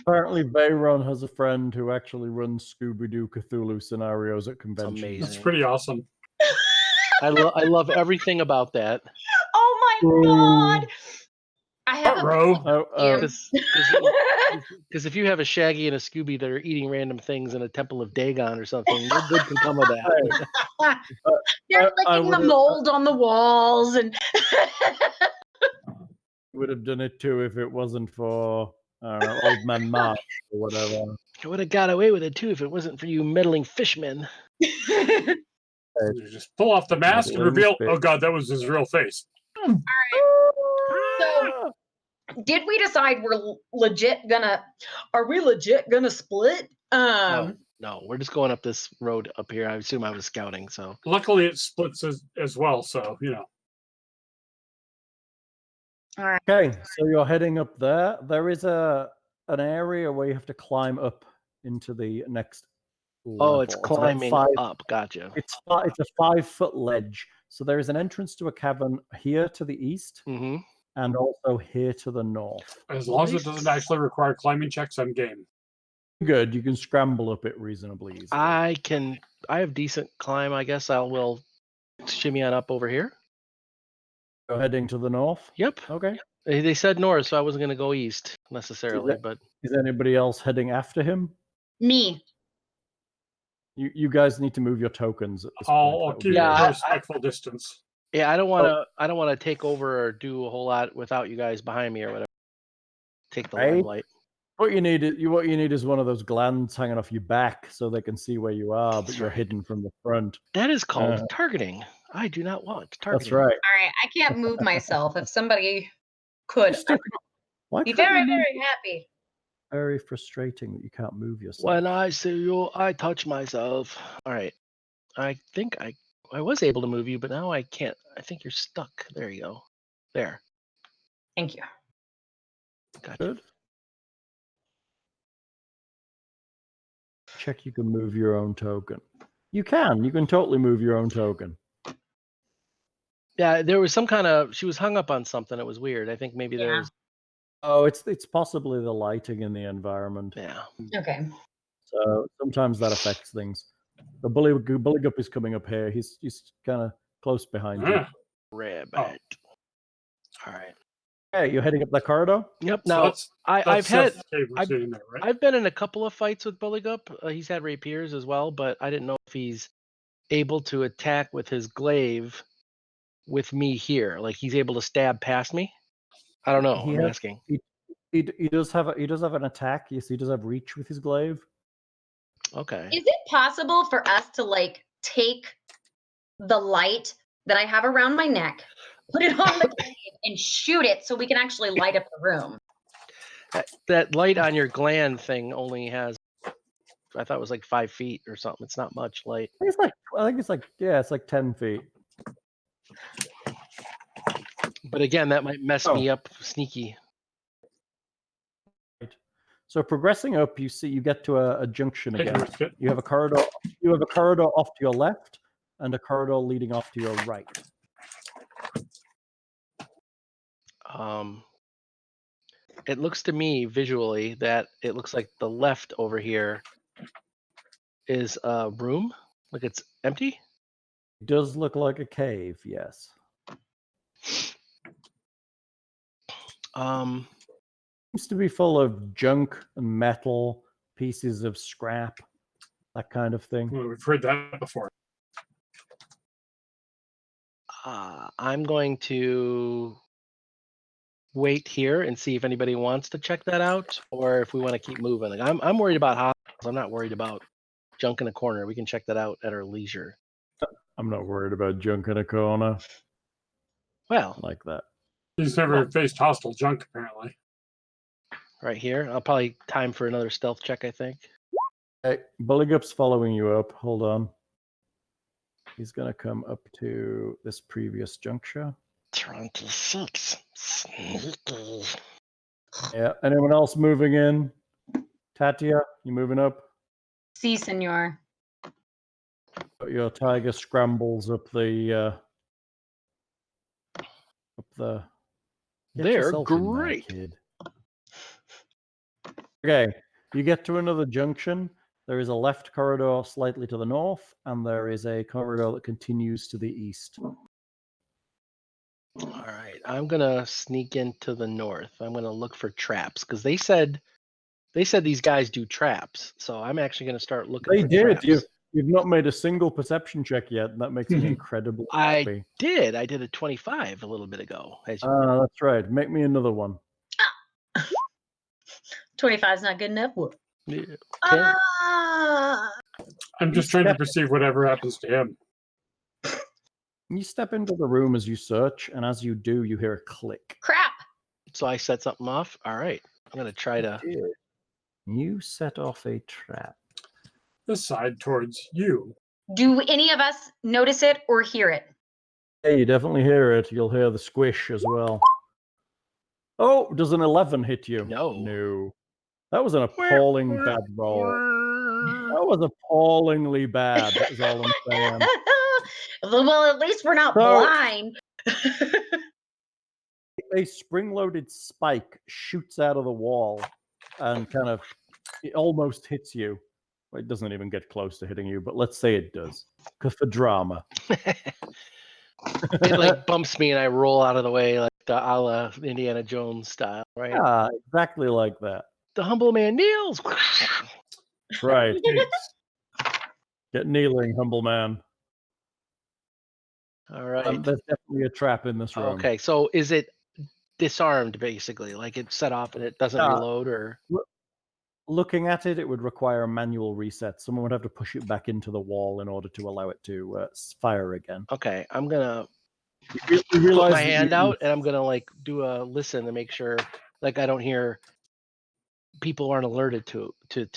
Apparently, Bayron has a friend who actually runs Scooby-Doo Cthulhu scenarios at conventions. amazing. That's pretty awesome. I love everything about that. Oh my god! I have Row. Because if you have a Shaggy and a Scooby that are eating random things in a Temple of Dagon or something, no good can come of that. They're I licking the would've- mold on the walls and Would have done it too if it wasn't for Old Man March or whatever. I would have got away with it too if it wasn't for you meddling fishmen. You just pull off the mask and reveal, oh god, that was his real face. So, did we decide are we legit gonna split? No, we're just going up this road up here. I assume I was scouting, so. Luckily, it splits as well, so, you know. All right. Okay, so you're heading up there. There is an area where you have to climb up into the next level. Oh, it's about climbing 5 up. Gotcha. It's a 5-foot ledge. So there is an entrance to a cavern here to the east, Mm-hmm. and also here to the north. As long as it doesn't actually require climbing checks, I'm game. Good, you can scramble up it reasonably easily. I have decent climb, I guess. I will shimmy on up over here. You're heading to the north? Yep. Okay. They said north, so I wasn't going to go east necessarily, but Is anybody else heading after him? Me. You guys need to move your tokens at this I'll point. keep Yeah, a respectful distance. yeah, I don't want to take over or do a whole lot without you guys behind me or whatever. Take the Right. limelight. What you need is one of those glands hanging off your back so they can see where you are, but That's you're right. hidden from the front. That is called targeting. I do not want targeting. That's right. All right. I can't move myself. If somebody could, I would Why be can't very, you move? very happy. Very frustrating that you can't move yourself. When I see you, I touch myself. All right. I think I was able to move you, but now I can't. I think you're stuck. There you go. There. Thank you. Gotcha. Good. Check you can move your own token. You can totally move your own token. Yeah, there was some kind of. She was hung up on something. It was weird. I think maybe there Yeah. was. Oh, it's possibly the lighting in the environment. Yeah. Okay. So sometimes that affects things. The Buligup is coming up here. He's kind of close behind you. Yeah. Rabbit. All right. Hey, you're heading up the corridor? Yep. So Now that's I've had. Seth's cave we're sitting there, right? I've been in a couple of fights with Buligup. He's had rapiers as well, but I didn't know if he's able to attack with his glaive with me here. Like he's able to stab past me. I don't know. I'm asking. He does have an attack. Yes, he does have reach with his glaive. Okay. Is it possible for us to take the light that I have around my neck, put it on the glaive, and shoot it so we can actually light up the room? That light on your gland thing only has. I thought it was like 5 feet or something. It's not much light. I think it's like 10 feet. But again, that might mess me up sneaky. So progressing up, you get to a junction Take a again. risk it. You have a corridor. You have a corridor off to your left and a corridor leading off to your right. It looks to me visually that it looks like the left over here is a room, like it's empty. It does look like a cave, yes. Seems to be full of junk and metal, pieces of scrap, that kind of thing. Well, we've heard that before. I'm going to wait here and see if anybody wants to check that out, or if we want to keep moving. Like, I'm worried about hospitals. I'm not worried about junk in a corner. We can check that out at our leisure. I'm not worried about junk in a corner Well, like that. He's never faced hostile junk, apparently. right here. I'll probably time for another stealth check, I think. Hey, Buligup's following you up. Hold on. He's going to come up to this previous juncture. 26. Sneaky. Yeah. Anyone else moving in? Tatia, you moving up? Si, senor. Your tiger scrambles up the Get They're yourself in there, great. kid. Okay, you get to another junction. There is a left corridor slightly to the north, and there is a corridor that continues to the east. All right, I'm gonna sneak into the north. I'm gonna look for traps because they said these guys do traps. So I'm actually gonna start looking. They for did. Traps. You've not made a single perception check yet, and that makes me incredibly happy. I did a 25 a little bit ago. As you That's right. Make me another one. 25 is not good enough. Whoop. Yeah. I'm just trying to perceive whatever happens to him. You step into the room as you search, and as you do, you hear a click. Crap. So I set something off. All right, I'm gonna try to. You set off a trap. This side towards you. Do any of us notice it or hear it? Yeah, you definitely hear it. You'll hear the squish as well. Oh, does an 11 hit you? No. No. That was an appalling bad roll. That was appallingly bad, is all I'm saying. Well, at least we're not So- blind. A spring-loaded spike shoots out of the wall and kind of, it almost hits you. Well, it doesn't even get close to hitting you, but let's say it does. Because for drama. It like bumps me and I roll out of the way like the a la Indiana Jones style, right? Yeah, exactly like that. The humble man kneels. Right. Jeez. Get kneeling, humble man. All right. There's definitely a trap in this room. Okay, so is it disarmed basically? Like it's set off and it doesn't reload, or? Looking at it, it would require a manual reset. Someone would have to push it back into the wall in order to allow it to fire again. Okay, I'm gonna You put realize my that hand out and I'm gonna like do a listen to make sure like I don't hear people aren't alerted to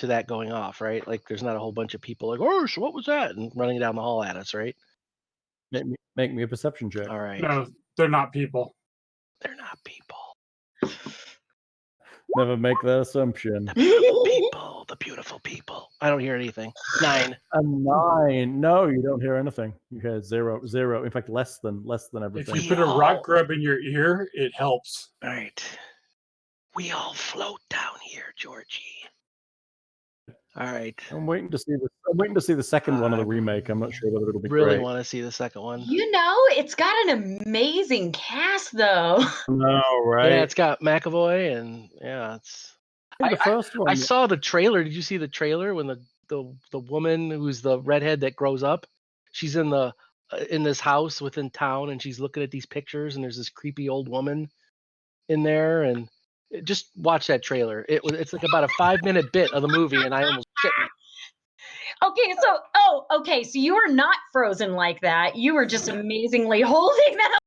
that going off, right? Like there's not a whole bunch of people like, oh, so what was that? And running down the hall at us, right? Make me a perception check. All right. No, they're not people. They're not people. Never make that assumption. The beautiful people. I don't hear anything. 9. A 9. No, you don't hear anything. You hear 0, 0. In fact, less than everything. If you put a rock grub in your ear, it helps. All right. We all float down here, Georgie. All right. I'm waiting to see the second one of the remake. I'm not sure whether it'll be Really great. want to see the second one. You know, it's got an amazing cast, though. No, right? Yeah, it's got McAvoy and yeah, it's. The first one. I saw the trailer. Did you see the trailer when the woman who's the redhead that grows up? She's in the in this house within town, and she's looking at these pictures, and there's this creepy old woman in there, and just watch that trailer. It's like about a 5-minute bit of the movie, and I almost shit me. Okay, so you were not frozen like that. You were just amazingly holding that.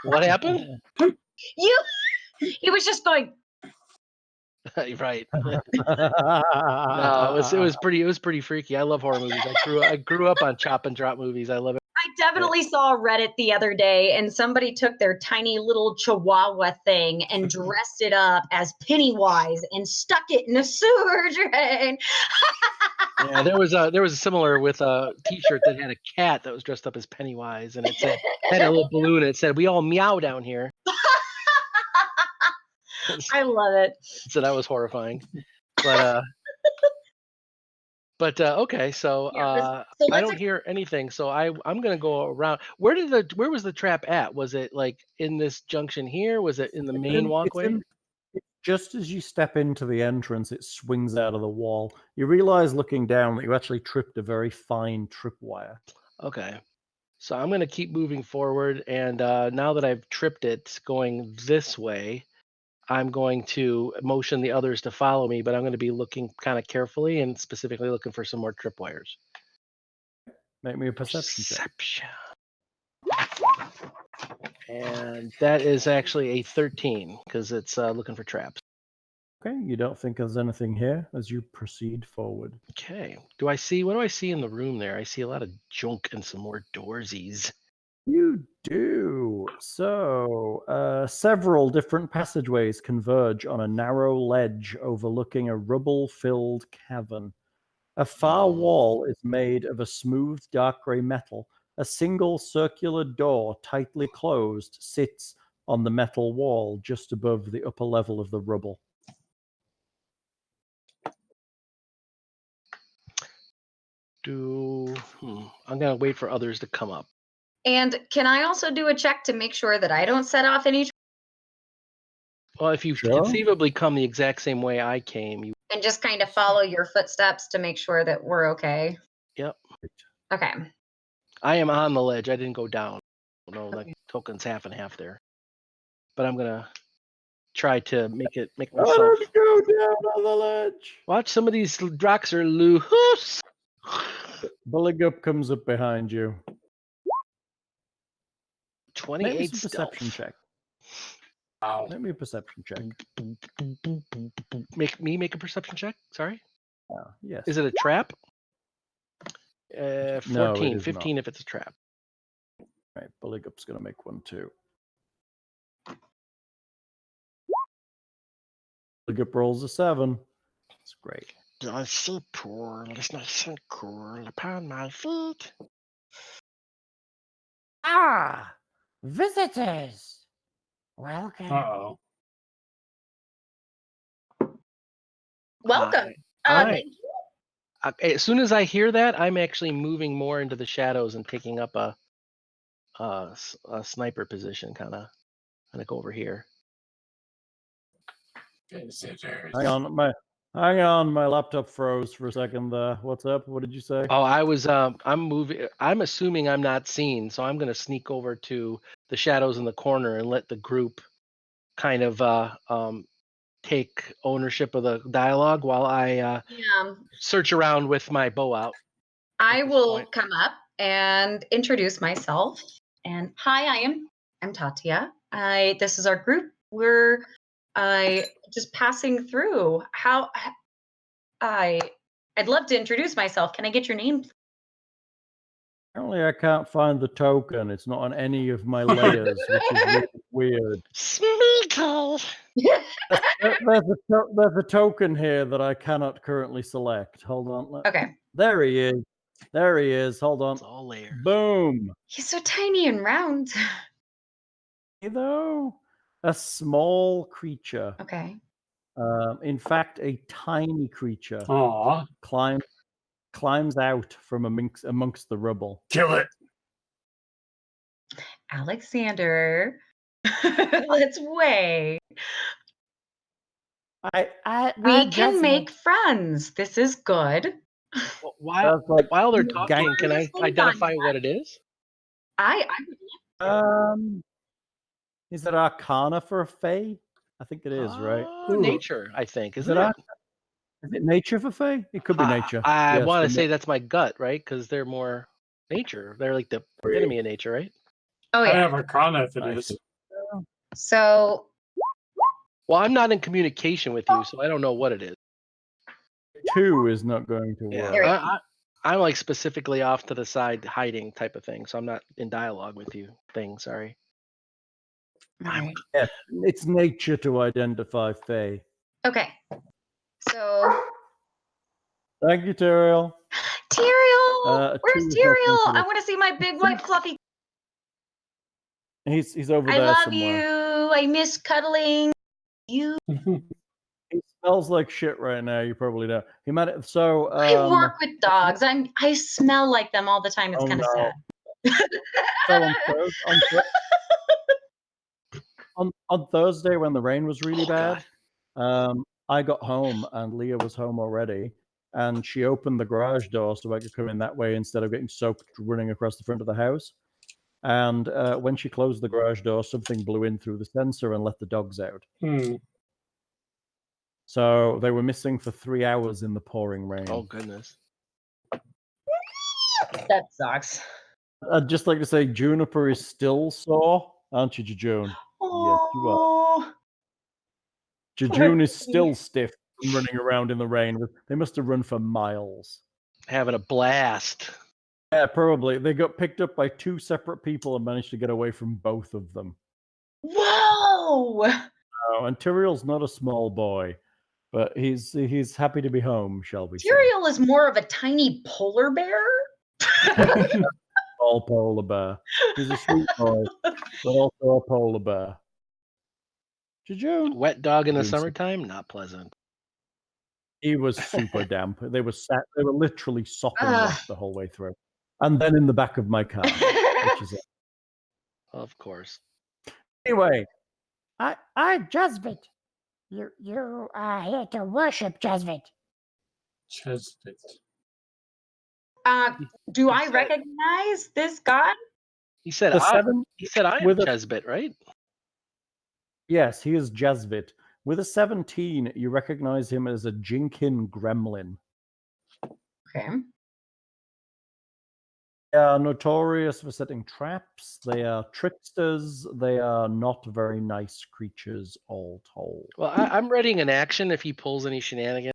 What happened? He was just going. Right. No, it was pretty freaky. I love horror movies. I grew up on chop and drop movies. I love it. definitely saw a Reddit the other day, and somebody took their tiny little Chihuahua thing and dressed it up as Pennywise and stuck it in a sewer drain. Yeah, there was a similar with a T-shirt that had a cat that was dressed up as Pennywise, and it said had a little balloon. And it said, "We all meow down here." I love it. So that was horrifying. But okay, so So I don't hear anything. So I'm gonna go around. Where was the trap at? Was it like in this junction here? Was it in the main walkway? Just as you step into the entrance, it swings out of the wall. You realize looking down that you actually tripped a very fine tripwire. Okay. So I'm going to keep moving forward. And now that I've tripped it going this way, I'm going to motion the others to follow me, but I'm going to be looking kind of carefully and specifically looking for some more tripwires. Make me a perception check. And that is actually a 13 because it's looking for traps. Okay, you don't think there's anything here as you proceed forward. Okay. What do I see in the room there? I see a lot of junk and some more doorsies. You do. So, several different passageways converge on a narrow ledge overlooking a rubble-filled cavern. A far wall is made of a smooth dark grey metal. A single circular door, tightly closed, sits on the metal wall just above the upper level of the rubble. I'm going to wait for others to come up. And can I also do a check to make sure that I don't set off any? Well, if you conceivably come the exact same way I came, you and just kind of follow your footsteps to make sure that we're okay. Yep. Okay. I am on the ledge. I didn't go down. No, that token's half and half there. But I'm gonna try to make myself. Don't go down on the ledge. Watch, some of these rocks are loose. Buligup comes up behind you. 28 Make me some perception check. Wow. Make me a perception check. Make a perception check. Sorry. Yes. Is it a trap? 14, No, it is 15 not. if it's a trap. Right, Buligup's gonna make one too. Buligup rolls a 7. That's great. I see poor, it's not so cool upon my feet. Ah, visitors. Welcome. Uh-oh. Welcome. Hi. As soon as I hear that, I'm actually moving more into the shadows and taking up a sniper position, kind of go over here. Hang on, my laptop froze for a second there. What's up? What did you say? Oh, I'm moving. I'm assuming I'm not seen, so I'm going to sneak over to the shadows in the corner and let the group kind of take ownership of the dialogue while I search around with my bow out. I will come up and introduce myself. And hi, I'm Tatia. This is our group. We're just passing through. I'd love to introduce myself. Can I get your name? Apparently, I can't find the token. It's not on any of my layers, which is really weird. Smeagol. There's a token here that I cannot currently select. Hold on. Okay. There he is. There he is. Hold on. It's all layers. Boom. He's so tiny and round. Though, a small creature. Okay. In fact, a tiny creature. Aww. Climbs out from amongst the rubble. Kill it. Alexander. Let's wait. We can make friends. This is good. While they're talking, can I identify what it is? Is it Arcana for a Fae? I think it is, right? Nature, I think. Is it? Is it nature for Fae? It could be nature. I want to say that's my gut, right? Because they're more nature. They're like the epitome of nature, right? Oh yeah. I have Arcana if it is. So. Well, I'm not in communication with you, so I don't know what it is. 2 is not going to work. I'm like specifically off to the side hiding type of thing, so I'm not in dialogue with you. Sorry. Right. Yeah, it's nature to identify Fae. Okay. So, Thank you, Teriel. Tyrael! Where's Two Tyrael? seconds. I want to see my big white fluffy. He's over I there love somewhere. you. I miss cuddling you. He smells like shit right now. You probably know. He might. So I work with dogs. I smell like them all the time. It's Oh, kind of no. sad. So on Thursday when the rain was really bad, I got home and Leah was home already, and she opened the garage door so I could come in that way instead of getting soaked running across the front of the house. And when she closed the garage door, something blew in through the sensor and let the dogs out. So they were missing for 3 hours in the pouring rain. Oh goodness. That sucks. I'd just like to say Juniper is still sore, aren't you, Jejune? Yes, you are. Oh, Jejune is still stiff and running around in the rain. They must have run for miles. Having a blast. Yeah, probably. They got picked up by 2 separate people and managed to get away from both of them. whoa! Oh, and Tyrael's not a small boy, but he's happy to be home, shall we say. Tyrael is more of a tiny polar bear. Small polar bear. He's a sweet boy, but also a polar bear. Jejune. Wet dog in the Jejune. summertime, not pleasant. He was super damp. They were literally sopping Ugh. wet the whole way through. And then in the back of my car, which is it. Of course. Anyway, I'm Jezbit. You are here to worship Jezbit. Chesbit. Do I recognize this god? He said I'm Chesbit, right? Yes, he is Jezbit. With a 17, you recognize him as a Jinkin gremlin. Okay. They are notorious for setting traps. They are tricksters. They are not very nice creatures, all told. Well, I'm readying an action if he pulls any shenanigans,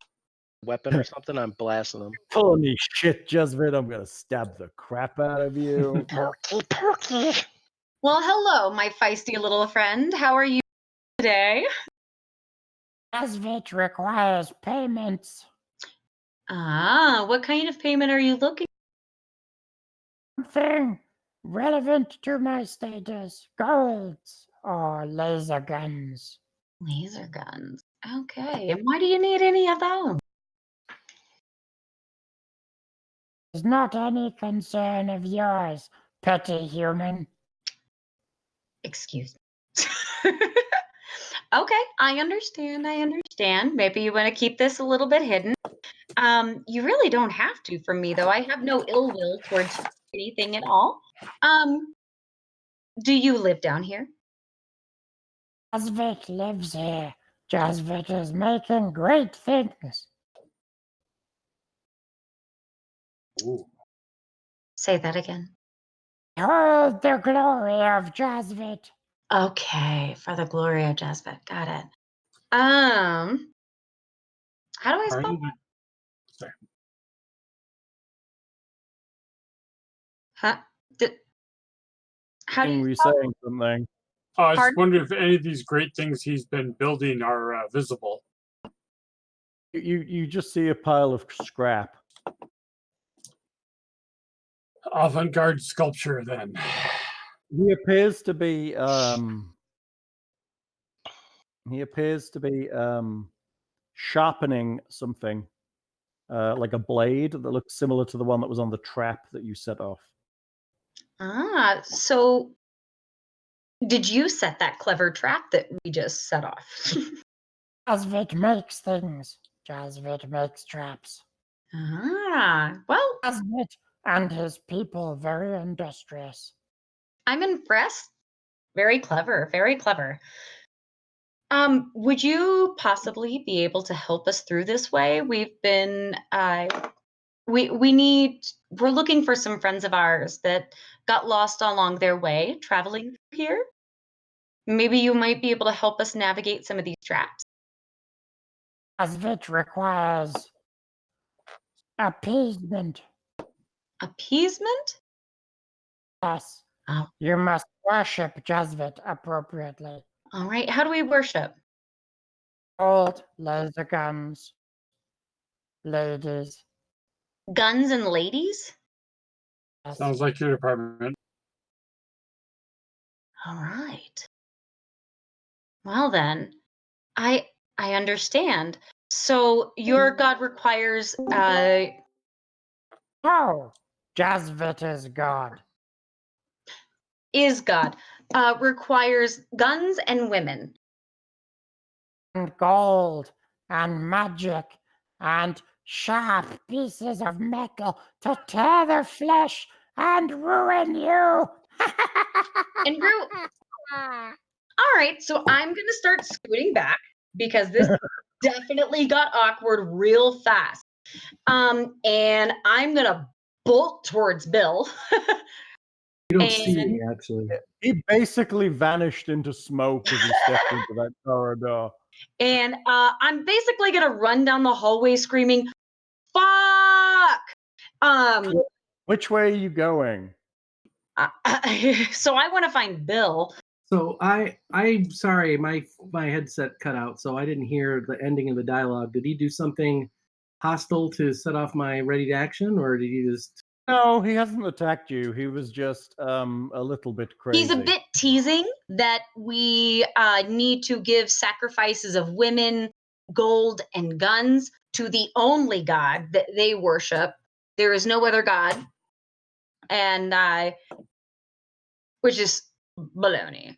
weapon or something. I'm blasting him. Holy shit, Jezbit, I'm gonna stab the crap out of you. Perky. Well, hello, my feisty little friend. How are you today? Jezbit requires payments. What kind of payment are you looking? Something relevant to my status. Golds or laser guns. Laser guns. Okay. And why do you need any of those? Is not any concern of yours, petty human. Excuse me. Okay, I understand. Maybe you want to keep this a little bit hidden. You really don't have to from me, though. I have no ill will towards anything at all. Do you live down here? Jezbit lives here. Jezbit is making great things. Ooh. Say that again. Behold the glory of Jezbit. Okay, for the glory of Jezbit. Got it. How do I spell? Sorry. Huh? How do you Were you spell? saying something? Oh, I was Pardon? wondering if any of these great things he's been building are visible. You just see a pile of scrap. Avant-garde sculpture, then. He appears to be sharpening something, like a blade that looks similar to the one that was on the trap that you set off. So did you set that clever trap that we just set off? Jezbit makes things. Jezbit makes traps. Well, Jezbit and his people very industrious. I'm impressed. Very clever, very clever. Would you possibly be able to help us through this way? We've been we're looking for some friends of ours that got lost along their way traveling here. Maybe you might be able to help us navigate some of these traps. Jezbit requires appeasement. Appeasement? Yes. Oh. You must worship Jazvit appropriately. All right. How do we worship? Gold, laser guns, ladies. Guns and ladies? Yes. Sounds like your department. All right. Well then, I understand. So your god requires No, Jazvit is God. is god requires guns and women. And gold, and magic, and sharp pieces of metal to tear the flesh and ruin you. And all right, so I'm gonna start scooting back because this definitely got awkward real fast. And I'm gonna bolt towards Bill. You don't see me, actually. He basically vanished into smoke as he stepped into that corridor. And I'm basically gonna run down the hallway screaming, "Fuck!" Which way are you going? So I want to find Bill. So I'm sorry, my headset cut out, so I didn't hear the ending of the dialogue. Did he do something hostile to set off my ready to action, or did he just? No, he hasn't attacked you. He was just a little bit crazy. He's a bit teasing that we need to give sacrifices of women, gold, and guns to the only god that they worship. There is no other god, and which is baloney.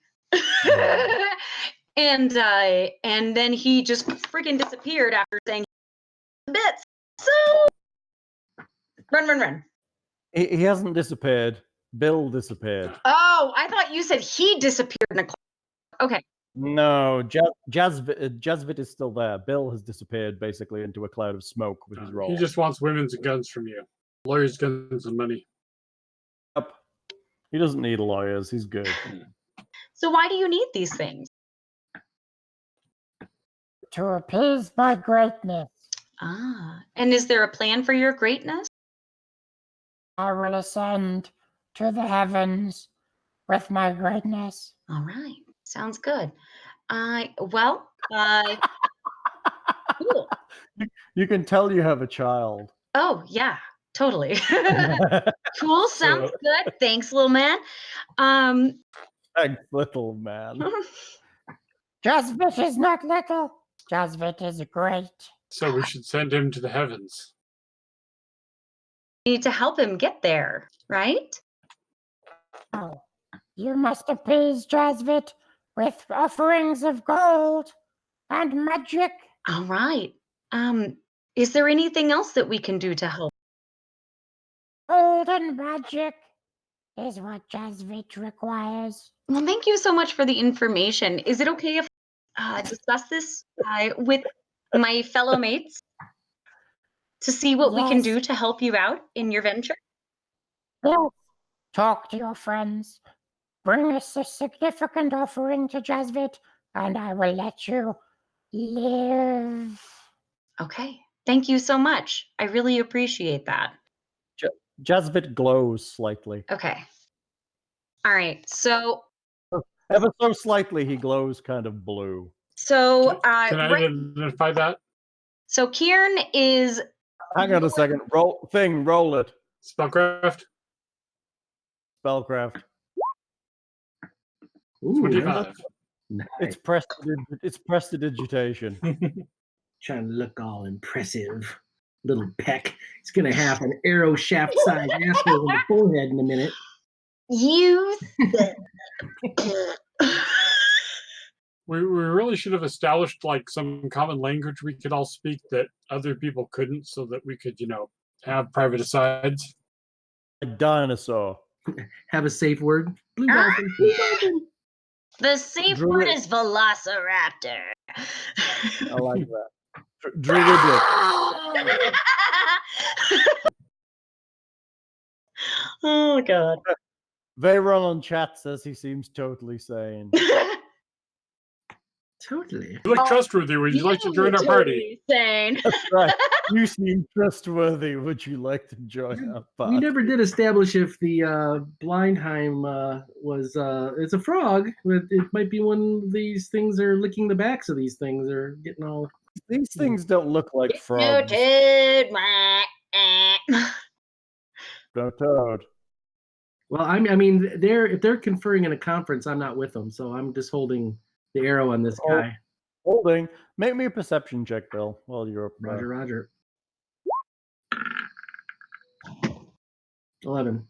And then he just freaking disappeared after saying bits. So run. He hasn't disappeared. Bill disappeared. Oh, I thought you said he disappeared in a cloud. Okay. No, Jazvit is still there. Bill has disappeared basically into a cloud of smoke with his roll. He just wants women's and guns from you. Lawyers, guns, and money. Yep. He doesn't need lawyers. He's good. So why do you need these things? To appease my greatness. Ah, and is there a plan for your greatness? I will ascend to the heavens with my greatness. All right, sounds good. Cool. You can tell you have a child. Oh yeah, totally. Cool, sounds good. Thanks, little man. Thanks, little man. Jazvit is not little. Jazvit is great. So we should send him to the heavens. You need to help him get there, right? Oh, you must appease Jazvit with offerings of gold and magic. All right. Is there anything else that we can do to help? Gold and magic is what Jazvit requires. Well, thank you so much for the information. Is it okay if I discuss this with my fellow mates to see what we can Yes. do to help you out in your venture? Yes. Talk to your friends. Bring us a significant offering to Jazvit, and I will let you live. Okay. Thank you so much. I really appreciate that. Jazvit glows slightly. Okay. All right. So Ever so slightly, he glows kind of blue. So Can I identify that? So Kieran is. Hang on a second. Roll it. Spellcraft. Spellcraft. Ooh, 25. nice. It's prestidigitation. Trying to look all impressive. Little peck. He's gonna have an arrow shaft sized asshole on the forehead in a minute. You. We really should have established like some common language we could all speak that other people couldn't, so that we could, have private asides. A dinosaur. Have a safe word. Blue dolphin. Blue dolphin. The safe word is velociraptor. I like that. Druidic. Oh god. Veyron on chat says he seems totally sane. Totally. You look trustworthy. Would you like to join our party? Insane. That's right. You seem trustworthy. Would you like to join our party? We never did establish if the Blindheim was it's a frog, but it might be one of these things are licking the backs of these things or getting all. These things don't look like frogs. Noted. No toad. Well, I mean, if they're conferring in a conference, I'm not with them, so I'm just holding the arrow on this guy. Holding. Make me a perception check, Bill, while you're up there. Roger, Roger. 11.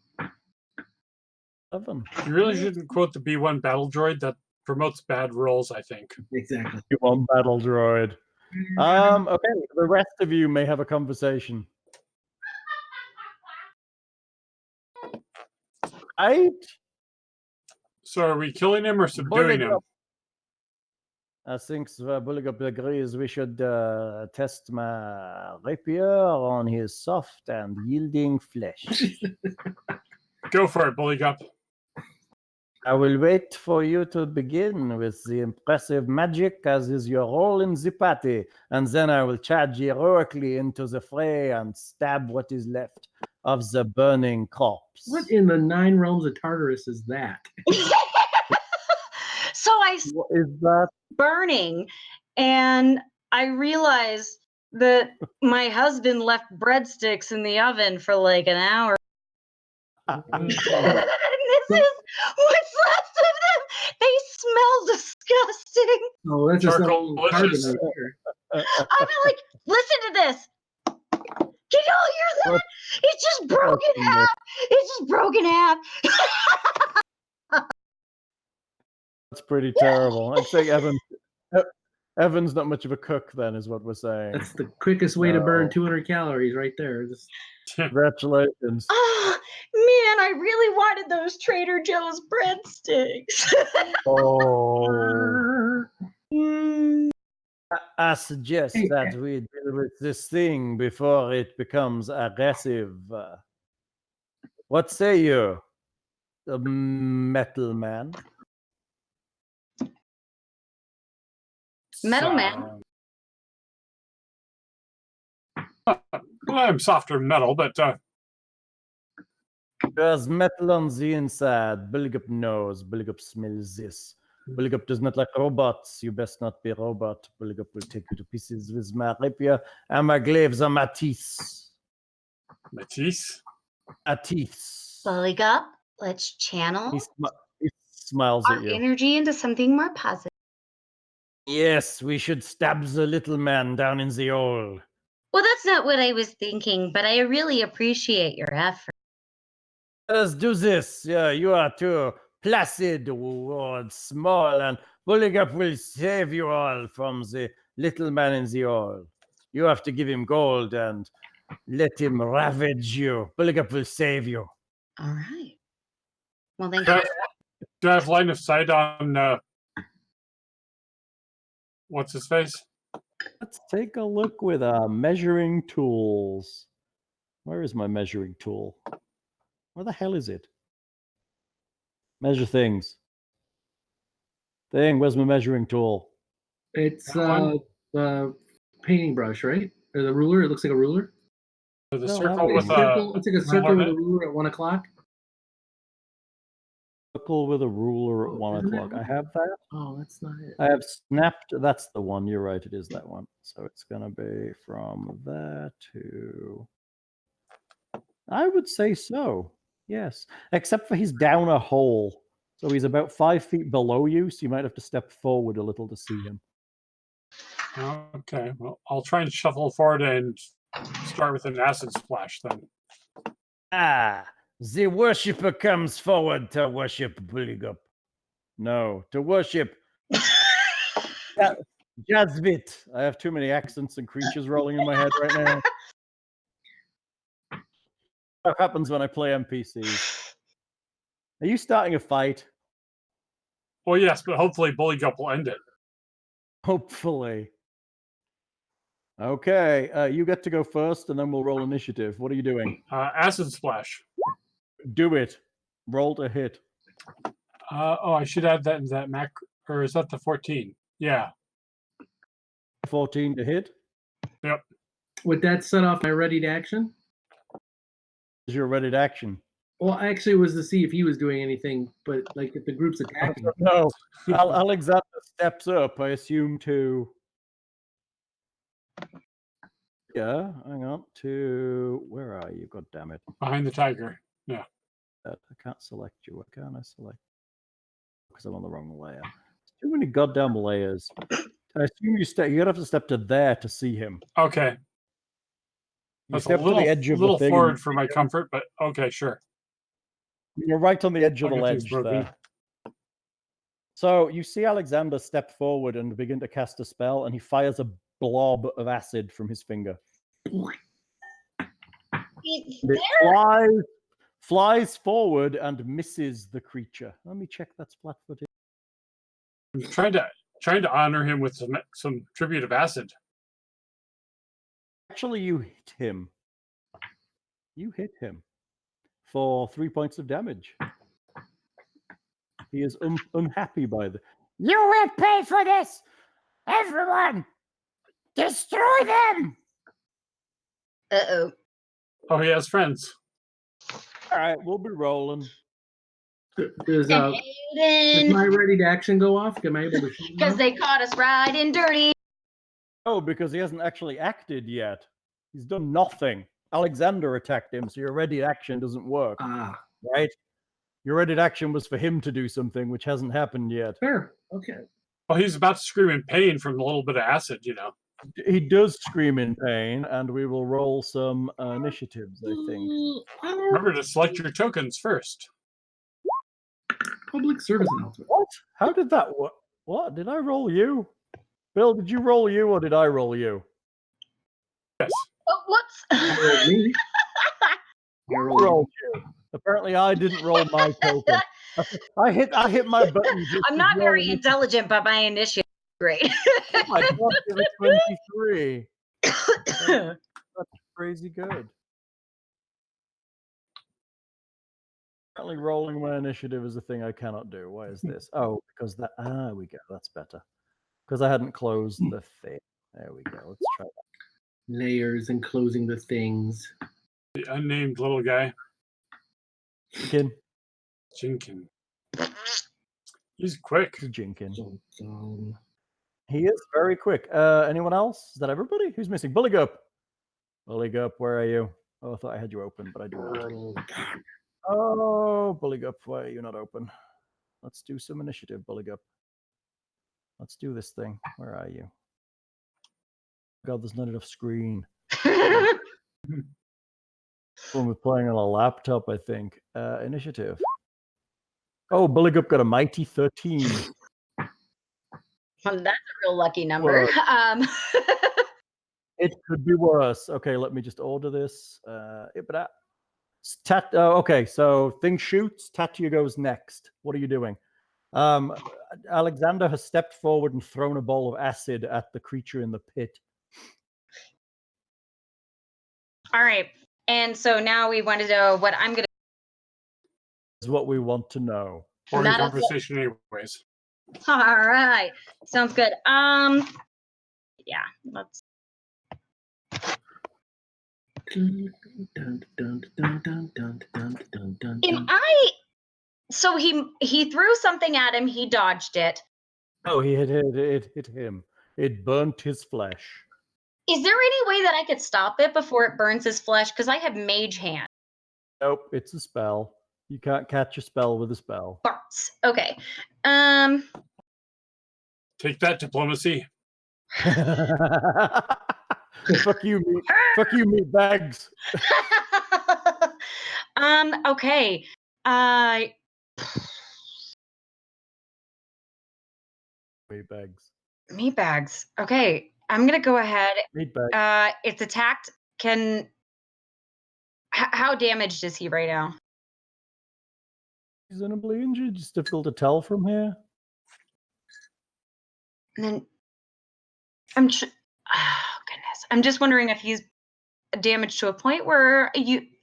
11. You really shouldn't quote the B1 battle droid. That promotes bad rolls, I think. Exactly. You want battle droid. Okay, the rest of you may have a conversation. Right? So are we killing him or subduing him? I think Buligup agrees we should test my rapier on his soft and yielding flesh. Go for it, Buligup. I will wait for you to begin with the impressive magic as is your role in the party, and then I will charge heroically into the fray and stab what is left of the burning corpse. What in the 9 realms of Tartarus is that? So I What is that? burning, and I realized that my husband left breadsticks in the oven for like an hour. And this is what's left of them. They smell disgusting. Oh, that's just Charcoal not carbon delicious. right there. I'm like, listen to this. Can y'all hear that? It's just broken half. It's just broken half. That's pretty terrible. I'd say Evan's not much of a cook then, is what we're saying. That's the quickest way to burn No. 200 calories right there. Just Congratulations. Oh, man, I really wanted those Trader Joe's breadsticks. Oh. Mm. I suggest that we deal with this thing before it becomes aggressive. What say you, the metal man? Metal Man. Well, I'm softer metal, but There's metal on the inside. Buligup knows. Buligup smells this. Buligup does not like robots. You best not be a robot. Buligup will take you to pieces with my rapier and my glaives on my teeth. Matisse. My teeth. Buligup, let's channel He smiles our at you. energy into something more positive. Yes, we should stab the little man down in the hole. Well, that's not what I was thinking, but I really appreciate your effort. Let's do this. Yeah, you are too placid or small, and Buligup will save you all from the little man in the hole. You have to give him gold and let him ravage you. Buligup will save you. All right. Well, thank Do you. I have line of sight on what's his face? Let's take a look with measuring tools. Where is my measuring tool? Where the hell is it? Measure things. Thing, where's my measuring tool? it's That the painting brush, right? Or the ruler. It looks like a ruler. The No, circle I with It's like a circle on with it? a ruler at 1 o'clock. Circle with a ruler at Oh, 1 isn't that o'clock. I one? have that. Oh, that's not it. I have snapped. That's the one. You're right. It is that one. So it's going to be from that to. I would say so. Yes. Except for he's down a hole. So he's about 5 feet below you. So you might have to step forward a little to see him. Okay, well, I'll try and shuffle forward and start with an acid splash then. Ah, the worshipper comes forward to worship Buligup. No, to worship Jazvit. I have too many accents and creatures rolling in my head right now. What happens when I play NPCs? Are you starting a fight? Well, yes, but hopefully Buligup will end it. Hopefully. Okay, you get to go first, and then we'll roll initiative. What are you doing? Acid splash. Do it. Roll to hit. Oh, I should add that in that or is that the 14? Yeah. 14 to hit. Yep. Would that set off my ready to action? Is your ready to action? Well, actually, it was to see if he was doing anything, but like if the group's attacking. No. Alexander steps up, I assume, to. Yeah, hang on. To. Where are you? God damn it. Behind the tiger. Yeah. I can't select you. What can I select? Because I'm on the wrong layer. Too many goddamn layers. I assume you're gonna have to step to there to see him. Okay. You That's step a little, to the edge of the little thing. forward for my comfort, but okay, sure. You're right on the edge of I'll the get these ledge broken. there. So you see Alexander step forward and begin to cast a spell, and he fires a blob of acid from his finger. It flies forward and misses the creature. Let me check that flat-footed. I'm trying to honor him with some tribute of acid. Actually, you hit him. You hit him for 3 points of damage. He is unhappy by the. You will pay for this! Everyone! Destroy them! Uh-oh. Oh, he has friends. All right, we'll be rolling. Does my ready to action go off? Am I able to shoot? Because they caught us riding dirty. Oh, because he hasn't actually acted yet. He's done nothing. Alexander attacked him, so your ready action doesn't work. Ah, right? Your ready action was for him to do something, which hasn't happened yet. fair. Okay. Well, he's about to scream in pain from a little bit of acid, you know. He does scream in pain, and we will roll some initiatives, I think. Remember to select your tokens first. Public service announcement. What? How did that work? What? Did I roll you? Bill, did you roll you, or did I roll you? Yes. Oh, whoops. You rolled me. I rolled you. Apparently, I didn't roll my token. I hit my button. I'm not very intelligent, but my initiative is great. Oh my God, give it 23. That's crazy good. Apparently, rolling my initiative is a thing I cannot do. Why is this? Oh, because that. Ah, we go. That's better. Because I hadn't closed the thing. There we go. Let's try that. Layers and closing the things. The unnamed little guy. Jinkin. Jinkin. He's quick. Jinkin. So, He is very quick. Anyone else? Is that everybody? Who's missing? Buligup. Buligup, where are you? Oh, I thought I had you open, but I do not. Oh, Buligup, why are you not open? Let's do some initiative, Buligup. Let's do this thing. Where are you? God, there's not enough screen. When we're playing on a laptop, I think. Initiative. Oh, Buligup got a mighty 13. Well, that's a real lucky number. It could be worse. Okay, let me just order this. Okay, so thing shoots. Tatia goes next. What are you doing? Alexander has stepped forward and thrown a ball of acid at the creature in the pit. All right. And so now we want to know what I'm going to. Is what we want to know. Or in That is conversation anyways. All right. Sounds good. Yeah, let's. So he threw something at him. He dodged it. Oh, it hit him. It burnt his flesh. Is there any way that I could stop it before it burns his flesh? Because I have mage hand. Nope, it's a spell. You can't catch a spell with a spell. Farts. Okay. Take that, diplomacy. Fuck you, meat bags. Okay. Meat bags. Meat bags. Okay. I'm gonna go ahead. Meat bags. It's attacked. How damaged is he right now? Reasonably injured. It's difficult to tell from here. And then oh goodness. I'm just wondering if he's damaged to a point where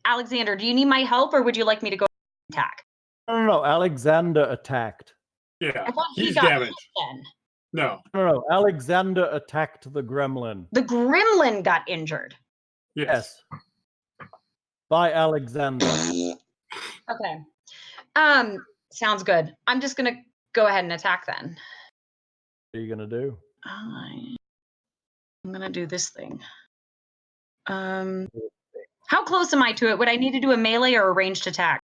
Alexander, do you need my help or would you like me to go attack? No, Alexander attacked. Yeah, I thought he's he got damaged. hit then. No. No. Alexander attacked the gremlin. The gremlin got injured. Yes. By Alexander. Okay. Sounds good. I'm just gonna go ahead and attack then. What are you gonna do? I'm gonna do this thing. How close am I to it? Would I need to do a melee or a ranged attack?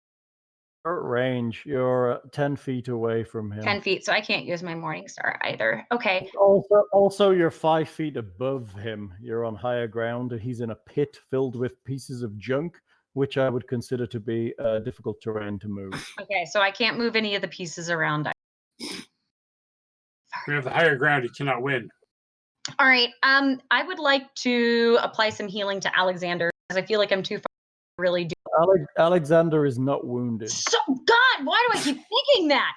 Short range. You're 10 feet away from him. 10 feet, so I can't use my Morning Star either. Okay. Also, you're 5 feet above him. You're on higher ground. He's in a pit filled with pieces of junk, which I would consider to be difficult terrain to move. Okay, so I can't move any of the pieces around. If you have the higher ground, you cannot win. All right. I would like to apply some healing to Alexander because I feel like I'm too far to really do. Alexander is not wounded. So God, why do I keep thinking that?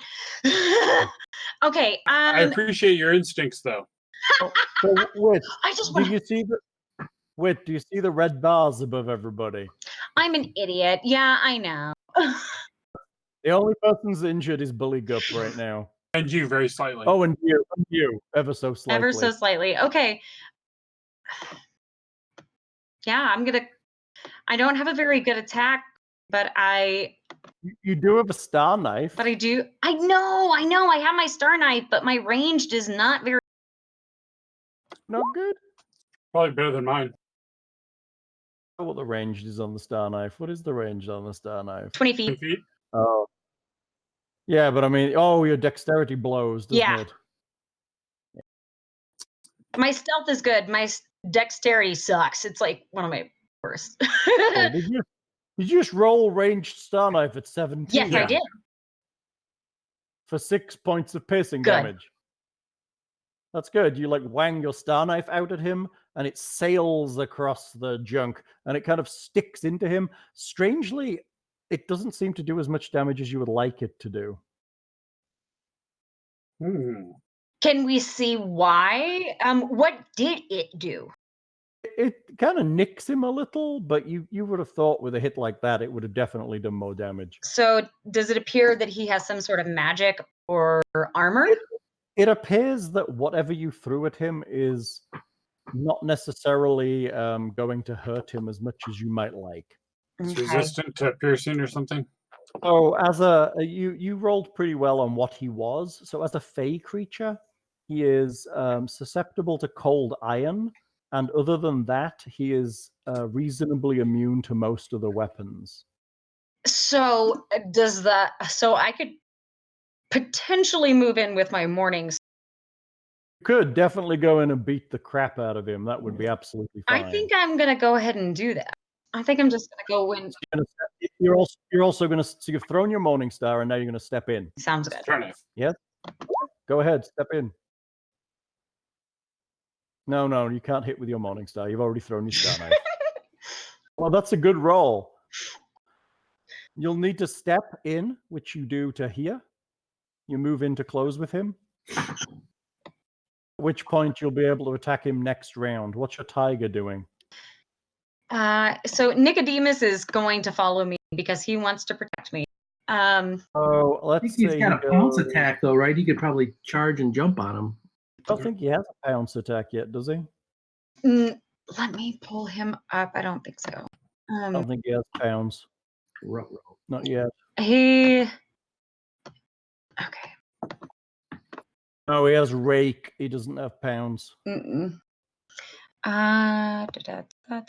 Okay. I appreciate your instincts, though. So, Whit, I just do want. you see the red bars above everybody? I'm an idiot. Yeah, I know. The only person's injured is Buligup right now. And you, very slightly. Oh, and you, ever so slightly. Ever so slightly. Okay. Yeah, I don't have a very good attack, but You do have a star knife. I do. I know. I have my star knife, but my ranged is not very. Not good. Probably better than mine. I don't know what the range is on the star knife. What is the range on the star knife? 20 10 feet. feet. Oh. Yeah, but I mean, your dexterity blows, doesn't Yeah. it? My stealth is good. My dexterity sucks. It's like one of my worst. Oh, did you just roll ranged star knife at 17? Yes, I did. For 6 points of piercing Good. damage. That's good. You like wang your star knife out at him, and it sails across the junk, and it kind of sticks into him. Strangely, it doesn't seem to do as much damage as you would like it to do. Can we see why? What did it do? It kind of nicks him a little, but you would have thought with a hit like that, it would have definitely done more damage. So does it appear that he has some sort of magic or armor? It appears that whatever you threw at him is not necessarily going to hurt him as much as you might like. It's resistant to piercing or something? So as you rolled pretty well on what he was. So as a fey creature, he is susceptible to cold iron, and other than that, he is reasonably immune to most of the weapons. So so I could potentially move in with my mornings. You could definitely go in and beat the crap out of him. That would be absolutely fine. I think I'm gonna go ahead and do that. I think I'm just gonna go in. You're also gonna. So you've thrown your morning star, and now you're gonna step in. Sounds good. Turn it. Yes. Go ahead, step in. No, you can't hit with your morning star. You've already thrown your star knife. Well, that's a good roll. You'll need to step in, which you do to here. You move into close with him. At which point you'll be able to attack him next round. What's your tiger doing? So Nicodemus is going to follow me because he wants to protect me. Oh, I let's think see. he's got a pounce attack, though, right? He could probably charge and jump on him. I don't think he has a pounce attack yet, does he? Let me pull him up. I don't think so. I don't think he has pounds. Not yet. Okay. No, he has rake. He doesn't have pounds.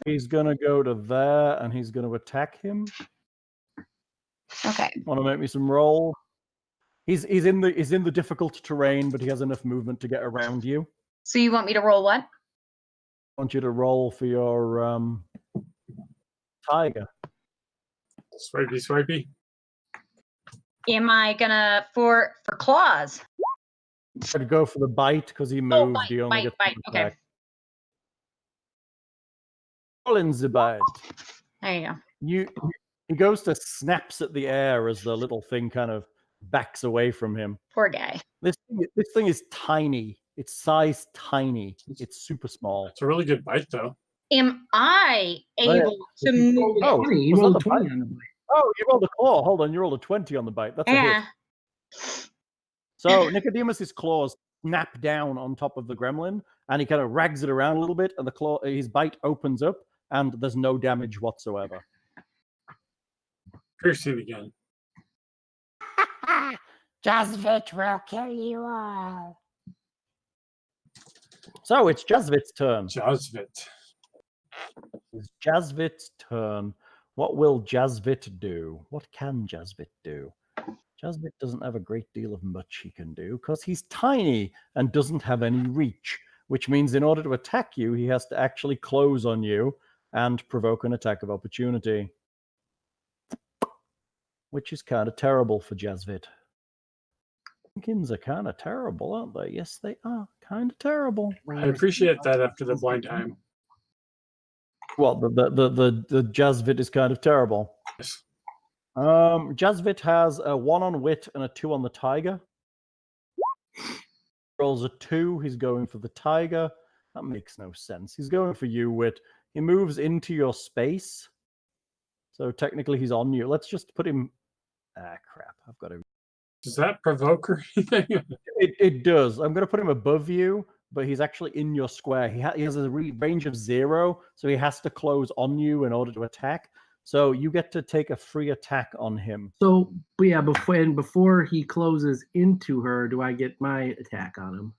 He's gonna go to there, and he's gonna attack him. Okay. Want to make me some roll? He's in the difficult terrain, but he has enough movement to get around you. So you want me to roll what? I want you to roll for your tiger. Swipey. Am I gonna for claws? I'd go for the bite because he moved. Bite, He only bite, gets bite. one Okay. attack. Roll in the bite. There you go. He goes to snaps at the air as the little thing kind of backs away from him. Poor guy. This thing is tiny. It's size tiny. It's super small. It's a really good bite, though. Am I able to move? Oh, You was rolled that a the 20 bite? on the bite. Oh, you rolled a claw. Hold on, you rolled a 20 on the bite. That's a hit. Yeah. So Nicodemus's claws snap down on top of the gremlin, and he kind of rags it around a little bit, and his bite opens up, and there's no damage whatsoever. Piercing again. Jazvit will kill you all. So it's Jazvit's turn. Jazvit. It's Jazvit's turn. What will Jazvit do? What can Jazvit do? Jazvit doesn't have a great deal of much he can do because he's tiny and doesn't have any reach, which means in order to attack you, he has to actually close on you and provoke an attack of opportunity, which is kind of terrible for Jazvit. Pumpkins are kind of terrible, aren't they? Yes, they are kind of terrible. I appreciate that after the blind time. Well, the Jazvit is kind of terrible. Yes. Jazvit has a 1 on wit and a 2 on the tiger. Rolls a 2. He's going for the tiger. That makes no sense. He's going for you, Wit. He moves into your space. So technically he's on you. Let's just put him... Ah, crap. I've got to... Does that provoke or anything? It does. I'm going to put him above you, but he's actually in your square. He has a range of 0, so he has to close on you in order to attack. So you get to take a free attack on him. So, but yeah, before he closes into her, do I get my attack on him?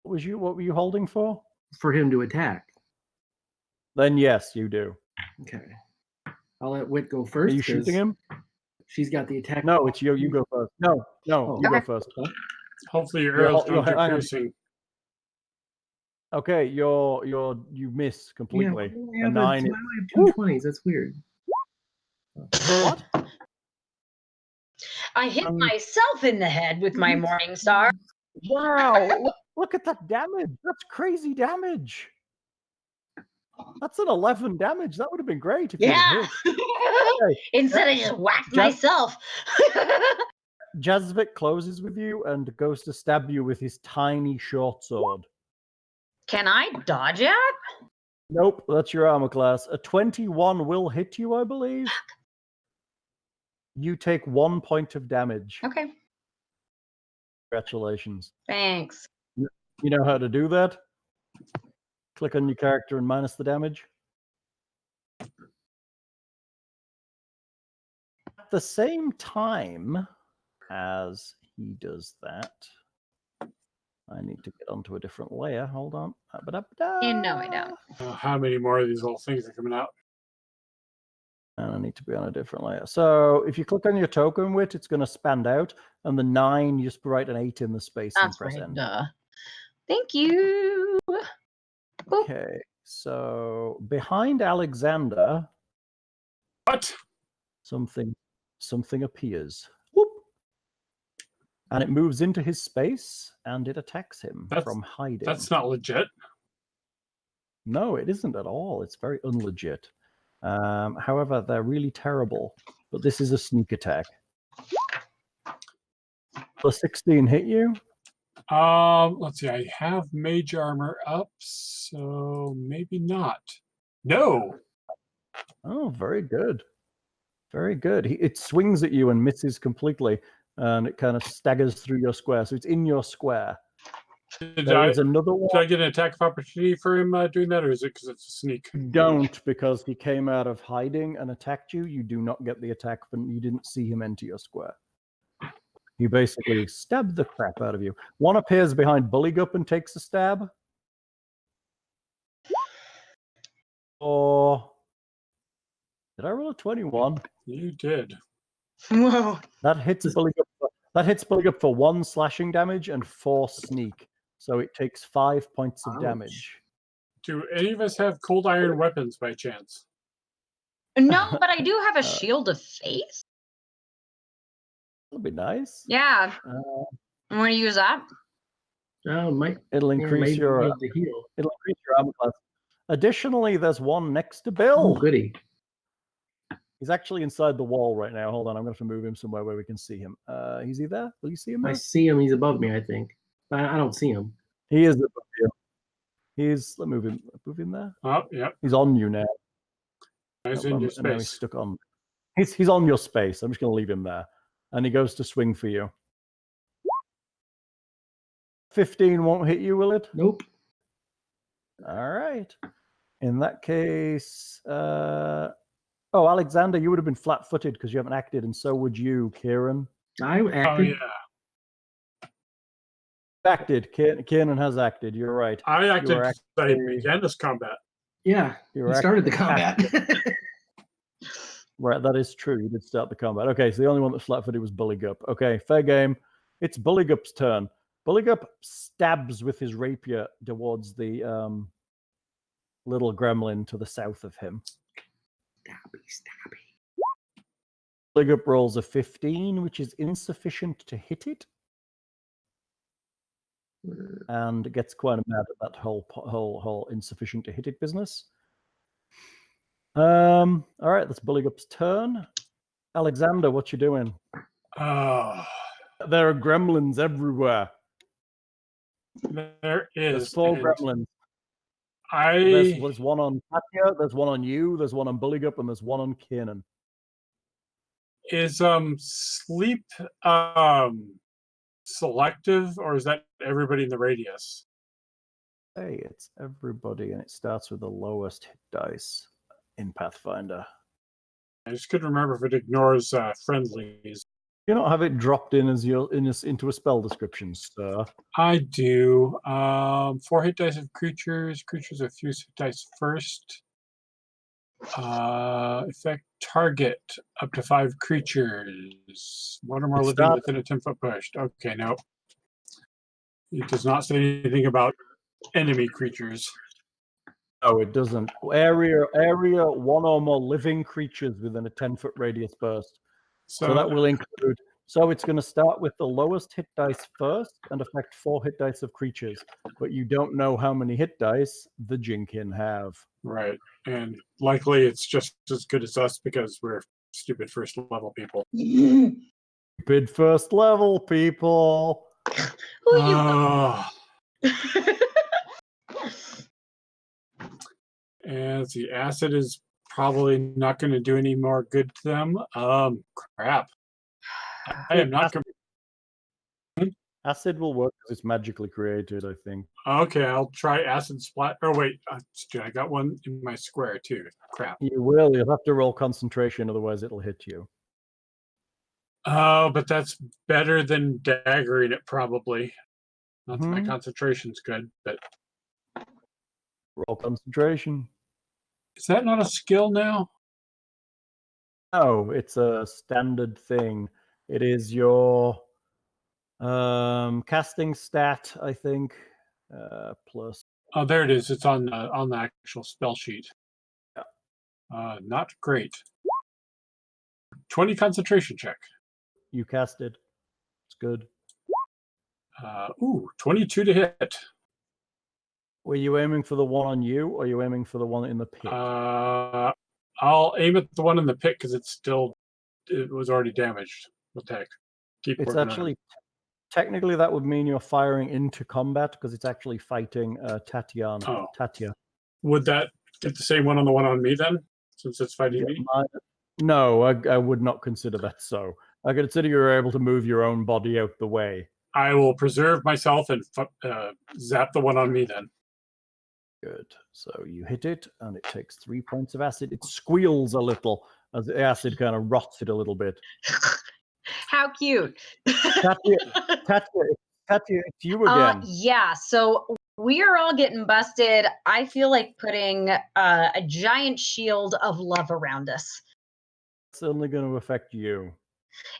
What were you holding for? For him to attack. Then yes, you do. Okay. I'll let Wit go first. Are you shooting him? She's got the attack. No, it's you. You go first. No, Oh. you go first. Hopefully your arrows don't do hang on. piercing. Okay, you miss completely. Yeah, A 9. I have 2 20s. That's weird. What? I hit myself in the head with my morning star. Wow! Look at that damage. That's crazy damage. That's an 11 damage. That would have been great if you Yeah. hit. Okay. Instead of just whacked myself. Jazvit closes with you and goes to stab you with his tiny short sword. Can I dodge it? Nope, that's your armor class. A 21 will hit you, I believe. You take 1 point of damage. Okay. Congratulations. Thanks. You know how to do that? Click on your character and minus the damage. At the same time as he does that, I need to get onto a different layer. Hold on. No, I don't. How many more of these little things are coming out? And I need to be on a different layer. So if you click on your token, Wit, it's going to expand out. And the 9, you just write an 8 in the space and That's press right. enter. Thank you. Boop. Okay, so behind Alexander, What? something appears. Whoop. And it moves into his space and it attacks him from hiding. That's not legit. No, it isn't at all. It's very unlegit. However, they're really terrible. But this is a sneak attack. Will 16 hit you? Let's see. I have mage armor up, so maybe not. No. Oh, very good. Very good. It swings at you and misses completely, and it kind of staggers through your square. So it's in your square. There's another one. Did I get an attack of opportunity for him doing that, or is it because it's a sneak? Don't, because he came out of hiding and attacked you. You do not get the attack, but you didn't see him enter your square. He basically stabbed the crap out of you. One appears behind Buligup and takes a stab. Or did I roll a 21? You did. Whoa. That hits Buligup for 1 slashing damage and 4 sneak. So it takes 5 points of damage. Do any of us have cold iron weapons by chance? No, but I do have a shield of faith. That'll be nice. Yeah. I want to use that. It'll increase your heal. It'll increase your armor class. Additionally, there's one next to Bill. Oh, goody. He's actually inside the wall right now. Hold on, I'm going to have to move him somewhere where we can see him. Is he there? Will you see him there? I see him. He's above me, I think. I don't see him. He is above you. Let's move him there. Oh, yep. He's on you now. He's in your And now he's space. stuck on. He's on your space. I'm just going to leave him there. And he goes to swing for you. 15 won't hit you, will it? Nope. All right. In that case, Alexander, you would have been flat-footed because you haven't acted, and so would you, Kieran. I Oh acted. yeah. Acted. Kiernan has acted. You're right. I You acted were because I began this combat. Yeah, You you were started the combat. Right, that is true. You did start the combat. Okay, so the only one that's flat-footed was Buligup. Okay, fair game. It's Buligup's turn. Buligup stabs with his rapier towards the little gremlin to the south of him. Stabby. Buligup rolls a 15, which is insufficient to hit it, and gets quite mad at that whole insufficient to hit it business. All right, that's Buligup's turn. Alexander, what you doing? Oh, There are gremlins everywhere. there There's is. 4 and gremlins. I There's one on Tatia, there's one on you, there's one on Buligup, and there's one on Kiernan. is sleep selective, or is that everybody in the radius? Hey, it's everybody, and it starts with the lowest hit dice in Pathfinder. I just couldn't remember if it ignores friendlies. You don't have it dropped in as into a spell description, sir. I do. 4 hit dice of creatures. Creatures have fused hit dice first. Effect target up to 5 creatures. One or more living within a 10-foot push. Okay, no. It does not say anything about enemy creatures. No, it doesn't. Area 1 or more living creatures within a 10-foot radius burst. So that will include. So it's going to start with the lowest hit dice first and affect 4 hit dice of creatures, but you don't know how many hit dice the Jinkin have. Right, and likely it's just as good as us because we're stupid first level people. Stupid first level people. Who you? And the acid is probably not going to do any more good to them. Crap. I am not. Acid will work because it's magically created, I think. Okay, I'll try acid splat. Oh wait, I got one in my square too. Crap. You will. You'll have to roll concentration, otherwise it'll hit you. Oh, but that's better than daggering it probably. Not that my concentration's good, but roll concentration. Is that not a skill now? No, it's a standard thing. It is your casting stat, I think, plus. Oh, there it is. It's on the actual spell sheet. Yeah. Not great. 20 concentration check. You casted. It's good. 22 to hit. Were you aiming for the one on you, or are you aiming for the one in the pit? I'll aim at the one in the pit because it was already damaged. What the heck? It's actually technically that would mean you're firing into combat because it's actually fighting Tatia. Oh. Tatia. Would that get the same one on me then, since it's fighting me? No, I would not consider that so. I consider you're able to move your own body out the way. I will preserve myself and zap the one on me then. Good. So you hit it, and it takes 3 points of acid. It squeals a little as the acid kind of rots it a little bit. How cute. Tatia, it's you again. Yeah, so we are all getting busted. I feel like putting a giant shield of love around us. It's only going to affect you.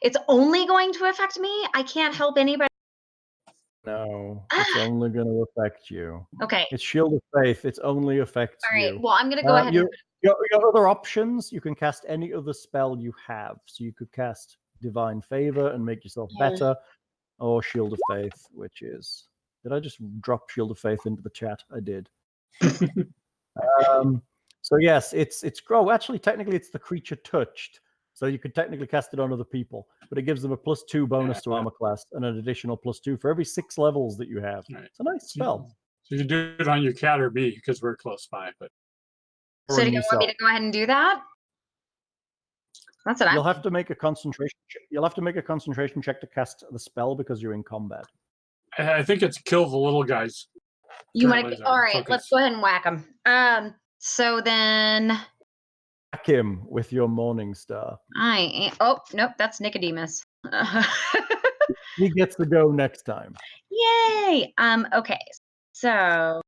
It's only going to affect me? I can't help anybody. No, it's only going to affect you. Okay. It's Shield of Faith. It only affects you. All right. Well, I'm going to go ahead. Your other options, you can cast any other spell you have. So you could cast Divine Favor and make yourself better, or Shield of Faith, which is... Did I just drop Shield of Faith into the chat? I did. So yes, it's actually technically it's the creature touched. So you could technically cast it on other people, but it gives them a +2 bonus to armor class and an additional +2 for every 6 levels that you have. Right. It's a nice spell. So you can do it on your cat or me because we're close by. But so do you want me to go ahead and do that? That's what You'll have to make a concentration check. You'll have to make a concentration check to cast the spell because you're in combat. I think it's kill the little guys. You want Gremlins to? are All right, focus. let's go ahead and whack them. So then Whack him with your morning star. oh nope, that's Nicodemus. He gets to go next time. Yay! Okay, so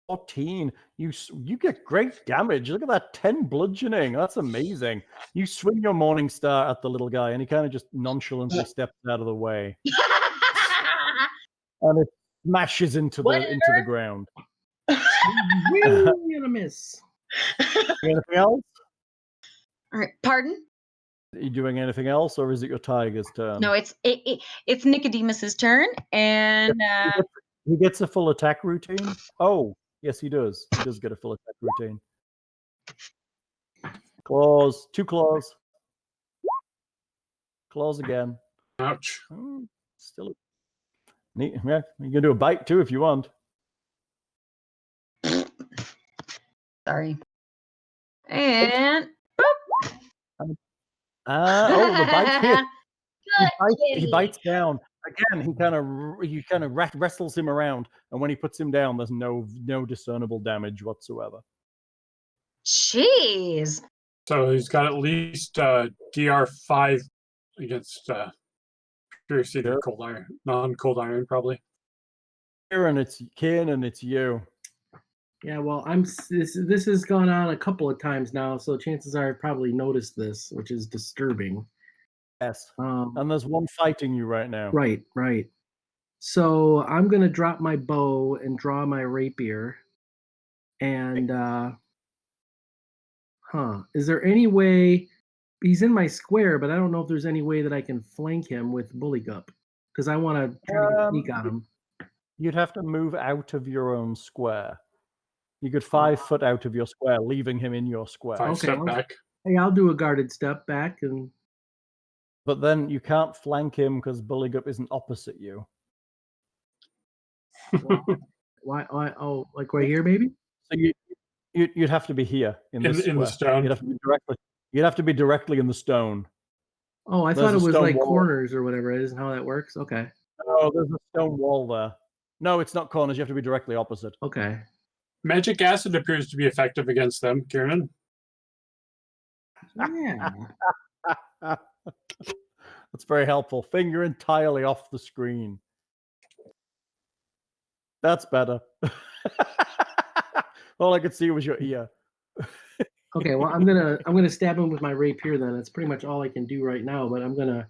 14. You get great damage. Look at that 10 bludgeoning. That's amazing. You swing your morning star at the little guy, and he kind of just nonchalantly steps out of the way, and it smashes into the ground. You're gonna miss. Anything else? All right, pardon? Are you doing anything else, or is it your tiger's turn? No, it's Nicodemus's turn, and he gets a full attack routine. Oh, yes, he does. He does get a full attack routine. Claws, 2 claws. Claws again. Ouch. Still neat. Yeah, you can do a bite too if you want. sorry. And the bite hit. Good He bites down again. He kind of wrestles him around, and when he puts him down, there's no discernible damage whatsoever. Jeez. So he's got at least DR5 against piercing Sure. cold iron, non-cold iron, probably. Kieran, it's you. Yeah, well, this has gone on a couple of times now, so chances are I've probably noticed this, which is disturbing. Yes. And there's one fighting you right now. Right. So I'm gonna drop my bow and draw my rapier. And is there any way he's in my square, but I don't know if there's any way that I can flank him with Buligup, because I want to try to sneak on him. You'd have to move out of your own square. You could 5 foot out of your square, leaving him in your square. 5 step back. Hey, I'll do a guarded step back, But then you can't flank him because Buligup isn't opposite you. Why? Oh, like right here, maybe? So you'd have to be here in the stone. You'd have to be directly in the stone. Oh, I thought it was like corners or whatever. Isn't how that works? Okay. Oh, there's a stone wall there. No, it's not corners. You have to be directly opposite. Okay. Magic acid appears to be effective against them, Kiernan. Yeah. That's very helpful. Finger entirely off the screen. That's better. All I could see was your ear. Okay, well, I'm gonna stab him with my rapier. Then that's pretty much all I can do right now. But I'm gonna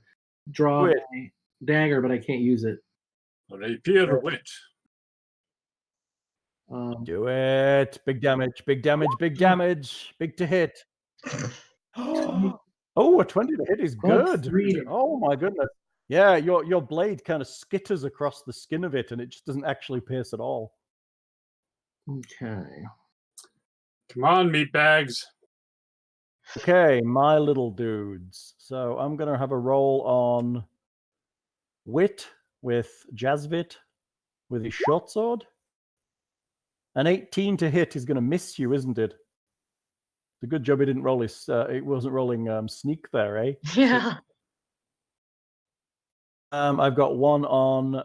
draw my dagger, but I can't use it. Rapier wit. Do it. Big damage. Big damage. Big damage. Big to hit. Oh, a 20 to hit is good. Oh my goodness. Yeah, your blade kind of skitters across the skin of it, and it just doesn't actually pierce at all. Okay. Come on, meatbags. Okay, my little dudes. So I'm gonna have a roll on wit with Jazvit with his short sword. An 18 to hit is gonna miss you, isn't it? It's a good job he didn't roll his. It wasn't rolling sneak there, eh? Yeah. I've got one on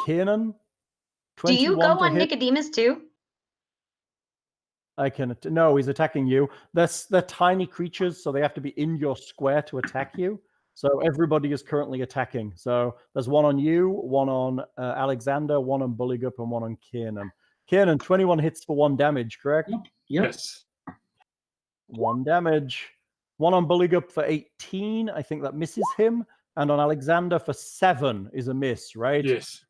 Kiernan. Do you go on Nicodemus too? I can. No, he's attacking you. They're tiny creatures, so they have to be in your square to attack you. So everybody is currently attacking. So there's one on you, one on Alexander, one on Buligup, and one on Kiernan. Kiernan, 21 hits for 1 damage, correct? Yep. Yes. 1 damage. One on Buligup for 18. I think that misses him. And on Alexander for 7 is a miss, right? Yes.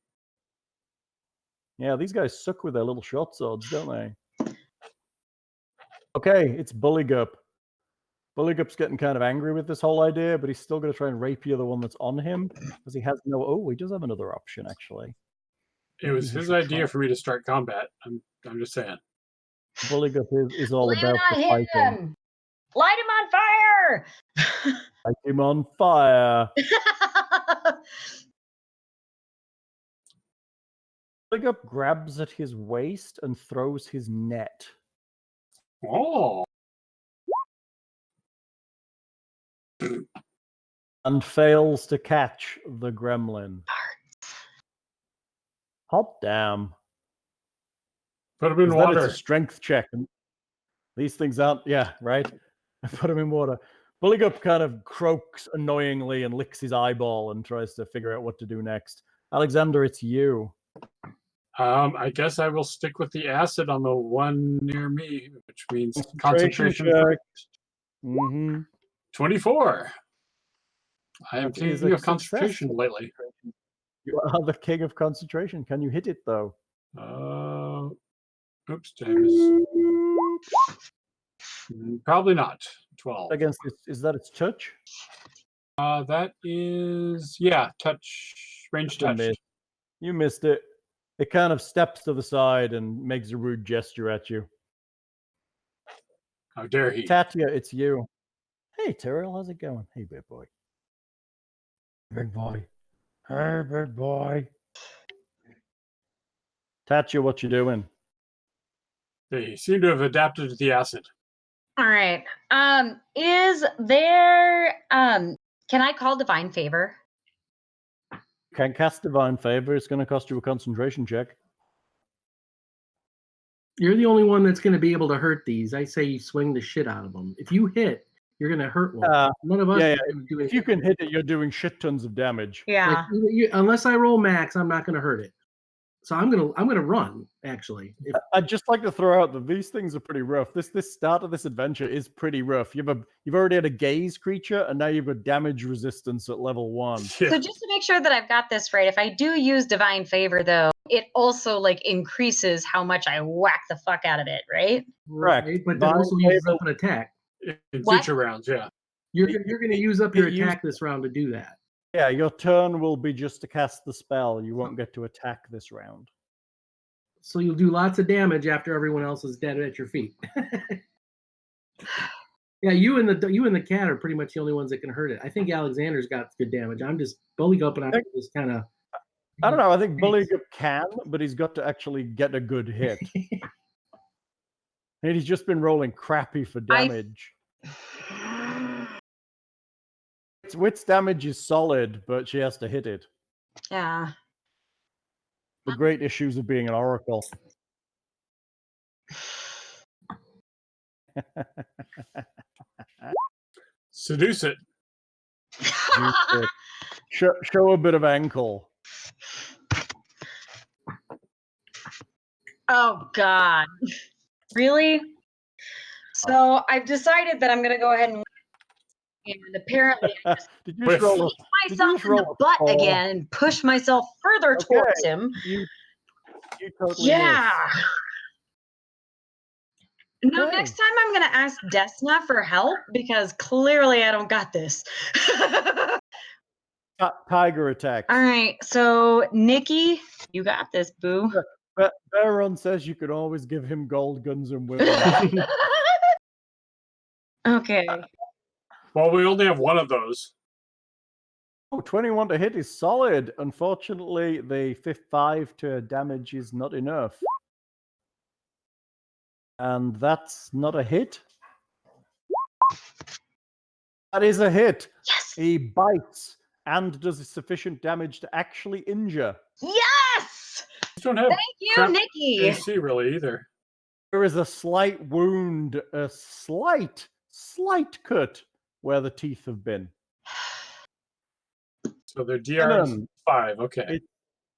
Yeah, these guys suck with their little short swords, don't they? Okay, it's Buligup. Buligup's getting kind of angry with this whole idea, but he's still going to try and rapier the one that's on him because he has no. Oh, he does have another option actually. It was his idea for me to start combat. I'm just saying. Buligup is all about the fighting. Light him on fire! Light him on fire. Buligup grabs at his waist and throws his net. Oh. and fails to catch the gremlin. Hot damn. Put him in It's water. a strength check. And these things aren't, yeah, right? Put him in water. Buligup kind of croaks annoyingly and licks his eyeball and tries to figure out what to do next. Alexander, it's you. I guess I will stick with the acid on the one near me, which means concentration. Check. Mm-hmm. 24. I am That is king a of concentration success. lately. You are the king of concentration. Can you hit it, though? Oops, James. Probably not. 12. Against is that its touch? That is, yeah, touch, range touch. You missed it. It kind of steps to the side and makes a rude gesture at you. How dare he? Tatia, it's you. Hey, Tyrell, how's it going? Hey, big boy. Big boy. Hey, big boy. Tatia, what you doing? They seem to have adapted to the acid. All right. Is there can I call divine favor? Can't cast divine favor. It's going to cost you a concentration check. You're the only one that's going to be able to hurt these. I say you swing the shit out of them. If you hit, you're going to hurt one. None of us. Yeah, do if you can hit it, you're doing shit tons of damage. Yeah. Like, unless I roll max, I'm not going to hurt it. So I'm gonna run. Actually, I'd just like to throw out that these things are pretty rough. This start of this adventure is pretty rough. You've already had a gaze creature, and now you've got damage resistance at level 1. So just to make sure that I've got this right, if I do use divine favor, though, it also like increases how much I whack the fuck out of it, right? Correct. Right, but that also uses up an attack. In future rounds, yeah. You're going to use up your attack this round to do that. Yeah, your turn will be just to cast the spell. You won't get to attack this round. So you'll do lots of damage after everyone else is dead at your feet. Yeah, you and the cat are pretty much the only ones that can hurt it. I think Alexander's got good damage. I'm just Buligup, and I'm just kind of. I don't know. I think Buligup can, but he's got to actually get a good hit. And he's just been rolling crappy for damage. Wit's damage is solid, but she has to hit it. Yeah. The great issues of being an oracle. Seduce it. Show a bit of ankle. Oh God. Really? So I've decided that I'm gonna go ahead and apparently I just Did you just roll kick myself in the butt again and push myself further towards him. You totally yeah. missed. No, Okay. next time I'm gonna ask Desna for help because clearly I don't got this. Tiger attack. All right, so Nikki, you got this, boo. Baron says you could always give him gold guns and women. Okay. Well, we only have one of those. Oh, 21 to hit is solid. Unfortunately, the 5 to damage is not enough. And that's not a hit. That is a hit. Yes. He bites and does sufficient damage to actually injure. Yes. You don't have Thank you, crap Nikki. AC really either. There is a slight wound, a slight cut where the teeth have been. So their DR is Kiernan. 5. Okay.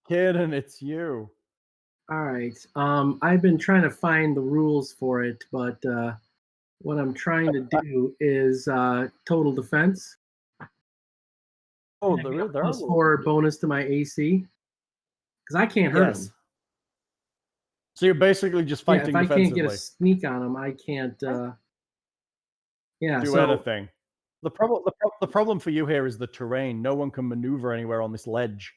Kiernan, it's you. All right. I've been trying to find the rules for it, but what I'm trying to do is total defense. Oh, there are +4 bonus to my AC because I can't hurt him. So you're basically just Yeah, fighting if I defensively. can't get a sneak on him, I can't. Do anything. The problem for you here is the terrain. No one can maneuver anywhere on this ledge.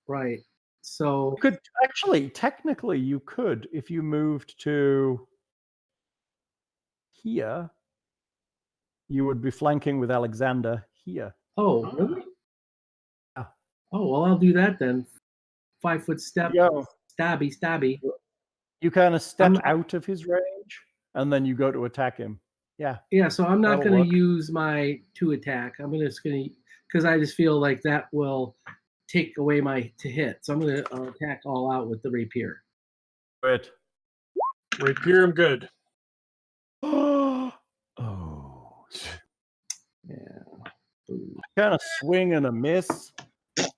Right. So You could actually, technically, you could if you moved to here. You would be flanking with Alexander here. Oh, really? Yeah. Oh, well, I'll do that then. 5 foot step. Yo. Stabby. You kind of step out of his range, and then you go to attack him. Yeah. Yeah, so I'm not That'll going work. to use my 2 attack. I'm just going to, because I just feel like that will take away my to hit. So I'm going to attack all out with the rapier. Good. Rapier him good. Oh. Yeah. Kind of swing and a miss.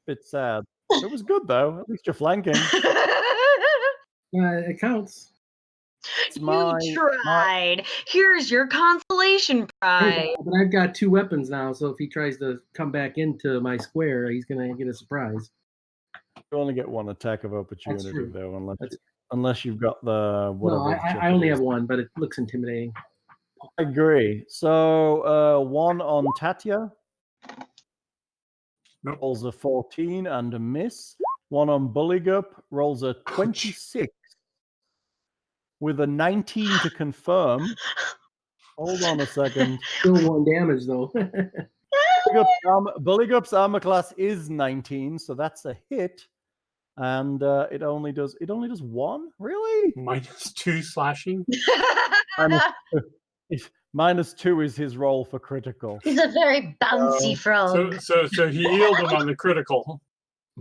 Bit sad. It was good though. At least you're flanking. It counts. It's my tried. Here's your consolation prize. But I've got 2 weapons now, so if he tries to come back into my square, he's going to get a surprise. You only get 1 attack of opportunity true. though, unless you've got the whatever. No, I only have 1, but it looks intimidating. I agree. So 1 on Tatia. Nope. Rolls a 14 and a miss. 1 on Buligup rolls a 26 with a 19 to confirm. Hold on a second. Still 1 damage though. Buligup's armor class is 19, so that's a hit. And it only does 1? Really? -2 slashing. -2 is his roll for critical. He's a very bouncy frog. So he healed him on the critical.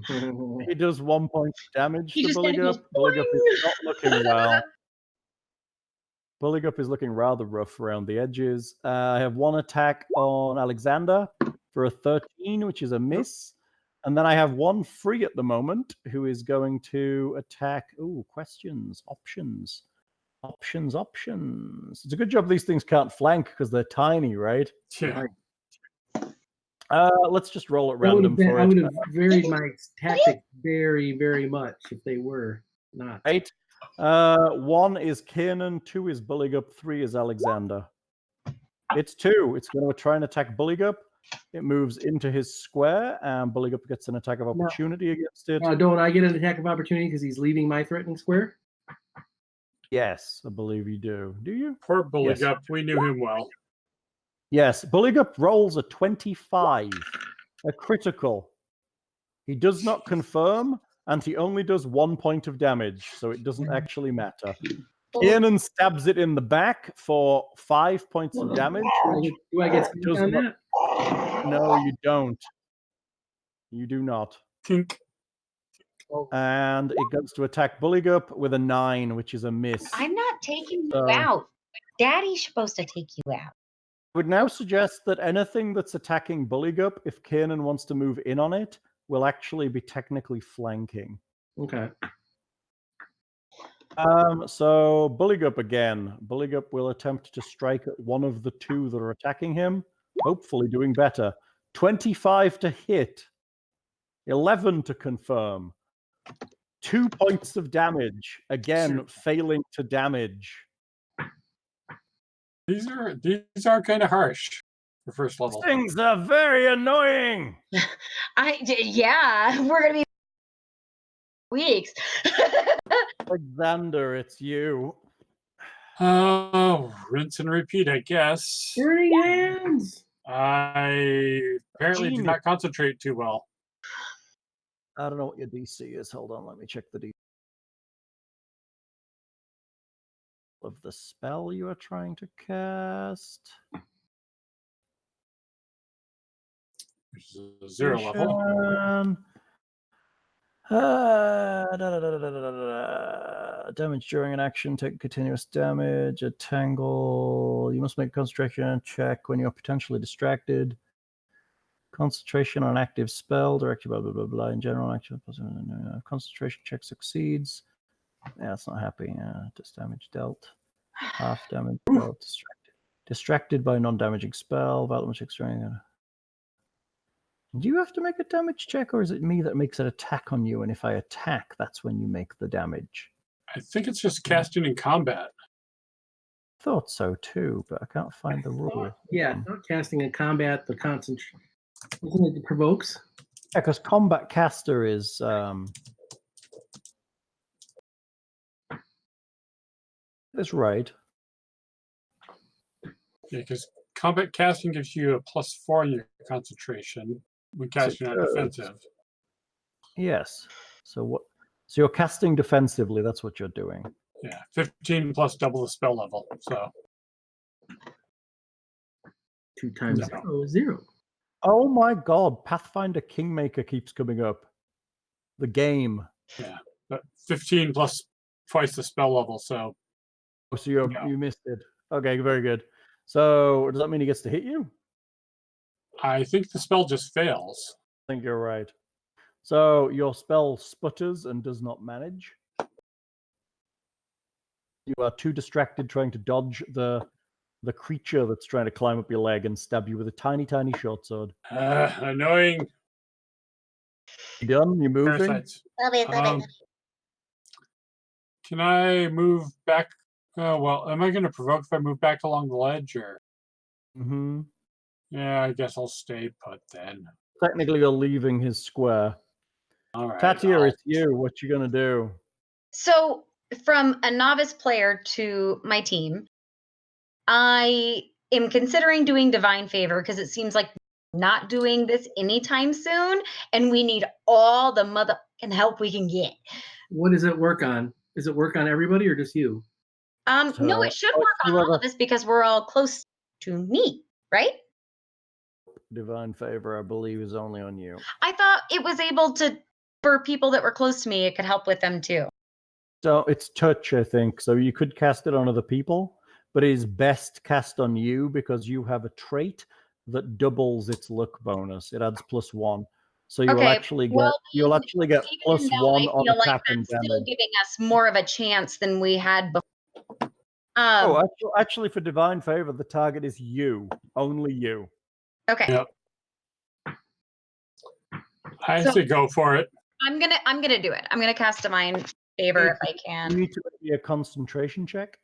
He does 1 point of damage He to just kinda Buligup. goes, Buligup is not looking well. Buligup is looking rather rough around the edges. I have 1 attack on Alexander for a 13, which is a miss. And then I have 1 free at the moment who is going to attack. Ooh, questions, options. It's a good job these things can't flank because they're tiny, right? Yeah. Let's just roll at random for I it. would have varied my tactic very, very much if they were not. Right. 1 is Kiernan, 2 is Buligup, 3 is Alexander. It's 2. It's going to try and attack Buligup. It moves into his square, and Buligup gets an attack of opportunity against it. Don't I get an attack of opportunity because he's leaving my threatening square? Yes, I believe you do. Do you? Poor Buligup. Yes. We knew him well. Yes, Buligup rolls a 25, a critical. He does not confirm, and he only does 1 point of damage, so it doesn't actually matter. Kiernan stabs it in the back for 5 points of damage. Do I get on that? No, you don't. You do not. Tink. And it goes to attack Buligup with a 9, which is a miss. I'm not taking you out. Daddy's supposed to take you out. I would now suggest that anything that's attacking Buligup, if Kiernan wants to move in on it, will actually be technically flanking. Okay. So Buligup again. Buligup will attempt to strike at one of the 2 that are attacking him, hopefully doing better. 25 to hit. 11 to confirm. 2 points of damage. Again, failing to damage. These are kind of harsh for first level. These things are very annoying. Yeah, we're gonna be weeks. Alexander, it's you. Oh, rinse and repeat, I guess. Burning hands. I apparently do not concentrate too well. I don't know what your DC is. Hold on, let me check the DC of the spell you are trying to cast. Which is a 0 level. Damage during an action, take continuous damage, a tangle. You must make a concentration check when you're potentially distracted. Concentration on active spell, directed blah blah blah blah. In general, action concentration check succeeds. Yeah, it's not happy. Just damage dealt. Half damage dealt. Distracted by non-damaging spell. Violent check strength. Do you have to make a damage check, or is it me that makes an attack on you? And if I attack, that's when you make the damage. I think it's just casting in combat. Thought so too, but I can't find the rule. Yeah, not casting in combat, the concentration. Isn't it provokes? Yeah, because combat caster is that's right. Yeah, because combat casting gives you a +4 on your concentration when casting on defensive. Yes. So what? So you're casting defensively. That's what you're doing. Yeah, 15 plus double the spell level. So 2 times 0 is 0. Oh my God, Pathfinder Kingmaker keeps coming up. The game. Yeah, but 15 plus twice the spell level. So you missed it. Okay, very good. So does that mean he gets to hit you? I think the spell just fails. I think you're right. So your spell sputters and does not manage. You are too distracted trying to dodge the creature that's trying to climb up your leg and stab you with a tiny, tiny short sword. Annoying. You done? You moving? Parasites. Can I move back? Well, am I going to provoke if I move back along the ledge, or? Mm-hmm. Yeah, I guess I'll stay put then. Technically, you're leaving his square. All right. Tatia, it's you. What you gonna do? So, from a novice player to my team, I am considering doing Divine Favor because it seems like not doing this anytime soon, and we need all the mother and help we can get. What does it work on? Does it work on everybody or just you? No, it should work on all of us because we're all close to me, right? Divine Favor, I believe, is only on you. I thought it was able to, for people that were close to me, it could help with them too. So it's touch, I think. So you could cast it on other people, but it is best cast on you because you have a trait that doubles its luck bonus. It adds +1. So you'll actually get you'll actually get +1 on attack and damage. Still giving us more of a chance than we had before. Actually, for Divine Favor, the target is you, only you. Okay. Yep. I say go for it. I'm gonna do it. I'm gonna cast Divine Favor if I can. You need to make a concentration check.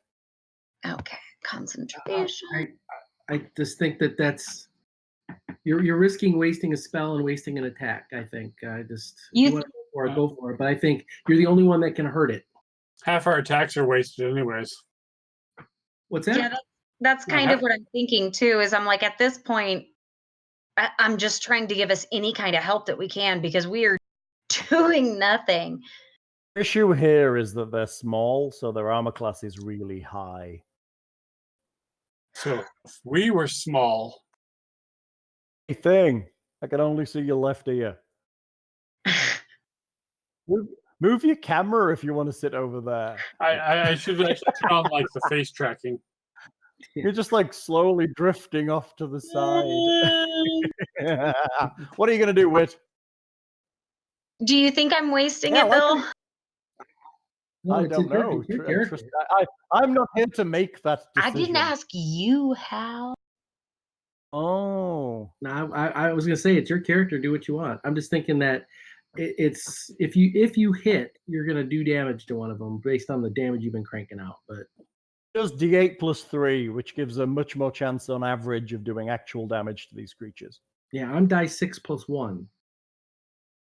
Okay, concentration. I just think that's you're risking wasting a spell and wasting an attack. I think you want to go for it. But I think you're the only one that can hurt it. Half our attacks are wasted, anyways. What's that? Yeah, that's kind of what I'm thinking too. Is I'm like at this point, I'm just trying to give us any kind of help that we can because we are doing nothing. The issue here is that they're small, so their armor class is really high. So if we were small. Thing, I can only see your left ear. Move your camera if you want to sit over there. I should actually turn on like the face tracking. You're just like slowly drifting off to the side. What are you gonna do, Whit? Do you think I'm wasting it, Bill? I don't know. I'm not here to make that decision. I didn't ask you, Hal. Oh. No, I was gonna say it's your character. Do what you want. I'm just thinking that it's if you hit, you're gonna do damage to one of them based on the damage you've been cranking out. But it does D8 +3, which gives a much more chance on average of doing actual damage to these creatures. Yeah, I'm die 6 +1.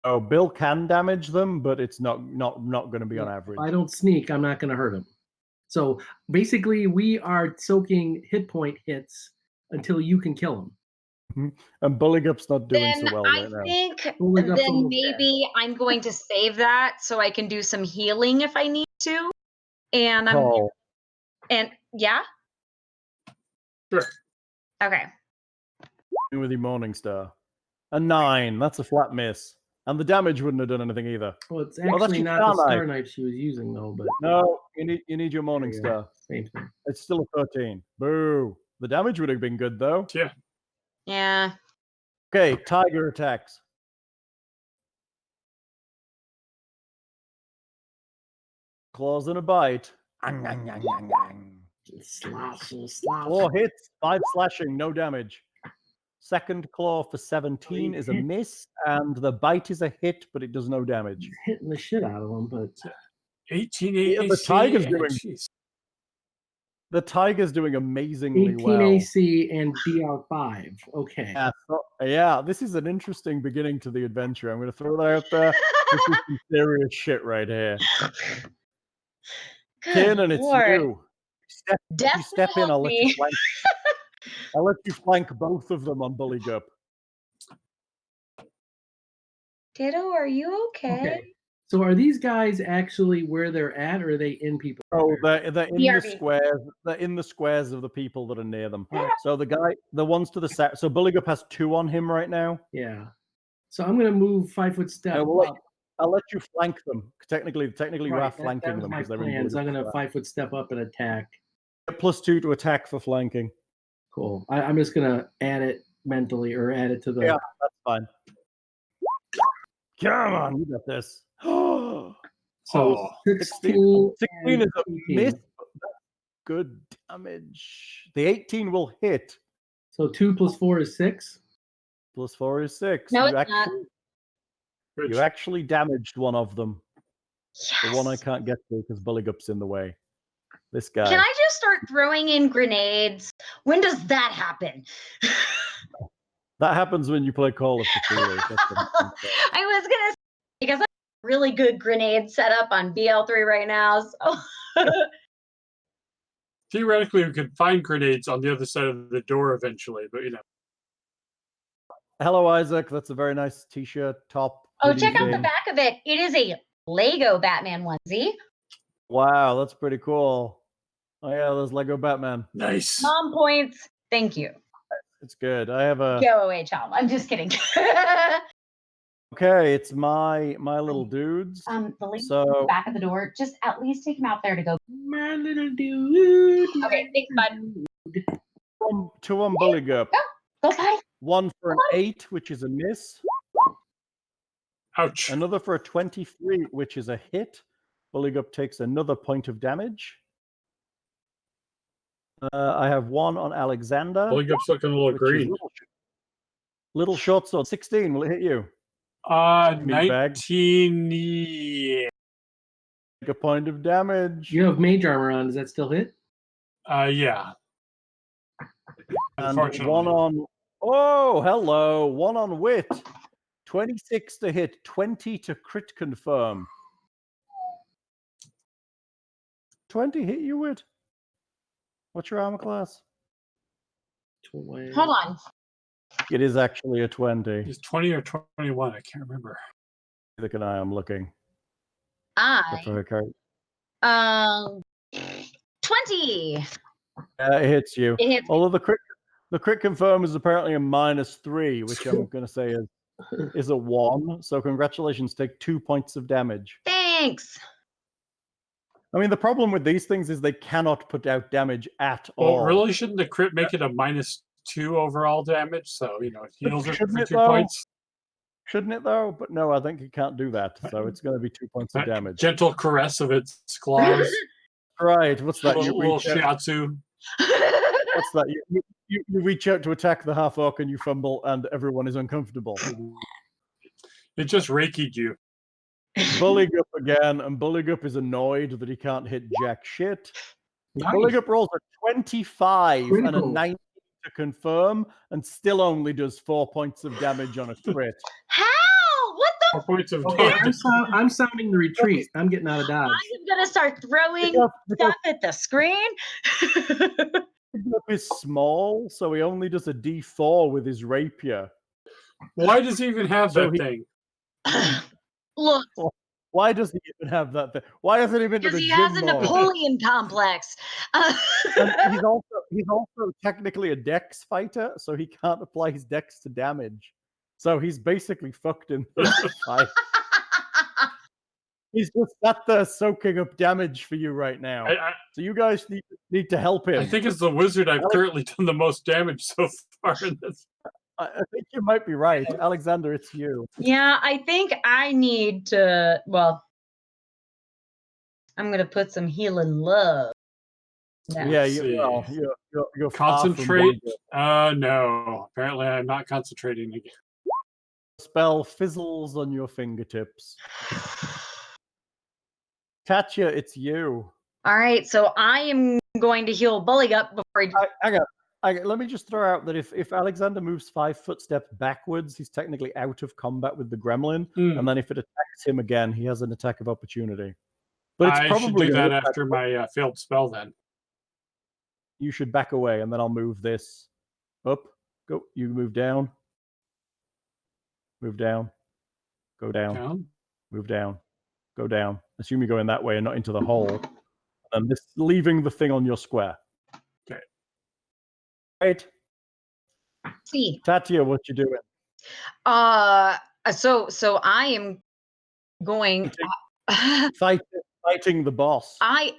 Oh, Bill can damage them, but it's not going to be on average. If I don't sneak, I'm not going to hurt him. So basically, we are soaking hit point hits until you can kill him. And Buligup's not doing so well right now. I think then maybe I'm going to save that so I can do some healing if I need to. And yeah. Sure. Okay. With your Morningstar. A 9. That's a flat miss. And the damage wouldn't have done anything either. Well, it's actually not the star knife she was using, though. But no, you need your Morningstar. Same thing. It's still a 13. Boo. The damage would have been good, though. Yeah. Yeah. Okay, tiger attacks. Claws and a bite. Claw hits, 5 slashing, no damage. Second claw for 17 is a miss, and the bite is a hit, but it does no damage. Hitting the shit out of them, but 18 yeah, AC. The tiger's doing amazingly 18 well. 18 AC and DR5. Okay. Yeah, this is an interesting beginning to the adventure. I'm going to throw that out there. This is some serious shit right here. Kiernan, it's you. Step in, I'll let you flank. I'll let you flank both of them on Buligup. Ditto, are you okay? So are these guys actually where they're at, or are they in people? Oh, they're in the BRB. squares. They're in the squares of the people that are near them. Alright. So the ones to the south. So Buligup has 2 on him right now. Yeah. So I'm gonna move 5-foot step up. I'll let you flank them. Technically, you are Right, flanking that was them my because they're in plans. I'm Bulligup's gonna square. 5-foot step up and attack. +2 to attack for flanking. Cool. I'm just gonna add it mentally, or add it to the. Yeah, that's fine. Come on, you got this. So 16 and is a 18. miss. But that's good damage. The 18 will hit. So 2 + 4 is 6. +4 is 6. No, you it's not. You actually damaged one of them. Yes. The one I can't get to because Bulligup's in the way. This guy. Can I just start throwing in grenades? When does that happen? That happens when you play Call of Cthulhu. That's what happens. I was gonna say, because I have a really good grenade set up on BL3 right now. So Theoretically, we could find grenades on the other side of the door eventually, but you know. Hello, Isaac. That's a very nice t-shirt, top. check out the back of it. It is a Lego Batman onesie. Wow, that's pretty cool. Oh yeah, there's Lego Batman. Nice. Mom points. Thank you. It's good. I have a. Go away, child. I'm just kidding. Okay, it's my little dudes. The link So- at the back of the door. Just at least take him out there to go. My little dude. Okay, thanks, bud. 2 on Buligup. Go, buddy. 1 for an 8, which is a miss. Ouch. Another for a 23, which is a hit. Buligup takes another point of damage. I have 1 on Alexander. Bulligup's looking a little which is green. Little short sword. 16. Will it hit you? Meatbag. 19. Yeah. Take a point of damage. You have mage armor on. Does that still hit? Yeah. And Unfortunately. 1 on. Oh, hello. 1 on wit. 26 to hit. 20 to crit confirm. 20 hit you with? What's your armor class? 20. Hold on. It is actually a 20. He's 20 or 21. I can't remember. Look at I am looking. I For her character. 20. It hits you. It hits me. Although the crit confirm is apparently a -3, which I'm going to say is a 1. So congratulations. Take 2 points of damage. Thanks. I mean, the problem with these things is they cannot put out damage at Well, all. really, shouldn't the crit make it a -2 overall damage? So, you know, it heals it Shouldn't for it, 2 though? points. Shouldn't it, though? But no, I think it can't do that. So it's going to be 2 points of damage. Gentle caress of its claws. Right. What's that? You little reach out, shiatsu. what's that? You reach out to attack the half orc and you fumble and everyone is uncomfortable. It just Reiki'd you. Buligup again, and Buligup is annoyed that he can't hit jack shit. Nice. Buligup rolls a 25 and a Critical. 19 to confirm, and still only does 4 points of damage on a crit. How? What the? 4 points of Okay, damage. I'm sounding the retreat. I'm getting out of dodge. I'm gonna start throwing Because stuff at the screen. Buligup is small, so he only does a D4 with his rapier. Why does he even have So that thing? Look, Why does he even have that thing? Why hasn't he been to because the he gym has a more? Napoleon complex. And he's also technically a dex fighter, so he can't apply his dex to damage. So he's basically fucked in this fight. He's just sat there soaking up damage for you right now. So you guys need to help him. I think as the wizard, I've currently done the most damage so far in this. I think you might be right. Alexander, it's you. Yeah, I think I need to. Well, I'm gonna put some healing love. down. Yeah, see. you're far from Concentrate? Buligup. No. Apparently, I'm not concentrating again. Spell fizzles on your fingertips. Tatia, it's you. All right, so I am going to heal Buligup before he. Let me just throw out that if Alexander moves 5 footsteps backwards, he's technically out of combat with the gremlin. And then if it attacks him again, he has an attack of opportunity. But it's I probably should do that gonna- after my failed spell then. You should back away, and then I'll move this up. Go. You move down. Move down. Go down. Down? Move down. Go down. Assume you're going that way and not into the hole. And this leaving the thing on your square. Okay. Right. See. Tatia, what you doing? So I am going Fighting the boss. I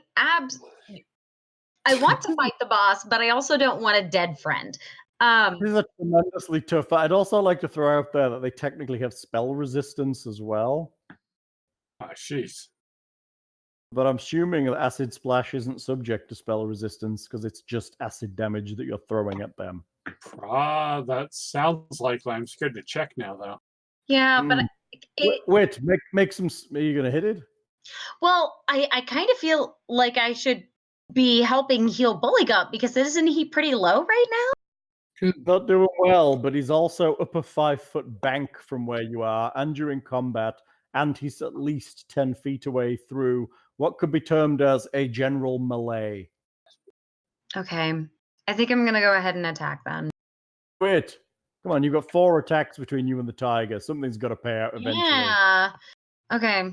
want to fight the boss, but I also don't want a dead friend. This is a tremendously tough fight. I'd also like to throw out there that they technically have spell resistance as well. Ah, jeez. But I'm assuming that Acid Splash isn't subject to spell resistance because it's just acid damage that you're throwing at them. That sounds likely. I'm scared to check now, though. Yeah, but wait, make some. Are you gonna hit it? Well, I kind of feel like I should be helping heal Buligup because isn't he pretty low right now? Not doing well, but he's also up a 5-foot bank from where you are, and you're in combat, and he's at least 10 feet away through what could be termed as a general melee. Okay. I think I'm gonna go ahead and attack then. Wait. Come on, you've got 4 attacks between you and the tiger. Something's got to pay out eventually. Yeah. Okay.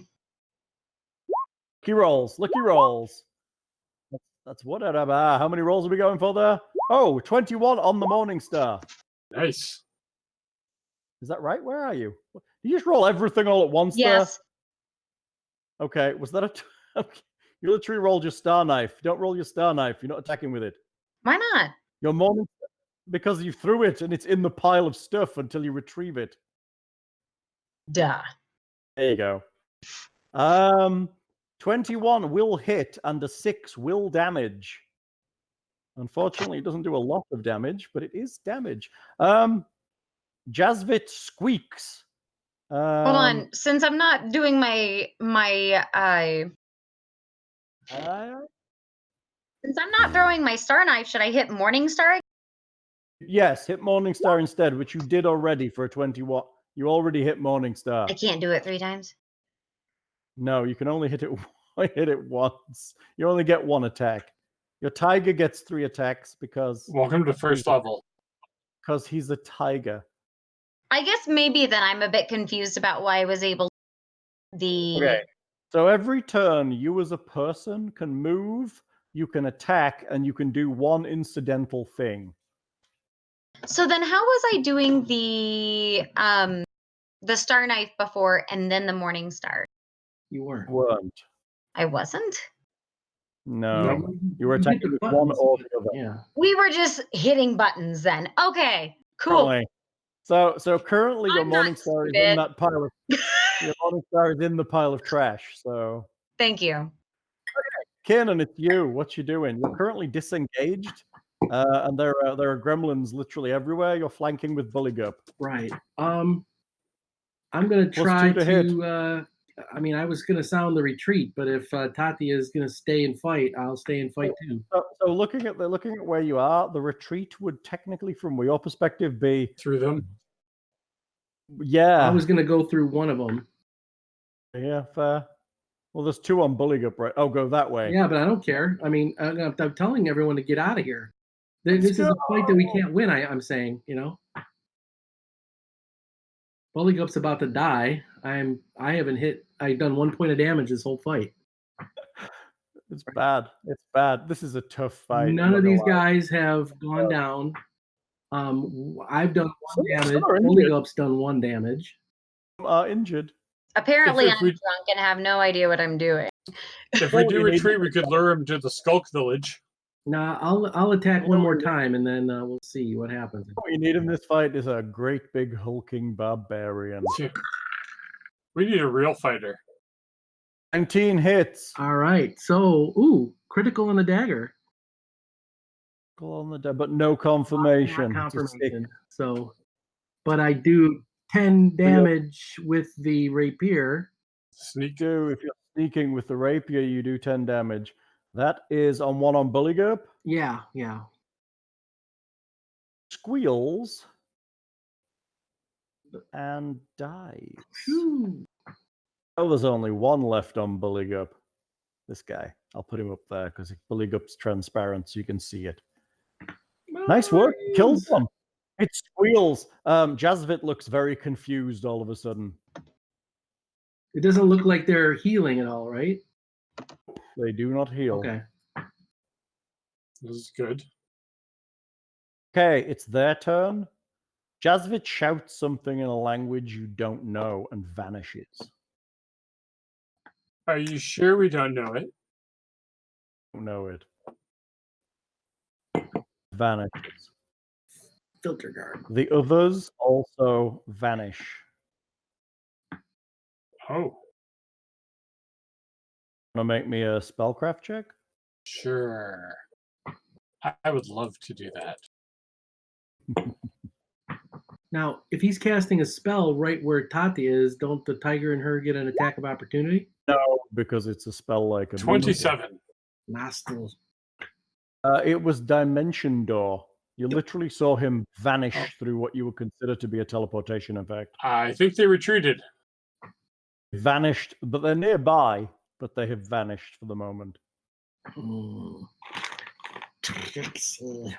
Lucky rolls. Lucky rolls. That's what? How many rolls are we going for there? Oh, 21 on the Morning Star. Nice. Is that right? Where are you? Did you just roll everything all at once Yes. there? Okay. Was that a... Okay. You literally rolled your star knife. Don't roll your star knife. You're not attacking with it. Why not? Your Morning... Because you threw it and it's in the pile of stuff until you retrieve it. Duh. There you go. 21 will hit and a 6 will damage. Unfortunately, it doesn't do a lot of damage, but it is damage. Jazvit squeaks. Hold on. Since I'm not doing my since I'm not throwing my star knife, should I hit Morning Star? Yes, hit Morning Star instead, which you did already for a 21. You already hit Morning Star. I can't do it 3 times. No, you can only hit it once. You only get 1 attack. Your tiger gets 3 attacks because... Welcome to first level. Because he's a tiger. I guess maybe then I'm a bit confused about why I was able to... Okay. So every turn, you as a person can move, you can attack, and you can do 1 incidental thing. So then how was I doing the star knife before and then the Morning Star? You weren't. I wasn't? No. You were attacking with 1 or the other. Yeah. We were just hitting buttons then. Okay, cool. Currently. So currently your Morning Star is in that pile of... Your Morning Star is in the pile of trash, so... Thank you. Kiernan, it's you. What you doing? You're currently disengaged, and there are gremlins literally everywhere. You're flanking with Buligup. Right. I'm gonna try to. I mean, I was gonna sound the retreat, but if Tatia is gonna stay and fight, I'll stay and fight too. So looking at where you are, the retreat would technically, from your perspective, be through them. Yeah. I was gonna go through one of them. Yeah, fair. Well, there's 2 on Buligup, right? Oh, go that way. Yeah, but I don't care. I mean, I'm telling everyone to get out of here. This is a fight that we can't win. I'm saying, you know. Buligup's about to die. I've done 1 point of damage this whole fight. It's bad. It's bad. This is a tough fight. None of these guys have gone down. I've done 1 damage. Buligup's done 1 damage. Injured. Apparently I'm drunk and have no idea what I'm doing. If we do retreat, we could lure him to the Skulk Village. Nah, I'll attack 1 more time, and then we'll see what happens. What you need in this fight is a great big hulking barbarian. We need a real fighter. 19 hits. All right, so critical on the dagger. But no confirmation. Not confirmation. So, but I do 10 damage with the rapier. If you're sneaking with the rapier, you do 10 damage. That is on 1 on Buligup. Yeah. Squeals and dies. Oh, there's only 1 left on Buligup. This guy. I'll put him up there because Buligup's transparent, so you can see it. Nice work. Killed one. It squeals. Jazvit looks very confused all of a sudden. It doesn't look like they're healing at all, right? They do not heal. Okay. This is good. Okay, it's their turn. Jazvit shouts something in a language you don't know and vanishes. Are you sure we don't know it? Don't know it. Vanishes. Filter guard. The others also vanish. Oh, Want to make me a spellcraft check? sure. I would love to do that. Now, if he's casting a spell right where Tatia is, don't the tiger and her get an attack of opportunity? No, because it's a spell like a 27. Nostrils. It was Dimension Door. You literally saw him vanish through what you would consider to be a teleportation effect. I think they retreated. Vanished, but they're nearby, but they have vanished for the moment. Trixie.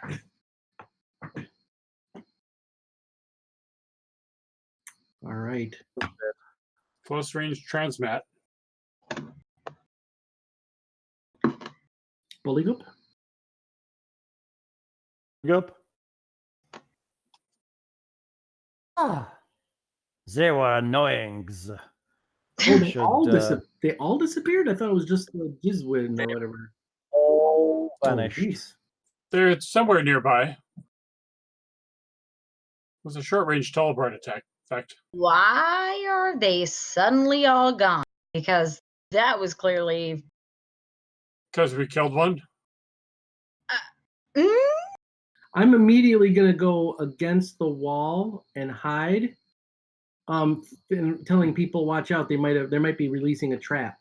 All right. Close range transmat. Buligup? Up. They were annoyings. Oh, they Should, all disappeared? I thought it was just the Jizwin or whatever. All Oh, vanished. jeez. They're somewhere nearby. It was a short range teleport attack. In fact, Why are they suddenly all gone? Because that was clearly. because we killed one. Mm? I'm immediately going to go against the wall and hide. And telling people, watch out, they might be releasing a trap.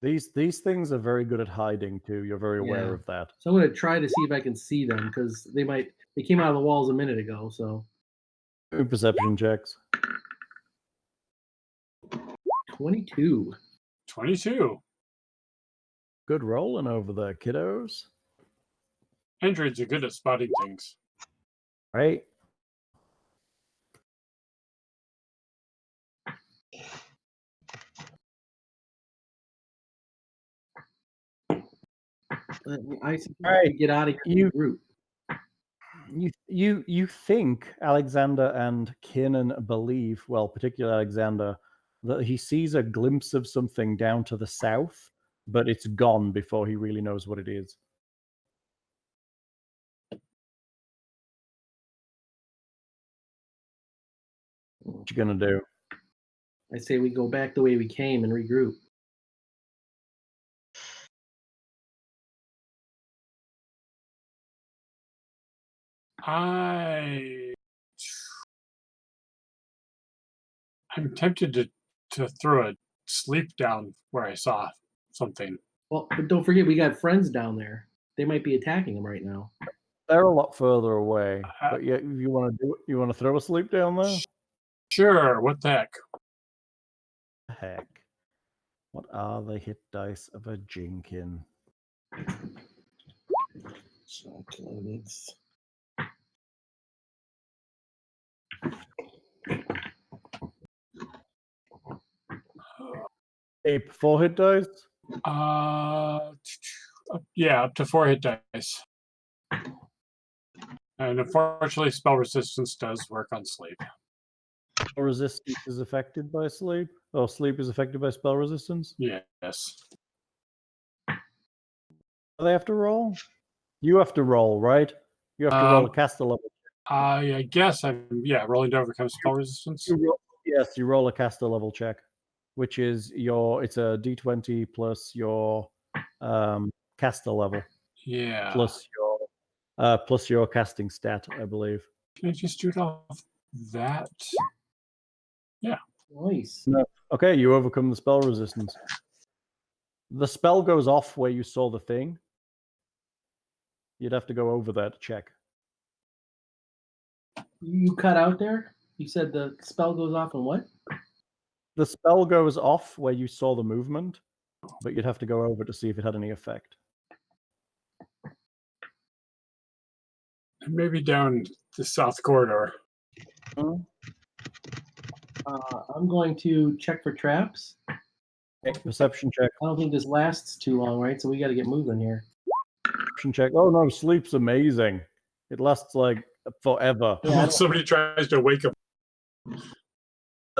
These things are very good at hiding too. You're very aware Yeah. of that. So I'm going to try to see if I can see them because they came out of the walls a minute ago. So Perception checks. 22. 22. Good rolling over there, kiddos. Androids are good at spotting things. Right? I suggest get out of here. Group. You think Alexander and Kiernan believe, well, particularly Alexander, that he sees a glimpse of something down to the south, but it's gone before he really knows what it is. What you gonna do? I say we go back the way we came and regroup. I'm tempted to throw a sleep down where I saw something. Well, but don't forget we got friends down there. They might be attacking them right now. They're a lot further away, but yeah, you want to do it? You want to throw a sleep down there? Sure. What the heck? Heck, what are the hit dice of a Jinkin? Ape 4 hit dice? Yeah, up to 4 hit dice. And unfortunately, spell resistance does work on sleep. Spell resistance is affected by sleep? Or sleep is affected by spell resistance? Yes. Do they have to roll? You have to roll, right? You have to roll a caster level. I guess I'm rolling to overcome spell resistance. Yes, you roll a caster level check, which is it's a d20 plus your caster level. Yeah. Plus your casting stat, I believe. Can I just do it off that? Yeah. Nice. No. Okay, you overcome the spell resistance. The spell goes off where you saw the thing. You'd have to go over there to check. You cut out there? You said the spell goes off and what? The spell goes off where you saw the movement, but you'd have to go over to see if it had any effect. Maybe down the south corridor. I'm going to check for traps. Perception check. I don't think this lasts too long, right? So we got to get moving here. Perception check. Oh no, sleep's amazing. It lasts like forever. Yeah, Somebody tries to wake up.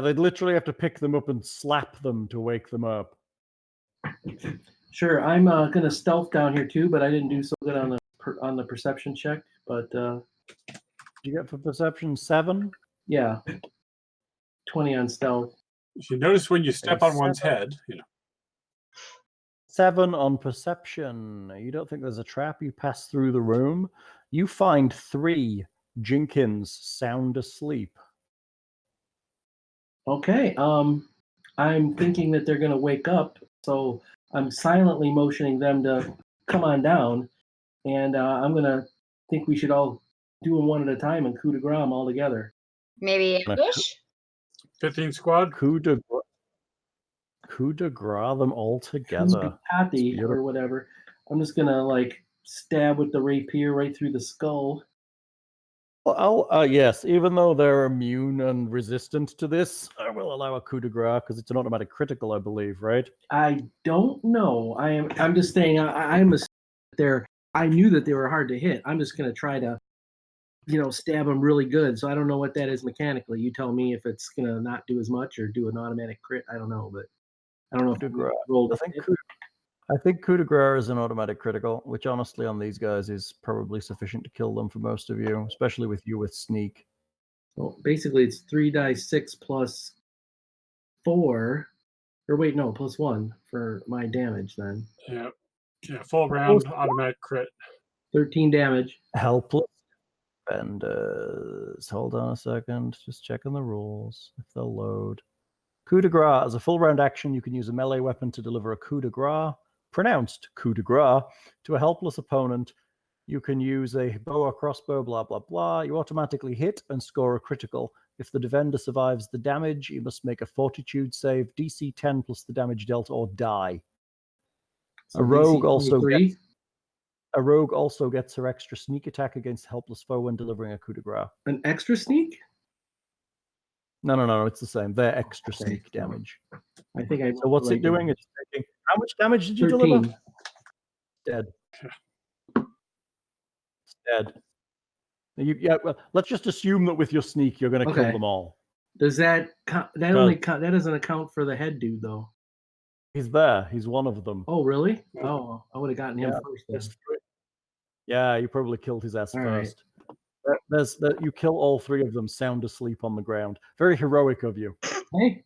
They'd literally have to pick them up and slap them to wake them up. Sure, I'm going to stealth down here too, but I didn't do so good on the perception check. But Did you get for perception 7? yeah, 20 on stealth. If you notice when you step on one's head, 7 on perception. You don't think there's a trap. You pass through the room. You find 3 Jenkins sound asleep. Okay, I'm thinking that they're going to wake up, so I'm silently motioning them to come on down, and I'm going to think we should all do them one at a time and coup de grace them all together. Maybe ambush? 15 squad. Coup de grace them all together. Tati or whatever. I'm just going to stab with the rapier right through the skull. Well, yes, even though they're immune and resistant to this, I will allow a coup de grace because it's an automatic critical, I believe, right? I don't know. I'm just saying I knew that they were hard to hit. I'm just gonna try to, stab them really good. So I don't know what that is mechanically. You tell me if it's gonna not do as much or do an automatic crit. I don't know, but I don't know if Coup de rolled. I think coup de grace is an automatic critical, which honestly on these guys is probably sufficient to kill them for most of you, especially with you with sneak. Well, basically it's 3 dice 6 plus 4, or wait, no, plus 1 for my damage then. Yeah, full round automatic crit. 13 damage. Helpless defenders. Hold on a second, just checking the rules if they'll load. Coup de grace. As a full round action, you can use a melee weapon to deliver a coup de grace, pronounced coup de grace, to a helpless opponent. You can use a bow or crossbow, blah, blah, blah. You automatically hit and score a critical. If the defender survives the damage, you must make a fortitude save, DC 10 plus the damage dealt, or die. So a rogue DC also gets her extra sneak attack against a helpless foe when delivering a coup de grace. An extra sneak? No, it's the same. They're extra sneak damage. I think I. So what's it doing? It's taking. How much damage did you 13. deliver? Dead. It's dead. Well, let's just assume that with your sneak, you're going to kill them all. Does that that doesn't account for the head dude though? He's there. He's one of them. Oh really? Oh, I would have gotten him first. Then. Yeah, you probably killed his ass all first. Right. You kill all 3 of them sound asleep on the ground. Very heroic of you. Hey.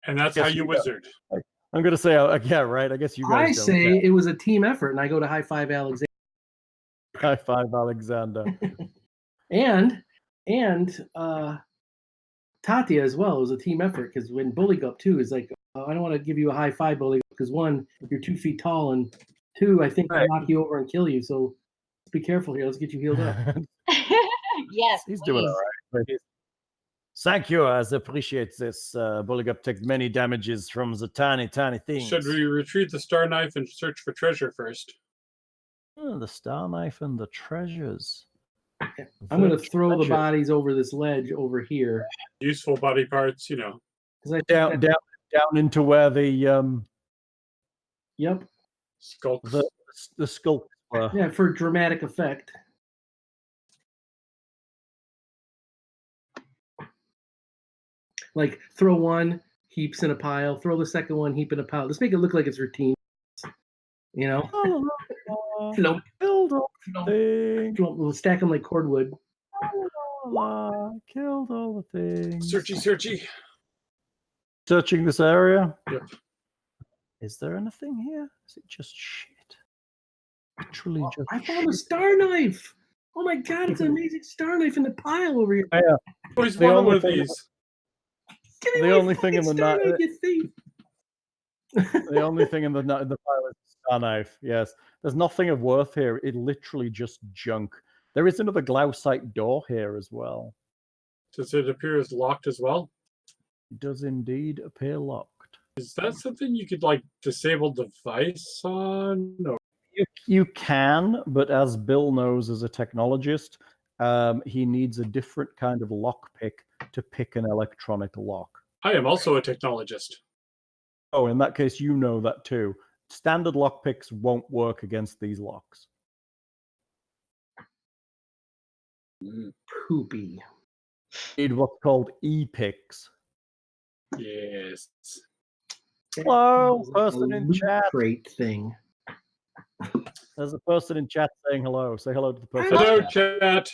And that's how you wizard. I'm going to say, yeah, right. I guess you guys. I say it was a team effort, and I go to high five Alexander. High five Alexander. and Tatia as well. It was a team effort because when Buligup too is like, I don't want to give you a high five, Buligup, because 1, you're 2 feet tall, and 2, I think I'll knock you over and kill you. So let's be careful here. Let's get you healed up. Yes, he's doing all right. Thank you. I appreciate this. Buligup takes many damages from the tiny things. Should we retrieve the star knife and search for treasure first? Oh, the star knife and the treasures. I'm going to throw the bodies over this ledge over here. Useful body parts, Down into where the Yep. Skulks. The skulks were. Yeah, for dramatic effect. Like throw 1, heaps in a pile. Throw the second one, heap in a pile. Let's make it look like it's routine. Killed all the things. We'll stack them like cordwood. Killed all the things. Searchy. Searching this area? Yep. Is there anything here? Is it just shit? Literally just I found a star knife. Oh my god, it's an amazing star knife in the pile over here. Oh, yeah. Always wanted one of these. The only thing in the The only thing in the pile is the star knife. Yes, there's nothing of worth here. It literally just junk. There is another glausite door here as well. Does it appear as locked as well? It does indeed appear locked. Is that something you could disable device on? Or? You can, but as Bill knows as a technologist, he needs a different kind of lockpick to pick an electronic lock. I am also a technologist. Oh, in that case, you know that too. Standard lockpicks won't work against these locks. Poopy. Need what's called e-picks. Yes. Hello, It's person a in loot chat. crate thing. There's a person in chat saying hello. Say hello to the person. Hello, in chat. chat.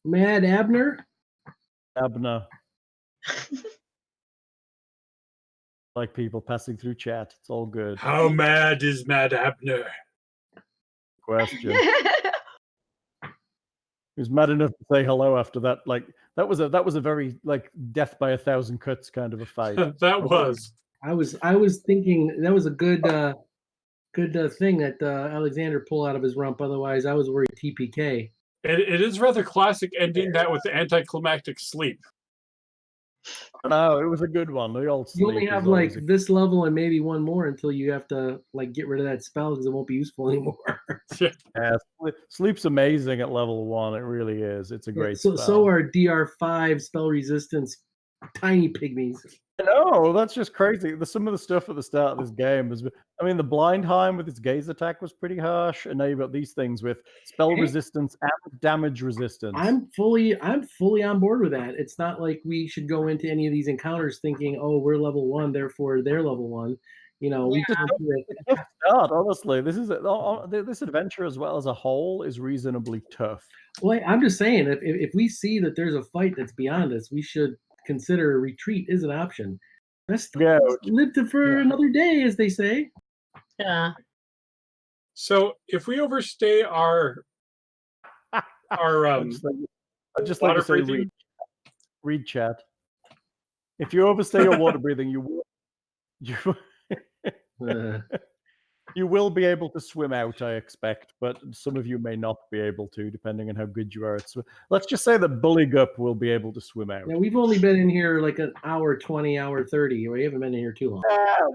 Mad Abner. Abner. Like people passing through chat. It's all good. How mad is Mad Abner? Question. He was mad enough to say hello after that. Like that was a very like death by 1,000 cuts kind of a fight. That was. I was thinking that was a good thing that Alexander pulled out of his rump. Otherwise, I was worried TPK. It is rather classic ending that with the anticlimactic sleep. No, it was a good one. They all You only sleep have is like always a- this level and maybe one more until you have to like get rid of that spell because it won't be useful anymore. Yeah, sleep's amazing at level 1. It really is. It's a great spell. So are DR5 spell resistance tiny pygmies. No, that's just crazy. Some of the stuff at the start of this game was, I mean, the Blindheim with its gaze attack was pretty harsh, and now you've got these things with spell resistance and damage resistance. I'm fully on board with that. It's not like we should go into any of these encounters thinking, oh, we're level 1, therefore they're level 1. You know, we just It's a tough start, honestly. This adventure as well as a whole is reasonably tough. Well, I'm just saying, if we see that there's a fight that's beyond us, we should consider a retreat is an option. Let's live for another day, as they say. Yeah. So if we overstay our I'd just like to say read chat. If you overstay your water breathing, you will be able to swim out, I expect, but some of you may not be able to, depending on how good you are at swim. Let's just say that Buligup will be able to swim out. Now, we've only been in here like an hour 20, hour 30. We haven't been in here too long.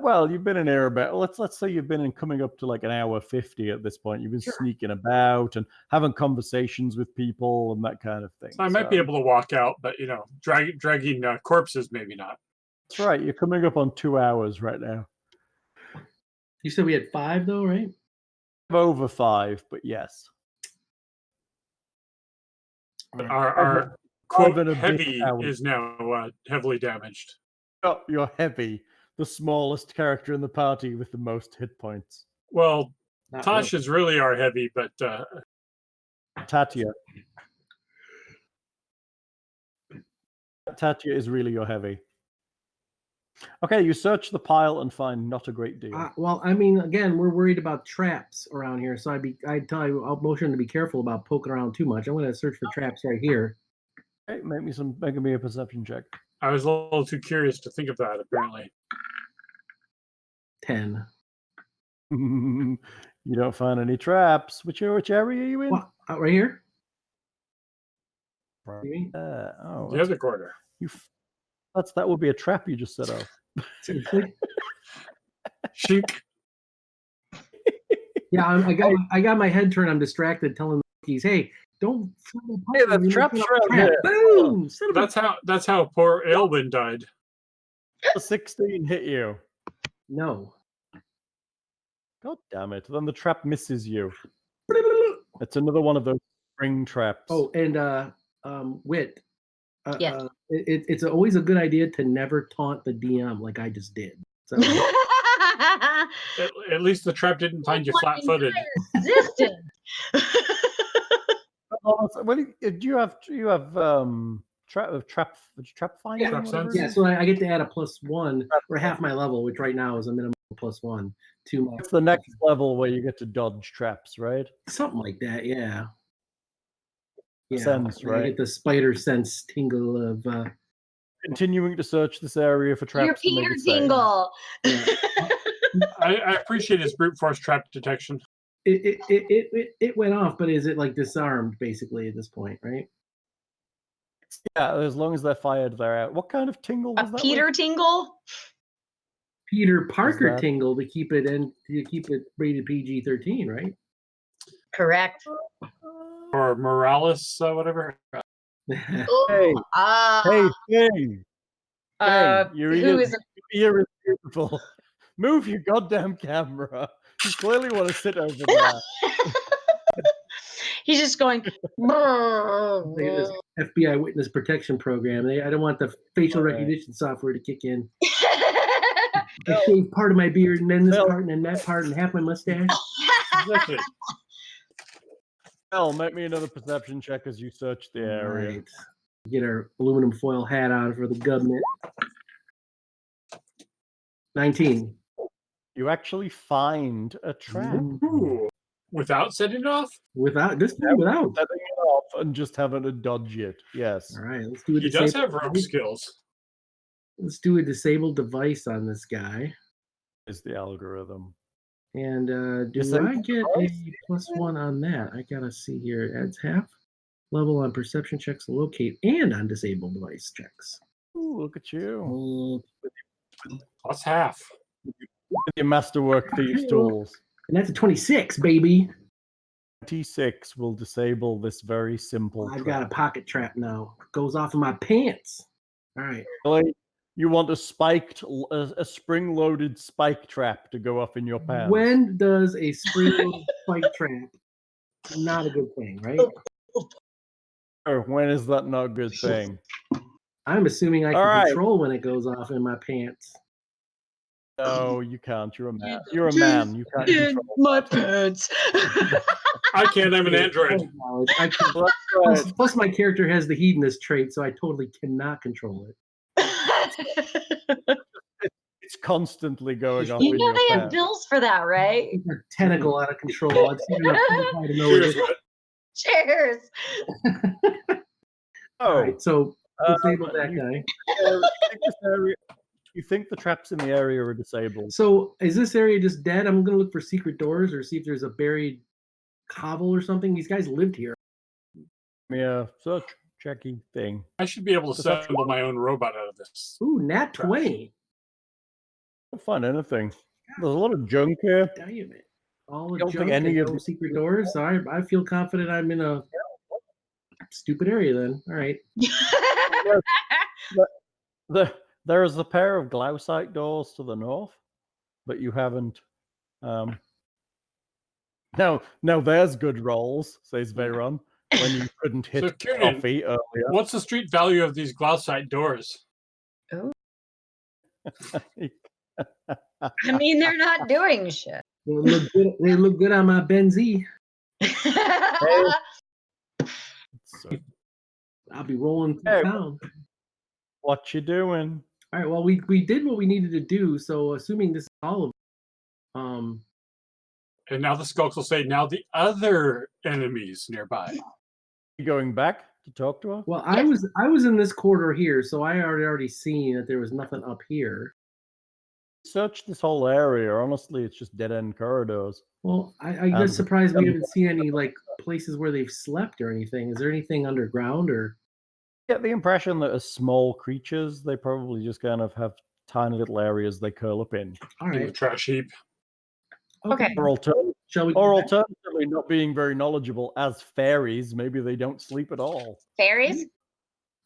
Well, you've been in here about, let's say you've been in coming up to like an hour 50 at this point. You've been sneaking about and having conversations with people and that kind of thing. So I might be able to walk out, but you know, dragging corpses, maybe not. That's right. You're coming up on 2 hours right now. You said we had 5 though, right? Over 5, but yes. But our quote heavy is now heavily damaged. Oh, you're heavy. The smallest character in the party with the most hit points. Well, Tasha's really our heavy, but Tatia. Tatia is really your heavy. Okay, you search the pile and find not a great deal. Well, I mean, again, we're worried about traps around here, so I'd tell you, I'll motion to be careful about poking around too much. I'm going to search for traps right here. Okay, make me a perception check. I was a little too curious to think of that. Apparently, 10. You don't find any traps. Which area are you in? What, right here. The other corner. That would be a trap you just set off. Seriously? Shink. Yeah, I got my head turned. I'm distracted, telling the monkeys, "Hey, don't." Hey, that trap's around here. Boom! That's how poor Aelwyn died. The 16 hit you. No. God damn it! Then the trap misses you. It's another one of those spring traps. Oh, and Wit. Yes. It's always a good idea to never taunt the DM like I just did. So. At least the trap didn't find you flat-footed. Well, do you have trap finding? Yeah, so I get to add a +1 or half my level, which right now is a minimum +1. It's the next level where you get to dodge traps, right? Something like that, yeah. Yeah, sense, right? I get the spider sense tingle of continuing to search this area for traps. Your Peter tingle. Yeah. I appreciate his brute force trap detection. It went off, but is it like disarmed basically at this point, right? Yeah, as long as they're fired, they're out. What kind of tingle was that? Peter tingle? Peter Parker tingle to keep it rated PG-13, right? Correct. Or Morales, whatever. Hey, Ah. hey, Thing. Your who is ear is beautiful. Move your goddamn camera. You clearly want to sit over there. He's just going. This FBI witness protection program. I don't want the facial recognition software to kick in. I shave part of my beard and then this part and then that part and half my mustache. Exactly. Well, make me another perception check as you search the area. Right. Get our aluminum foil hat on for the government. 19. You actually find a trap. Ooh. Without setting it off? Without this time, without setting it off and just having to dodge it. Yes. All right, let's do a He does have rogue skills. Let's do a disabled device on this guy. Is the algorithm. And do Disabled I get device? a +1 on that? I gotta see here. It adds half level on perception checks to locate and on disabled device checks. Ooh, look at you. Plus half. With your masterwork thieves tools. And that's a 26, baby. 26 will disable this very simple I've trap. got a pocket trap now. Goes off of my pants. All right. Really? You want a spring-loaded spike trap to go off in your pants. When does a spring spike trap not a good thing, right? Or when is that not a good thing? I'm assuming I All can right. control when it goes off in my pants. No, you can't. You're a man. You're a man. You can't control my pants. I can't. I'm an android. I can, Well, that's right. plus, my character has the hedonist trait, so I totally cannot control it. It's constantly going off You in know your they have pants. bills for that, right? It's a tentacle out of control. I've seen enough hentai to know Cheers, it. Whit. Cheers. Oh, All right, so disable that guy. You think the traps in the area are disabled? So is this area just dead? I'm gonna look for secret doors or see if there's a buried hovel or something. These guys lived here. Yeah, search checky thing. I should be able to assemble my own robot out of this. Ooh, nat 20. Don't find anything. There's a lot of junk here. Damn it. All the Don't think junk any and of no the- secret doors. So I feel confident I'm in a stupid area then. All right. There is a pair of glausite doors to the north, but you haven't. No, there's good rolls, says Veyron, when you couldn't hit So, Kiernan, coffee earlier. what's the street value of these glausite doors? I mean, they're not doing shit. They look good on my Benzie. So, I'll be rolling through Hey. town. what you doing? All right. Well, we did what we needed to do. So assuming this is all of And now the skulks will say, now the other enemies nearby. You going back to talk to her? well, I was in this corridor here, so I already seen that there was nothing up here. Search this whole area. Honestly, it's just dead end corridors. Well, I just surprised we haven't seen any like places where they've slept or anything. Is there anything underground or? Get the impression that as small creatures, they probably just kind of have tiny little areas they curl up in. All In the right. trash heap. Okay. Or, Shall we? or go back? alternatively, not being very knowledgeable as fairies, maybe they don't sleep at all. Fairies?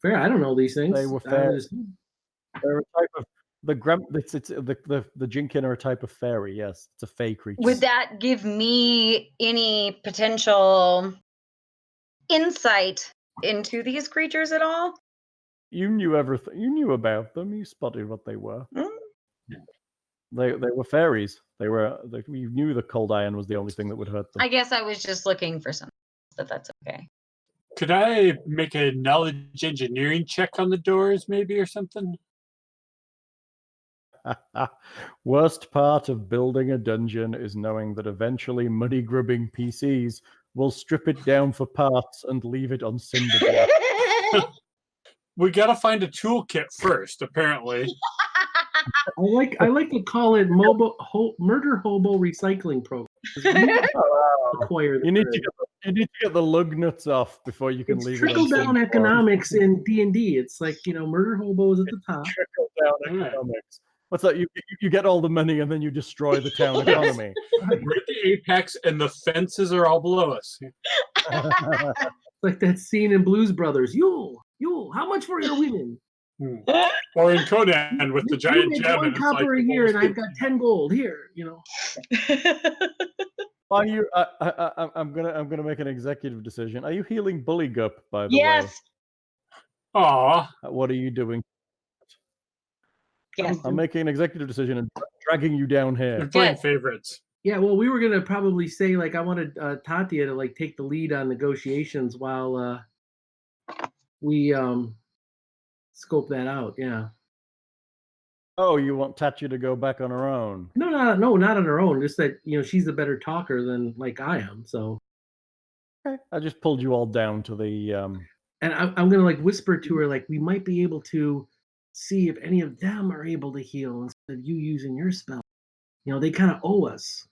Fair. I don't know these things. They were I fair. just- They're a type of the the Jinkin are a type of fairy. Yes, it's a fey creature. Would that give me any potential insight into these creatures at all? You knew everything. You knew about them. You spotted what they were. Mm. They were fairies. You knew the cold iron was the only thing that would hurt them. I guess I was just looking for something, but that's okay. Could I make a knowledge engineering check on the doors, maybe, or something? Worst part of building a dungeon is knowing that eventually money grubbing PCs will strip it down for parts and leave it on cinder block. We gotta find a toolkit first, apparently. I like to call it murder hobo recycling program. Acquire the You need goods. to get the lug nuts off before you can It's leave it on trickle down cinder block. economics in D&D. It's like, murder hobos at the top. Trickle down economics. What's that? You get all the money and then you destroy the town economy. We're at the apex and the fences are all below us. Like that scene in Blues Brothers. Yule, how much for your women? Or in Conan with the giant you make gem, one and it's like copper a year, and I've got 10 gold here. Are you? I'm gonna make an executive decision. Are you healing Buligup, by the way? Yes. Aw, What are you doing? Yes. I'm making an executive decision and dragging you down you're here. playing Good. favorites. Yeah, well, we were gonna probably say like I wanted Tatia to like take the lead on negotiations while we scope that out. Yeah. Oh, you want Tatia to go back on her own? No, not on her own. Just that she's a better talker than like I am. So. Okay. I just pulled you all down to the. And I'm gonna like whisper to her like we might be able to see if any of them are able to heal instead of you using your spell. They kind of owe us.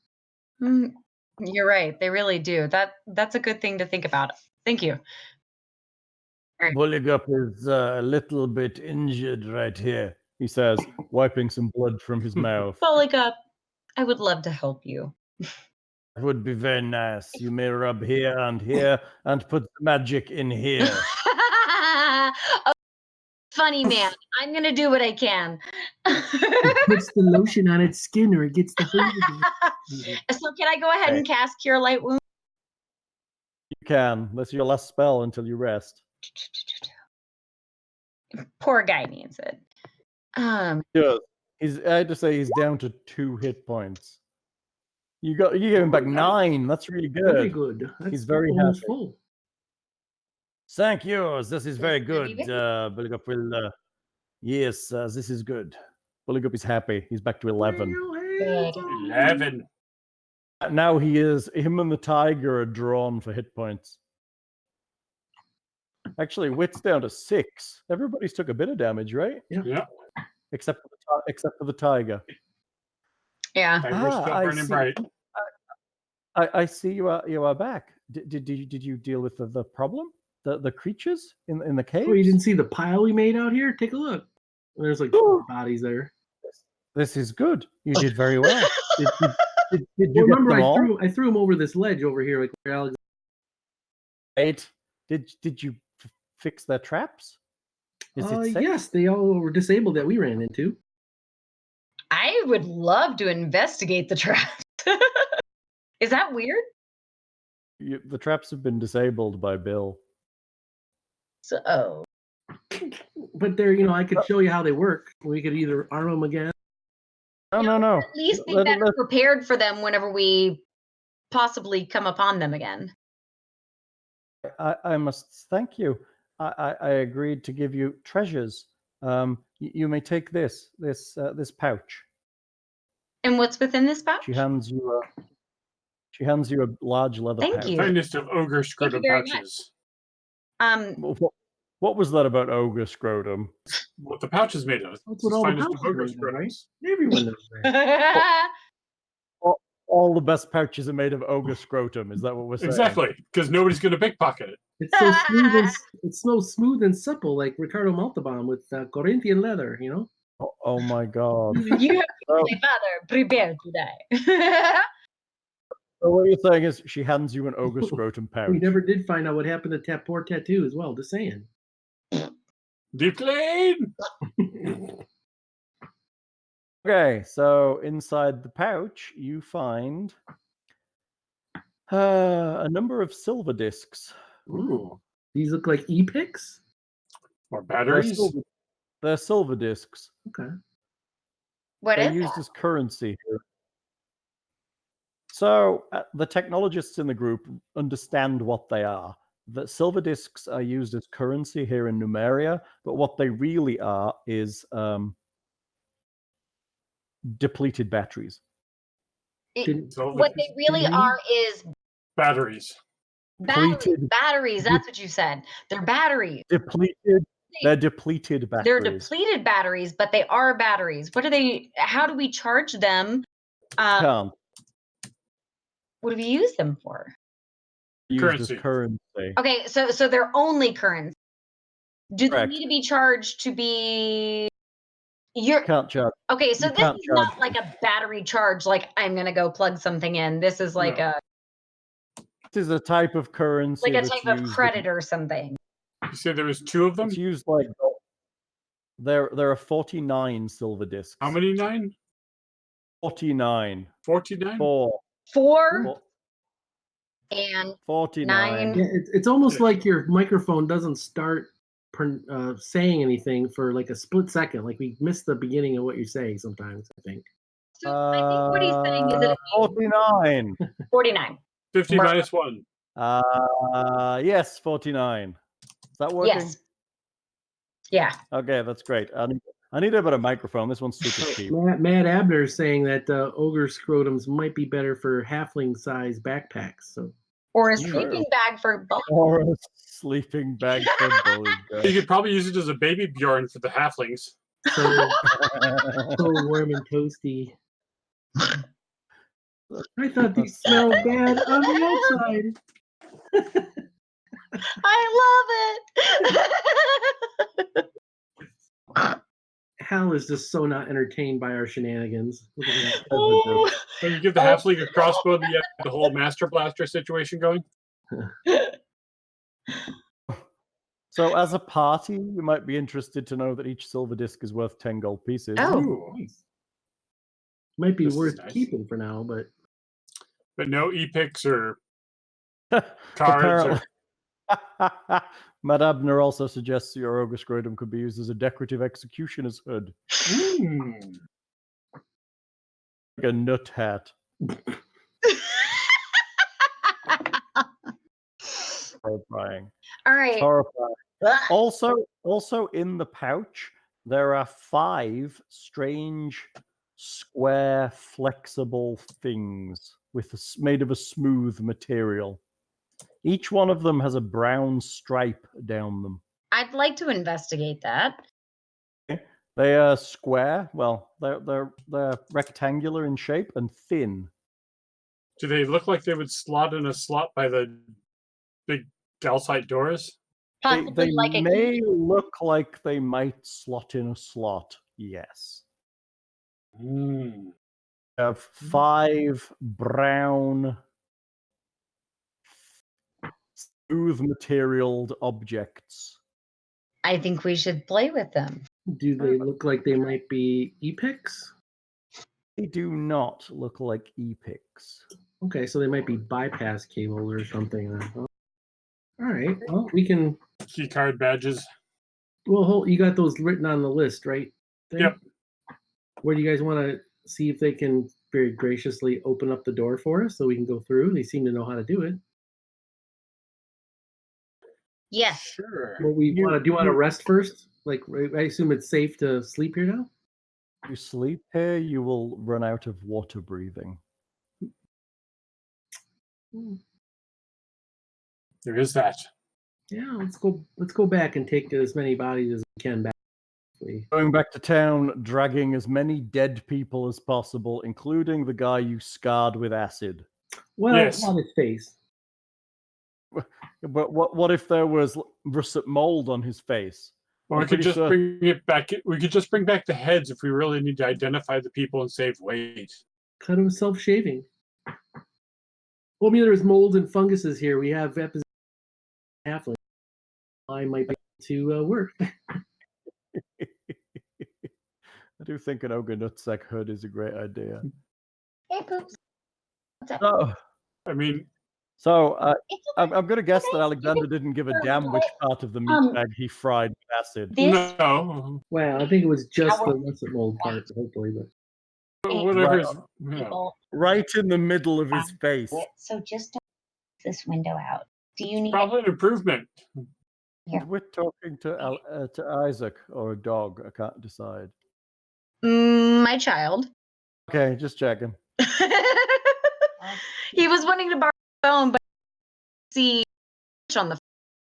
You're right. They really do. That's a good thing to think about. Thank you. Buligup is a little bit injured right here, he says, wiping some blood from his mouth. Buligup, I would love to help you. It would be very nice. You may rub here and put the magic in here. Oh, funny man. I'm gonna do what I can. It puts the lotion on its skin or it gets the hose. So can I go ahead and cast Cure Light Wound? You can. That's your last spell until you rest. Poor guy needs it. Yes. I had to say he's down to 2 hit points. You gave him back 9. That's really good. Very good. He's very almost happy. full. Thank you. This is very good. Buligup will. Yes, this is good. Buligup is happy. He's back to 11. 11. Now him and the tiger are drawn for hit points. Actually, Wit's down to 6. Everybody's took a bit of damage, right? Yeah. Except for the tiger. Yeah. Tiger's still burning bright. I see you are back. Did you deal with the problem? The creatures in the cave? Oh, you didn't see the pile we made out here? Take a look. There's like bodies there. This is good. You did very well. Did you Well, remember, get them all? I threw them over this ledge over here, like where Alex. Right. Did you fix their traps? Is it safe? Yes, they all were disabled that we ran into. I would love to investigate the traps. Is that weird? The traps have been disabled by Bill. So, But they're, I could show you how they work. We could either arm them again. No. at least be better prepared for them whenever we possibly come upon them again. I must thank you. I agreed to give you treasures. You may take this pouch. And what's within this pouch? She hands you a large leather Thank pouch. you. Finest of ogre scrotum very pouches. What was that about ogre scrotum? What the pouch is made of. That's what all the Finest of pouches ogre are made of, right? scrotums. Everyone knows that. All the best pouches are made of ogre scrotum. Is that what we're saying? Exactly, because nobody's going to pickpocket it. It's so smooth and it's so smooth and supple, like Ricardo Montalban with Corinthian leather. Oh my God! You have my father prepared today. So what you're saying is she hands you an ogre scrotum pouch. We never did find out what happened to poor Tattoo as well. Just saying. Deep clean. Okay, so inside the pouch you find a number of silver discs. Ooh, these look like e-picks. Or batteries. They're silver discs. Okay. What They're is used that? as currency here. So the technologists in the group understand what they are. The silver discs are used as currency here in Numeria, but what they really are is depleted batteries. What they really are is batteries. Batteries. That's what you said. They're batteries. Depleted. They're depleted batteries. They're depleted batteries, but they are batteries. What are they? How do we charge them? Can't. What do we use them for? Used as currency. Okay, so they're only currency. Do Correct. they need to be charged to be? Can't charge. Okay, so You this can't is charge not like a battery charge. Like I'm gonna go plug something in. This is like a. This is a type of currency Like a that's type of used credit or something. You said there was 2 of them? It's used like there are 49 silver discs. How many 9? 49. 49? 4. 4 and 49. 9. Yeah, it's almost Yeah. like your microphone doesn't start saying anything for like a split second. Like we miss the beginning of what you're saying sometimes, I think. So I think what he's saying is that 49. 49. 50 minus 1. Yes, 49. Is that working? Yes. Yeah. Okay, that's great. I need a better microphone. This one's super cheap. Matt Abner is saying that ogre scrotums might be better for halfling size backpacks. So Or a True. sleeping bag for both. Or a sleeping bag for Buligup. You could probably use it as a baby Bjorn for the halflings. so warm and toasty. I thought these smelled bad on the outside. I love it. Hal is just so not entertained by our shenanigans. Look at that. Oh. So you give the halfling a crossbow, and you have the whole master blaster situation going. So, as a party, you might be interested to know that each silver disc is worth 10 gold pieces. Oh. Ooh. Nice. Might be This is worth nice. keeping for now, but But no e-picks or cards. Or... Matt Abner also suggests your ogre scrotum could be used as a decorative executioner's hood. Like a nut hat. Horrifying. All right. Horrifying. Ugh. Also in the pouch, there are 5 strange, square, flexible things made of a smooth material. Each one of them has a brown stripe down them. I'd like to investigate that. They are square. Well, they're rectangular in shape and thin. Do they look like they would slot in a slot by the big calcite doors? Possibly They like a may key. look like they might slot in a slot. Yes. Mm. Have 5 brown, smooth materialed objects. I think we should play with them. do they look like they might be e-picks? They do not look like e-picks. Okay, so they might be bypass cables or something. All right. Well, we can. Key card badges. Well, you got those written on the list, right? Yep. Where do you guys want to see if they can very graciously open up the door for us so we can go through? They seem to know how to do it. Yes. Sure. Well, do you want to rest first? Like, I assume it's safe to sleep here now? If you sleep here, you will run out of water breathing. There is that. Yeah, let's go back and take as many bodies as we can back. Going back to town, dragging as many dead people as possible, including the guy you scarred with acid. Well, Yes. on his face. But what if there was russet mold on his face? Or we could just bring it back. We could just bring back the heads if we really need to identify the people and save weight. Cut him self-shaving. Well, I mean, there's mold and funguses here. We have episodes halfling. I might be able to work. I do think an ogre nutsack hood is a great idea. Hey, Poops. What's up? So, I mean, I'm going to guess that Alexander didn't give a damn which part of the meat bag he fried with acid. This no. Well, I think it was just the russet mold part, hopefully, but. Whatever is. people. Right in the middle of his face. So just don't this window out. Do you need Probably an improvement. We're talking to Isaac or a dog. I can't decide. my child? Okay, just checking. He was wanting to borrow the phone, but see on the phone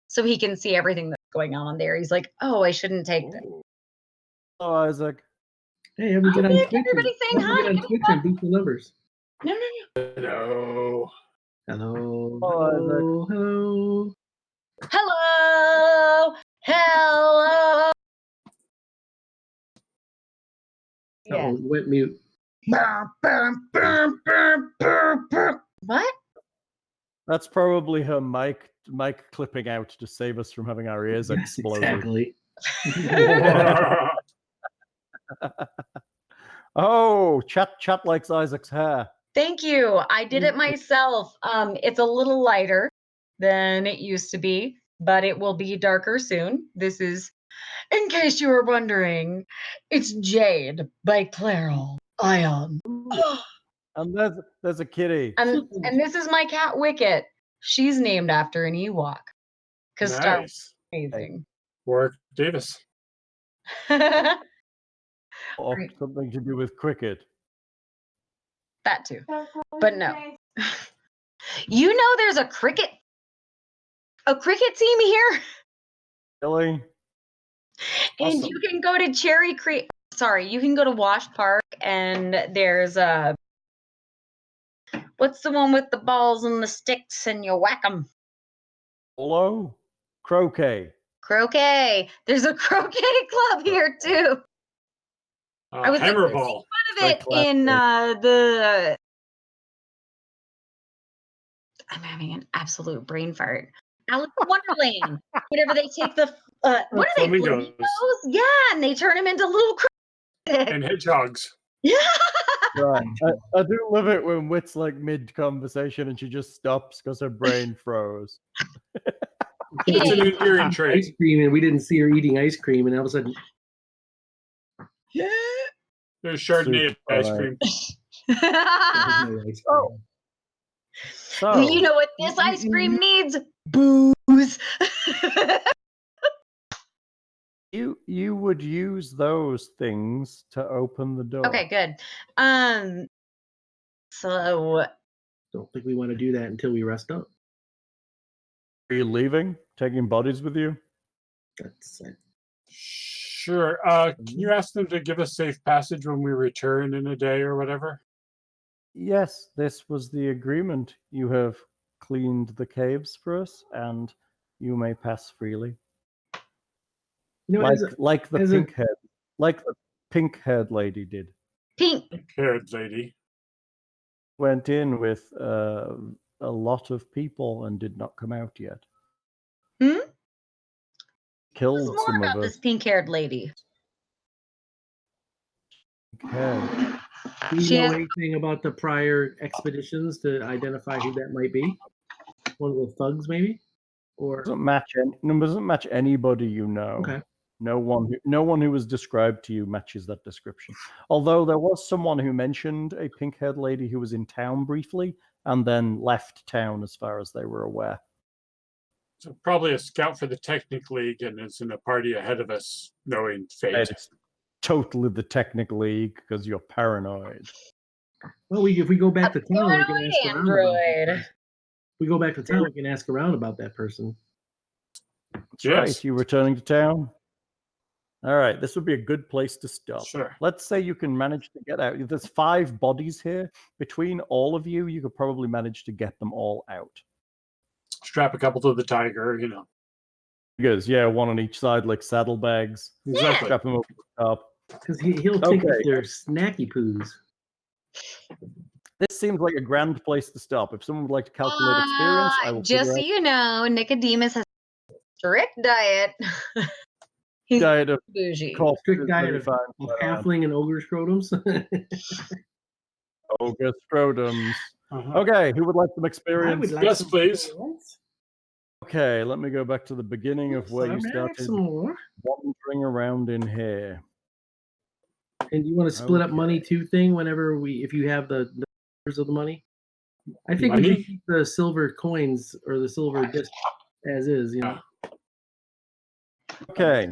so he can see everything that's going on there. He's like, "Oh, I shouldn't take this." Hello, Isaac. Hey, have we get on Twitch? Everybody saying hi. Get on Twitch and beat the numbers. No. Hello. Hello. Hello, Hello. Hello. Hello. Yeah. Wet mute. What? That's probably her mic clipping out to save us from having our ears Yes, exploded. exactly. Oh, chat likes Isaac's hair. Thank you. I did it myself. It's a little lighter than it used to be, but it will be darker soon. This is, in case you were wondering, it's Jade by Clairol Ion. And there's a kitty. And this is my cat Wicket. She's named after an Ewok. Because Star Wars Nice. is amazing. Warwick Davis. Or something to do with cricket. That too. But no. You know there's a cricket team here? Really? And Awesome. you can go to Cherry Creek. Sorry, you can go to Wash Park and there's a what's the one with the balls and the sticks and you whack them? Polo? Croquet. Croquet. There's a croquet club here too. I was Hammer like, ball. part of it in the. I'm having an absolute brain fart. Alice in Wonderland. Whenever they take the what are they? Flamingos. Flamingos? Yeah, and they turn them into little crickets. And hedgehogs. Yeah. Right. I do love it when Wit's like mid-conversation and she just stops because her brain froze. It's an endearing trait. Ice cream, and we didn't see her eating ice cream, and all of a sudden, There's Chardonnay Super ice nice. cream. there's no ice cream. So, You know what this ice cream needs? Booze. you would use those things to open the door. Okay, good. So Don't think we want to do that until we rest up. Are you leaving? Taking bodies with you? That's it. Sure. Can you ask them to give us safe passage when we return in a day or whatever? Yes, this was the agreement. You have cleaned the caves for us, and you may pass freely. You know, Like the pink-haired lady did. pink. Haired lady. Went in with a lot of people and did not come out yet. Hmm? Killed What's more some about of this us. pink-haired lady? Pink-haired. do you She know has- anything about the prior expeditions to identify who that might be? One of the thugs, maybe? Or Doesn't match anybody you know. okay. No one who was described to you matches that description. Although there was someone who mentioned a pink-haired lady who was in town briefly and then left town as far as they were aware. So probably a scout for the Technic League and is in a party ahead of us, knowing fate. It's totally the Technic League because you're paranoid. Well, if we go back A to town, we can paranoid ask around about that android. person. We go back to town, we can ask around about that person. That's Yes. right. You returning to town? All right. This would be a good place to stop. Sure. Let's say you can manage to get out. There's 5 bodies here. Between all of you, you could probably manage to get them all out. Strap a couple to the tiger, you know. Because, yeah, one on each side, like saddlebags. Exactly. Strap them over the top. Because he'll take Okay. their snacky poos. This seems like a grand place to stop. If someone would like to calculate experience, I will Just so figure you know, Nicodemus has a strict diet. out He's diet of bougie. corpses Strict diet very of fine. halfling and ogre scrotums. Ogre scrotums. Uh-huh. Okay, who would like some I experience? would like Yes, some please. experience. Okay, let me go back to the beginning of where you I'd like started some more. wandering around in here. And you want to split up Okay. money too thing whenever if you have the numbers of the money? I think we Money? should keep the silver coins or the silver disc as is, you know. Okay,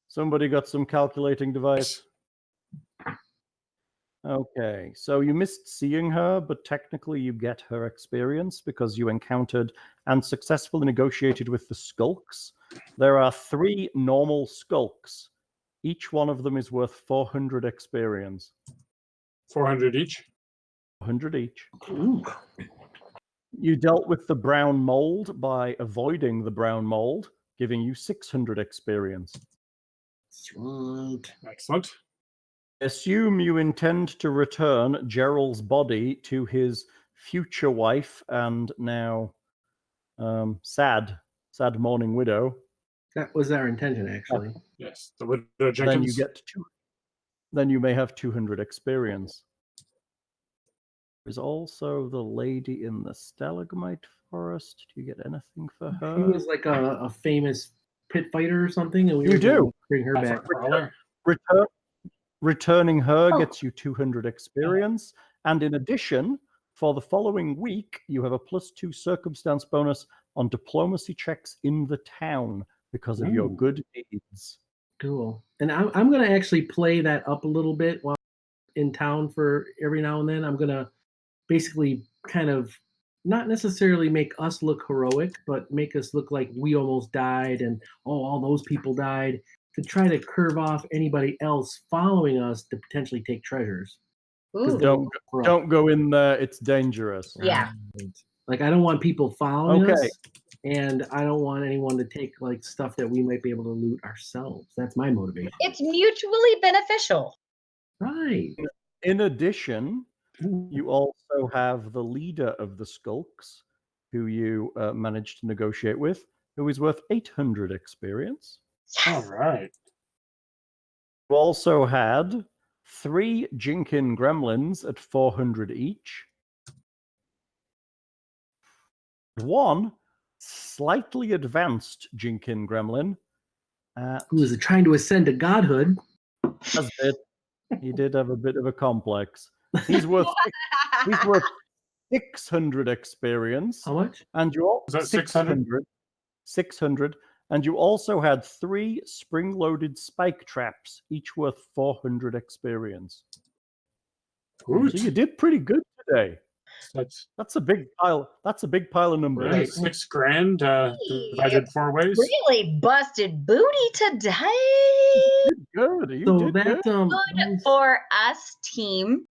somebody got some calculating device. Okay, so you missed seeing her, but technically you get her experience because you encountered and successfully negotiated with the skulks. There are 3 normal skulks. Each one of them is worth 400 experience. 400 each. 100 each. Ooh. You dealt with the brown mold by avoiding the brown mold, giving you 600 experience. Sweet. Excellent. Assume you intend to return Gerald's body to his future wife and now sad mourning widow. That was our intention, actually. Yes, the widow Jenkins. Then you get then you may have 200 experience. There's also the lady in the stalagmite forest. Do you get anything for her? She was like a famous pit fighter or something, and we You were gonna do. bring her back. Returning her gets you 200 experience. And in addition, for the following week, you have a +2 circumstance bonus on diplomacy checks in the town because of your good deeds. Cool. And I'm going to actually play that up a little bit while in town for every now and then. I'm going to basically kind of not necessarily make us look heroic, but make us look like we almost died and, all those people died, to try to curve off anybody else following us to potentially take treasures. Ooh. Don't go in there. It's dangerous. Yeah. Like, I don't want people following Okay. us, and I don't want anyone to take like stuff that we might be able to loot ourselves. That's my motivation. It's mutually beneficial. Right. In addition, you also have the leader of the Skulks, who you managed to negotiate with, who is worth 800 experience. All right. You also had 3 Jinkin Gremlins at 400 each. 1 slightly advanced Jinkin Gremlin. Who is trying to ascend to godhood. He did have a bit of a complex. He's worth 600 experience. How much? And you all Is that 600? 600. And you also had 3 spring-loaded spike traps, each worth 400 experience. Good. So you did pretty good today. That's a big pile. That's a big pile of numbers. right. 6 grand divided 4 ways. Really busted booty today. Good. You So did that Good for us, team.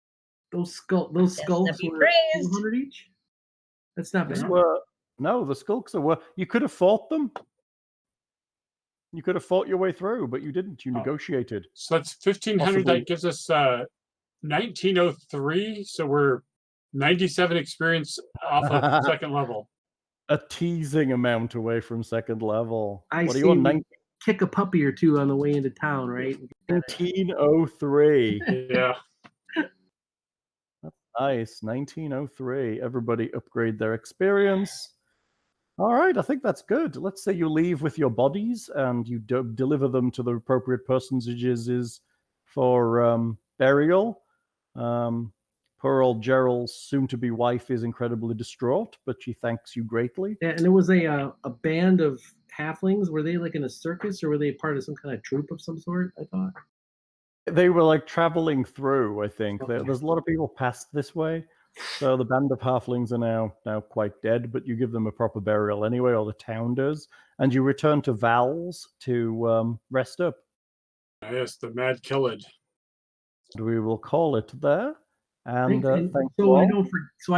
those skulks be were praised. 200 each. That's not These bad. were no, the Skulks were. You could have fought them. You could have fought your way through, but you didn't. You negotiated. So that's 1,500. Possibly. That gives us 1903. So we're 97 experience off of second level. A teasing amount away from second level. I What are see. you on? We kick a puppy or two on the way into town, right? 1903. Yeah. That's nice. 1903. Everybody upgrade their experience. All right, I think that's good. Let's say you leave with your bodies and you deliver them to the appropriate personages for burial. Poor old Gerald's soon-to-be wife is incredibly distraught, but she thanks you greatly. Yeah, and there was a band of halflings. Were they like in a circus, or were they part of some kind of troupe of some sort? I thought they were like traveling through. I think Okay. there's a lot of people passed this way, so the band of halflings are now quite dead. But you give them a proper burial anyway, or the town does, and you return to Val's to rest up. Yes, the Mad Killed. We will call it there. And thanks so all. I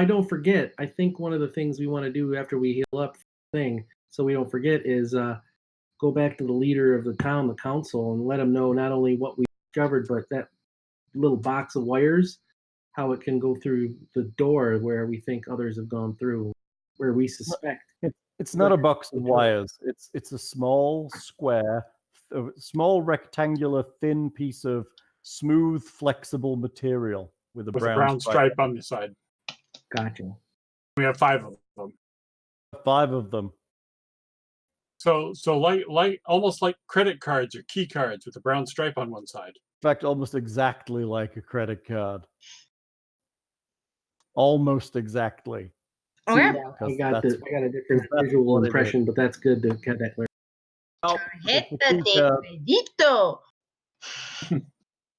don't forget. I think one of the things we want to do after we heal up, so we don't forget, is go back to the leader of the town, the council, and let him know not only what we discovered, but that little box of wires, how it can go through the door where we think others have gone through, where we suspect. It's not a box of wires. It's a small square, a small rectangular, thin piece of smooth, flexible material with a brown stripe on the side. Gotcha. We have 5 of them. 5 of them. So like almost like credit cards or key cards with a brown stripe on one side. In fact, almost exactly like a credit card. Almost exactly. Oh, yeah. I got a different visual impression, but that's good to get that clear.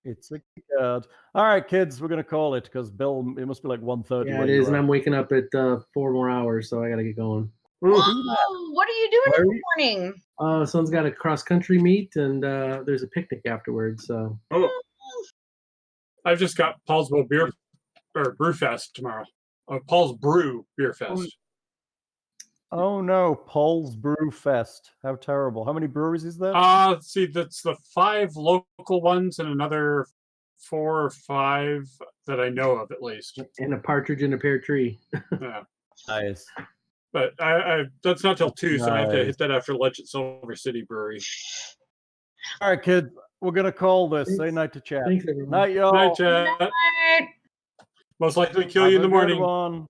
It's a card. All right, kids, we're gonna call it because Bill. It must be like 1:30. Yeah, it is, and I'm waking up at 4 more hours, so I got to get going. Whoa, what are you doing in the morning? Someone's got a cross country meet, and there's a picnic afterwards. So. I've just got Paul's Beer or Brewfest tomorrow. Paul's Brew Beer Fest. Oh no, Paul's Brew Fest. How terrible. How many breweries is there? See, that's the 5 local ones and another 4 or 5 that I know of, at least. And a partridge in a pear tree. Yeah. Nice. But I that's not till 2, so I have to Nice. hit that after lunch at Silver City Brewery. All right, kids. We're gonna call this. Thanks. Say night to chat. Thanks, everyone. Night, y'all. Night, chat. Night. Most likely kill Have you in a the good morning. one.